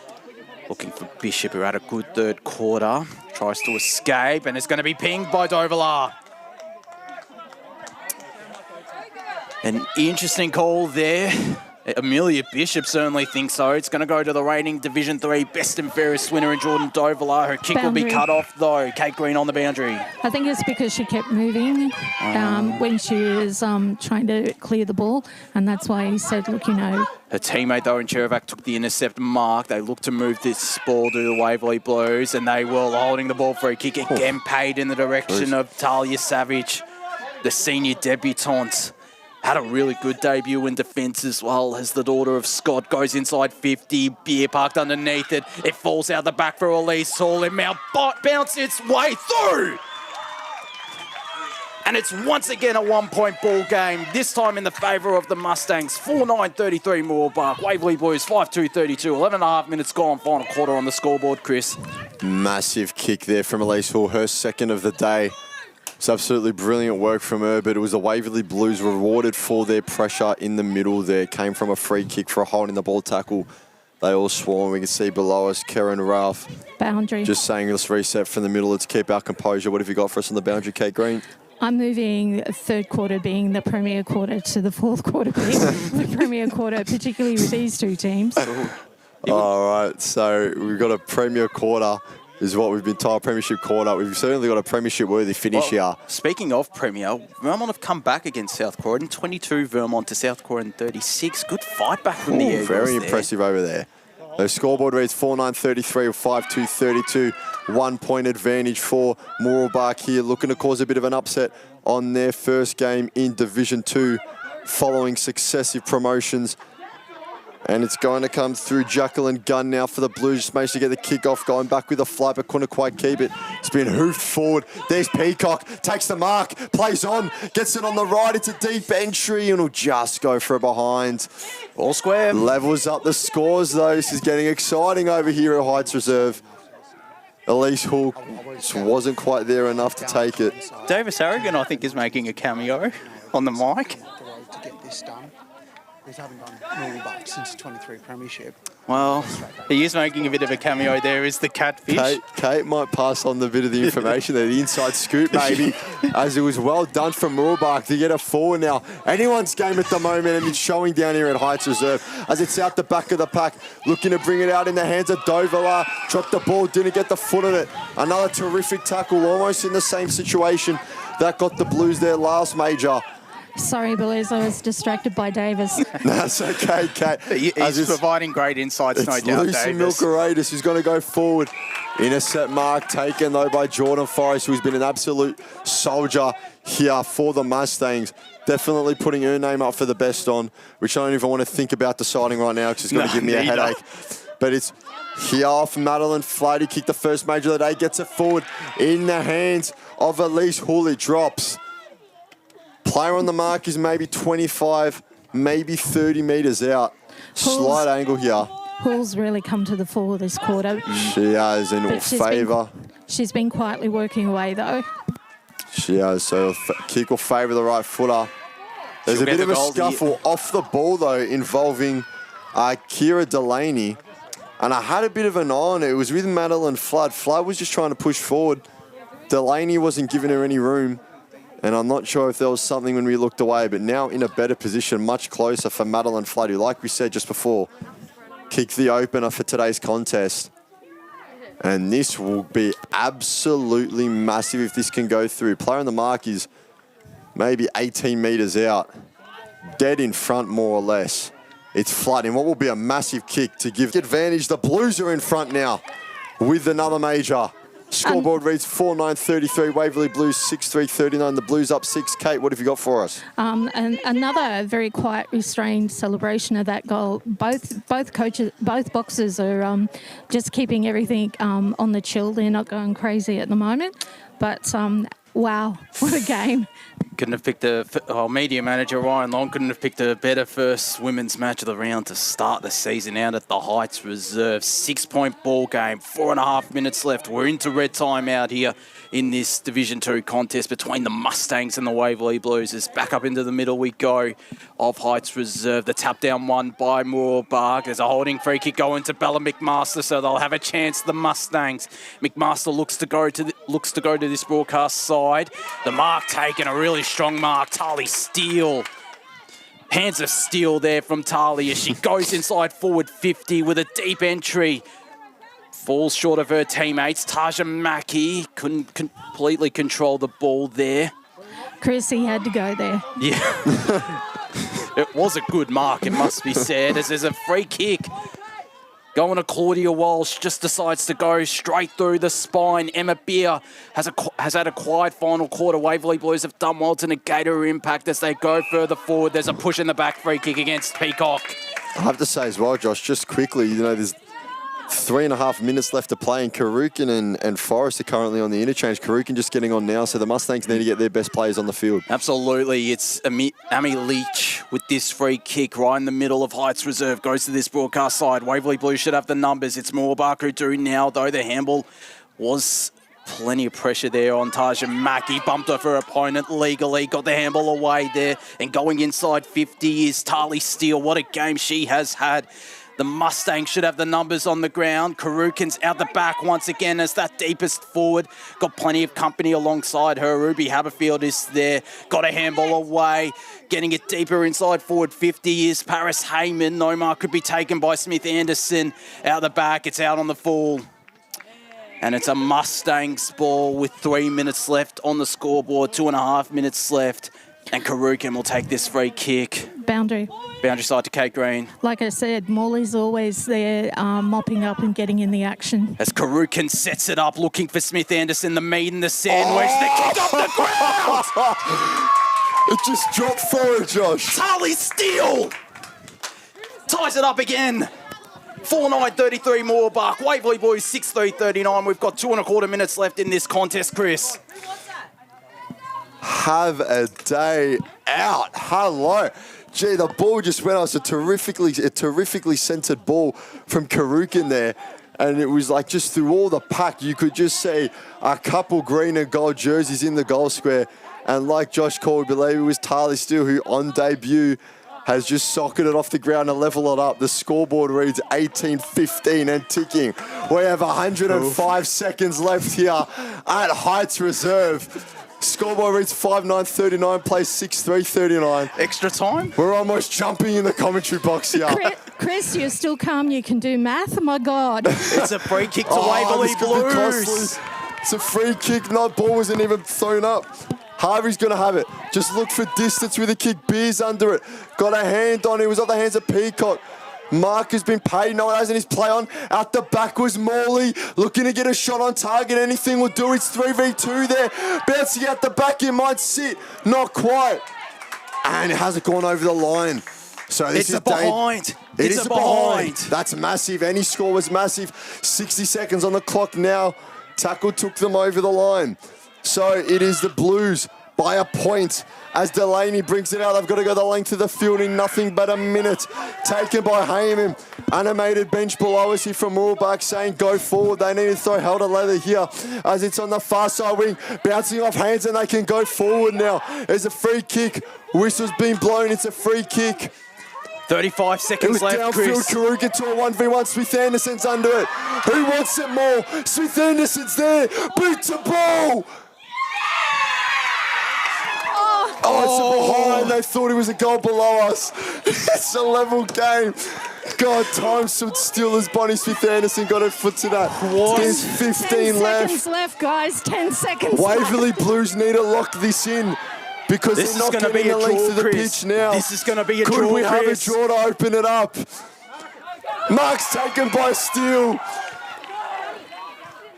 Looking for Bishop, who had a good third quarter. Tries to escape, and it's going to be pinged by Dovelar. An interesting call there. Amelia Bishop certainly thinks so. It's going to go to the reigning Division 3 best and fairest winner in Jordan Dovelar. Her kick will be cut off, though. Kate Green on the boundary. I think it's because she kept moving when she was trying to clear the ball, and that's why he said, look, Her teammate, though, in Cherovac took the intercept mark. They look to move this ball to the Waverley Blues, and they will, holding the ball for a kick again, paid in the direction of Talia Savage, the senior debutante. Had a really good debut in defence as well, as the daughter of Scott goes inside 50. Beer parked underneath it. It falls out the back for Elise Hall, and now bounce its way through. And it's once again a one-point ball game, this time in the favour of the Mustangs. 4-9-33 Mooroolbark. Waverley Blues 5-2-32. 11.5 minutes gone, final quarter on the scoreboard, Chris. Massive kick there from Elise Hall, her second of the day. It's absolutely brilliant work from her, but it was the Waverley Blues rewarded for their pressure in the middle there. Came from a free kick for a holding the ball tackle. They all swarm. We can see below us, Karen Ralph. Boundary. Just saying, let's reset from the middle. Let's keep our composure. What have you got for us on the boundary, Kate Green? I'm moving third quarter being the premier quarter to the fourth quarter being the premier quarter, particularly with these two teams. All right, so we've got a premier quarter. Is what we've been told, premiership quarter. We've certainly got a premiership-worthy finish here. Speaking of premier, Vermont have come back against South Croydon. 22 Vermont to South Croydon 36. Good fight back from the Eagles. Very impressive over there. The scoreboard reads 4-9-33 or 5-2-32. 1 point advantage for Mooroolbark here, looking to cause a bit of an upset on their first game in Division 2 following successive promotions. And it's going to come through Jacqueline Gunn now for the Blues. Just managed to get the kick-off, going back with a flight, but couldn't quite keep it. It's been hoofed forward. There's Peacock, takes the mark, plays on, gets it on the right. It's a deep entry, and will just go for a behind. All square. Levels up the scores, though. This is getting exciting over here at Heights Reserve. Elise Hall just wasn't quite there enough to take it. Davis Harrigan, I think, is making a cameo on the mic. To get this done. We haven't done Mooroolbark since the 23 premiership. Well, he is making a bit of a cameo there, is the catfish. Kate might pass on the bit of the information there, the inside scoop maybe, as it was well done from Mooroolbark to get a forward now. Anyone's game at the moment, and it's showing down here at Heights Reserve as it's out the back of the pack, looking to bring it out in the hands of Dovelar. Dropped the ball, didn't get the foot on it. Another terrific tackle, almost in the same situation that got the Blues their last major. Sorry, Blues, I was distracted by Davis. That's okay, Kate. He's providing great insights, no doubt, Lucy Davis. Milkaradis who's going to go forward. Intercept mark taken, though, by Jordan Forrest, who's been an absolute soldier here for the Mustangs. Definitely putting her name up for the best on, which I don't even want to think about deciding right now because it's going to give me a headache. But it's here off Madeline Flighty, kicked the first major of the day, gets it forward in the hands of Elise Hull. It drops. Player on the mark is maybe 25, maybe 30 metres out. Slight angle here. Hull's really come to the fore this quarter. She has in But favour. She's been quietly working away, though. She has, so kick will favour the right footer. There's She'll a bit get of the a goal scuffle off the ball, though, involving Kira Delaney. And I had a bit of an eye on it. It was with Madeline Flood. Flood was just trying to push forward. Delaney wasn't giving her any room. And I'm not sure if there was something when we looked away, but now in a better position, much closer for Madeline Flood, who, like we said just before, kicked the opener for today's contest. And this will be absolutely massive if this can go through. Player on the mark is maybe 18 metres out. Dead in front, more or less. It's flooding. What will be a massive kick to give advantage. The Blues are in front now with another major. Scoreboard reads 4-9-33. Waverley Blues 6-3-39. The Blues up 6. Kate, what have you got for us? And another very quiet, restrained celebration of that goal. Both boxers are just keeping everything on the chill. They're not going crazy at the moment. But wow, what a game! Couldn't have picked media manager Ryan Long couldn't have picked a better first women's match of the round to start the season out at the Heights Reserve. 6-point ball game, 4.5 minutes left. We're into red time out here in this Division 2 contest between the Mustangs and the Waverley Blues. As back up into the middle we go of Heights Reserve. The tap down one by Mooroolbark. There's a holding free kick going to Bella McMaster, so they'll have a chance. The Mustangs. McMaster looks to go to this broadcast side. The mark taken, a really strong mark. Tali Steele. Hands of steel there from Tali as she goes inside forward 50 with a deep entry. Falls short of her teammates. Taja Mackey couldn't completely control the ball there. Chris, he had to go there. Yeah. It was a good mark, it must be said, as there's a free kick. Going to Claudia Walsh, just decides to go straight through the spine. Emma Beer has had a quiet final quarter. Waverley Blues have done well to negate her impact as they go further forward. There's a push in the back free kick against Peacock. I have to say as well, Josh, just quickly, there's 3.5 minutes left to play, and Karukin and Forrest are currently on the interchange. Karukin just getting on now, so the Mustangs need to get their best players on the field. Absolutely. It's Amy Leach with this free kick right in the middle of Heights Reserve. Goes to this broadcast side. Waverley Blues should have the numbers. It's Mooroolbark who do now, though. The handball was plenty of pressure there on Taja Mackey. Bumped off her opponent legally. Got the handball away there. And going inside 50 is Tali Steele. What a game she has had. The Mustangs should have the numbers on the ground. Karukin's out the back once again as that deepest forward. Got plenty of company alongside her. Ruby Haberfield is there. Got a handball away. Getting it deeper inside forward 50 is Paris Heyman. No mark could be taken by Smith Anderson. Out the back, it's out on the full. And it's a Mustangs ball with 3 minutes left on the scoreboard. 2.5 minutes left. And Karukin will take this free kick. Boundary side to Kate Green. Like I said, Morley's always there mopping up and getting in the action. As Karukin sets it up, looking for Smith Anderson, the meat and the sandwich. The kick off the ground! It just dropped forward, Josh. Tali Steele ties it up again. 4-9-33 Mooroolbark. Waverley Blues 6-3-39. We've got 2.25 minutes left in this contest, Chris. Have a day out. Hello. Gee, the ball just went out. It's a terrifically centered ball from Karukin there. And it was like just through all the pack, you could just see a couple green and gold jerseys in the goal square. And like Josh called, I believe it was Tali Steele who on debut has just socketed off the ground and level it up. The scoreboard reads 18-15 and ticking. We have 105 seconds left here at Heights Reserve. Scoreboard reads 5-9-39, plays 6-3-39. Extra time? We're almost jumping in the commentary box here. Chris, you're still calm. You can do math. My God. It's a free kick to Waverley Blues. It's a free kick. No, ball wasn't even thrown up. Harvey's going to have it. Just look for distance with a kick. Beers under it. Got a hand on it. It was off the hands of Peacock. Mark has been paid. No one has in his play on. Out the back was Morley. Looking to get a shot on target. Anything will do. It's 3v2 there. Bouncing out the back. It might sit. Not quite. And it hasn't gone over the line. So this is a behind. It is a behind. That's massive. Any score was massive. 60 seconds on the clock now. Tackle took them over the line. So it is the Blues by a point as Delaney brings it out. They've got to go the length of the field in nothing but a minute. Taken by Heyman. Animated bench below us here from Mooroolbark saying go forward. They need to throw hell to leather here as it's on the far side wing. Bouncing off hands and they can go forward now. There's a free kick. Whistle's been blown. It's a free kick. 35 seconds left, downfield, Chris. Karuga to a 1v1. Smith Anderson's under it. Who wants it more? Smith Anderson's there. Boot to ball. Oh, it's a behind. They thought it was a goal below us. It's a level game. God, time stood still as Bonnie Smith Anderson got her foot to that. What? There's 15 10 left. seconds left, guys. 10 seconds Waverley left. Blues need to lock this in because This they're is not gonna getting be a the length draw, of the Chris. pitch now. This is going to be a Could draw, we have Chris? a draw to open it up? Mark's taken by Steele.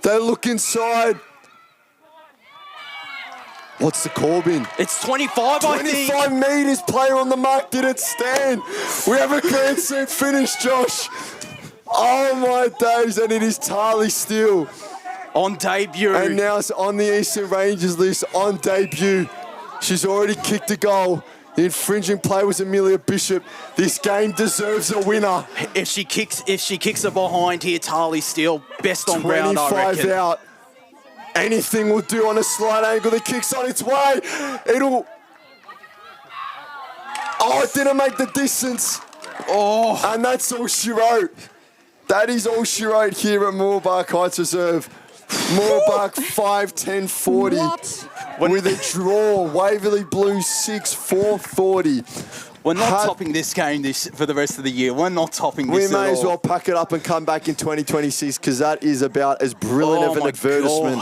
They look inside. What's the call been? It's 25, I think. 25 metres. Player on the mark didn't stand. We have a grand suit finish, Josh. Oh my days, and it is Tarly Steele. On debut. And now it's on the Eastern Rangers list on debut. She's already kicked a goal. The infringing play was Amelia Bishop. This game deserves a winner. If she kicks it behind here, Tarly Steele, best on ground, I 25 reckon. out. Anything will do on a slight angle. The kick's on its way. It'll... Oh, it didn't make the distance. Oh. And that's all she wrote. That is all she wrote here at Mooroolbark Heights Reserve. Mooroolbark 5-10-40. What? With a draw. Waverley Blues 6-4-40. We're not topping this game for the rest of the year. We're not topping this We may at as all. well pack it up and come back in 2026 because that is about as brilliant of an my advertisement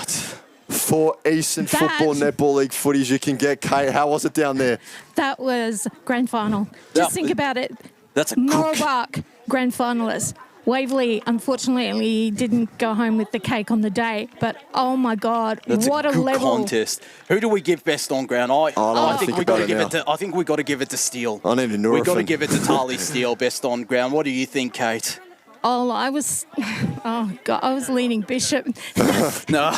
God. for Eastern Football Netball League footy as you can get. Kate, how was it down there? That was grand final. Just think about it. That's a good... Mooroolbark, grand finalists. Waverley, unfortunately, didn't go home with the cake on the day, but oh my God, That's what a a good level. contest. Who do we give best on ground? I think we got to give it to. I think we got to give it to Steele. I need a We got to Nurofen. give it to Tarly Steele, best on ground. What do you think, Kate? Oh, I was leaning Bishop. No.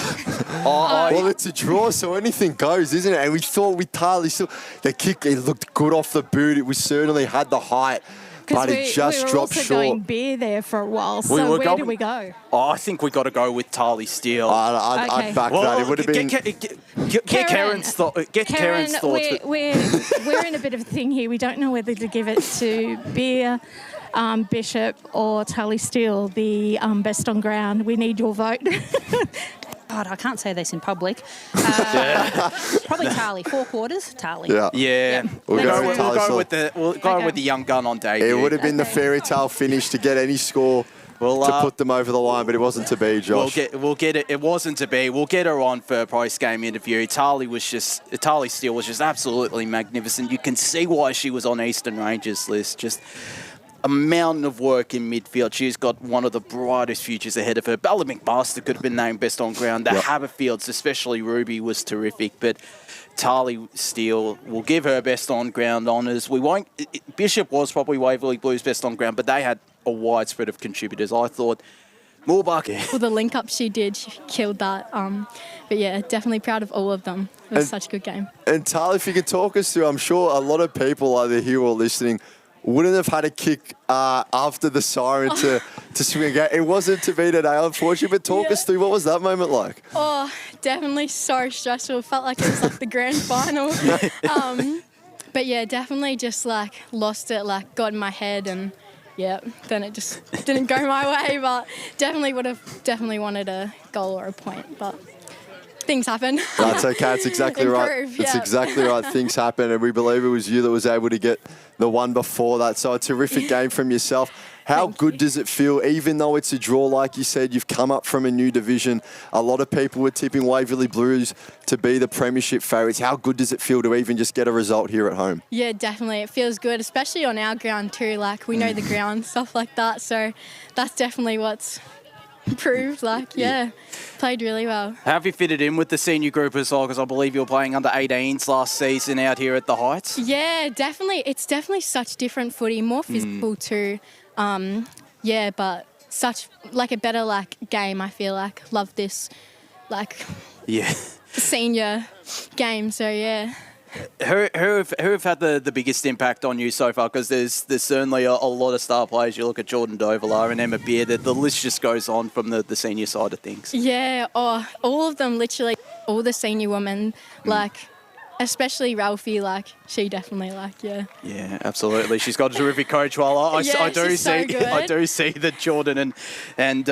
Well, it's a draw, so anything goes, isn't it? And we thought with Tarly still, the kick, it looked good off the boot. It was certainly had the height, but it just we were dropped also short. going beer there for a while, so were where going- do we go? I think we got to go with Tarly Steele. I'd back that. It would have been... Get Karen's thoughts. Karen, but- we're in a bit of a thing here. We don't know whether to give it to Beer, Bishop or Tully Steele, the best on ground. We need your vote. God, I can't say this in public. Probably Tarly. 4 quarters, Tarly. Yeah. We'll go with Tarly go Steele. with the young gun on debut. It would have been the fairy tale finish to get any score to put them over the line, but it wasn't to be, Josh. We'll get it. It wasn't to be. We'll get her on for a post-game interview. Tarly Steele was just absolutely magnificent. You can see why she was on Eastern Rangers list. Just a mountain of work in midfield. She's got one of the brightest futures ahead of her. Bella McMaster could have been named best on ground. The Haberfields, especially Ruby, was terrific. But Tarly Steele will give her best on ground honours. We won't. Bishop was probably Waverley Blues best on ground, but they had a widespread of contributors. I thought Mooroolbark. Well, the link up she did, she killed that. But yeah, definitely proud of all of them. It was such a good game. And Tarly, if you could talk us through, I'm sure a lot of people either here or listening wouldn't have had a kick after the siren to swing again. It wasn't to be today, unfortunately, but talk us through, what was that moment like? Oh, definitely so stressful. Felt like it was like the grand final. But yeah, definitely just like lost it, like got in my head and then it just didn't go my way, but definitely would have wanted a goal or a point, but things happen. That's okay. It's exactly right. It's exactly right. Things happen, and we believe it was you that was able to get the one before that. So a terrific game from yourself. How good does it feel, even though it's a draw, like you said, you've come up from a new division. A lot of people were tipping Waverley Blues to be the premiership favourites. How good does it feel to even just get a result here at home? Yeah, definitely. It feels good, especially on our ground too. Like, we know the ground, stuff like that. So that's definitely what's improved. Like, played really well. How have you fitted in with the senior group as well? Because I believe you were playing under 18s last season out here at the Heights. Yeah, definitely. It's definitely such different footy, more physical too. But such like a better like game. I feel like love this. Like, yeah. senior game. So yeah. Who have had the biggest impact on you so far? Because there's certainly a lot of star players. You look at Jordan Dovelar and Emma Beard. The list just goes on from the senior side of things. Yeah, all of them, literally, all the senior women, like, especially Ralphie, like, she definitely, like, yeah. Yeah, absolutely. She's got a terrific coach. Well, I do see that Jordan and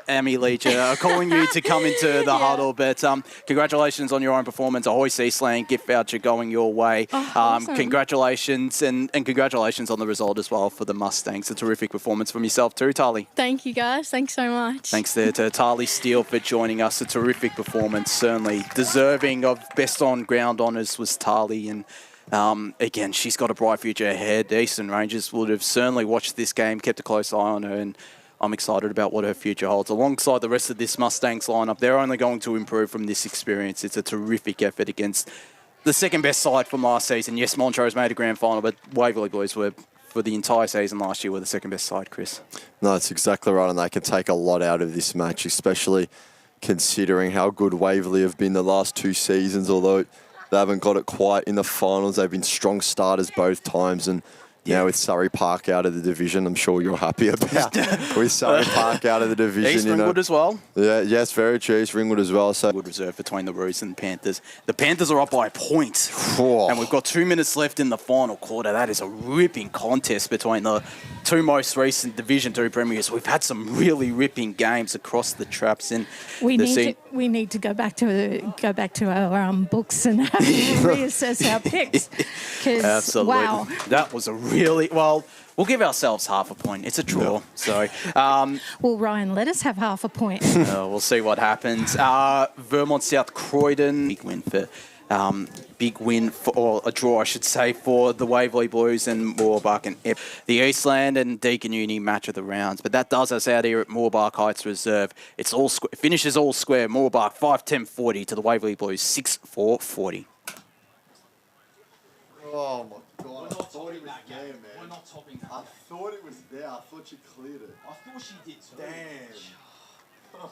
Amy Leach are calling you to come into the huddle. But congratulations on your own performance. A Hoist Eastland gift voucher going your way. Awesome. Congratulations and congratulations on the result as well for the Mustangs. A terrific performance from yourself too, Tali. Thank you, guys. Thanks so much. Thanks there to Tali Steele for joining us. A terrific performance, certainly deserving of best on ground honours was Tali, and again, she's got a bright future ahead. The Eastern Rangers would have certainly watched this game, kept a close eye on her, and I'm excited about what her future holds. Alongside the rest of this Mustangs lineup, they're only going to improve from this experience. It's a terrific effort against the second best side from last season. Yes, Montrose made a grand final, but Waverley Blues were, for the entire season last year, were the second best side, Chris. No, that's exactly right, and they can take a lot out of this match, especially considering how good Waverley have been the last 2 seasons, although they haven't got it quite in the finals. They've been strong starters both times, and now with Surrey Park out of the division, I'm sure you're happy about with Surrey Park out of the division. East Ringwood as well. Yeah, yes, very true. East Ringwood as well. So Wood reserve between the Roos and the Panthers. The Panthers are up by a point, and we've got 2 minutes left in the final quarter. That is a ripping contest between the 2 most recent Division 2 premiers. We've had some really ripping games across the traps in We the need to go back to our books and have reassess our picks. Absolutely. Wow, that was a really well. We'll give ourselves half a point. It's a draw. So, well, Ryan, let us have half a point. we'll see what happens. Vermont South Croydon, big win or a draw, I should say, for the Waverley Blues and Mooroolbark and the Eastland and Deakin Uni match of the rounds. But that does us out here at Mooroolbark Heights Reserve. It's all finishes all square. Mooroolbark 5-10-40 to the Waverley Blues 6-4-40. Oh my God! I thought it was there, man. We're not topping that. I thought it was there. I thought you cleared it. I thought she did too. Damn. But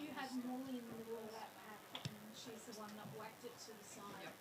you had Molly in the middle of that pack, and she's the one that whacked it to the side.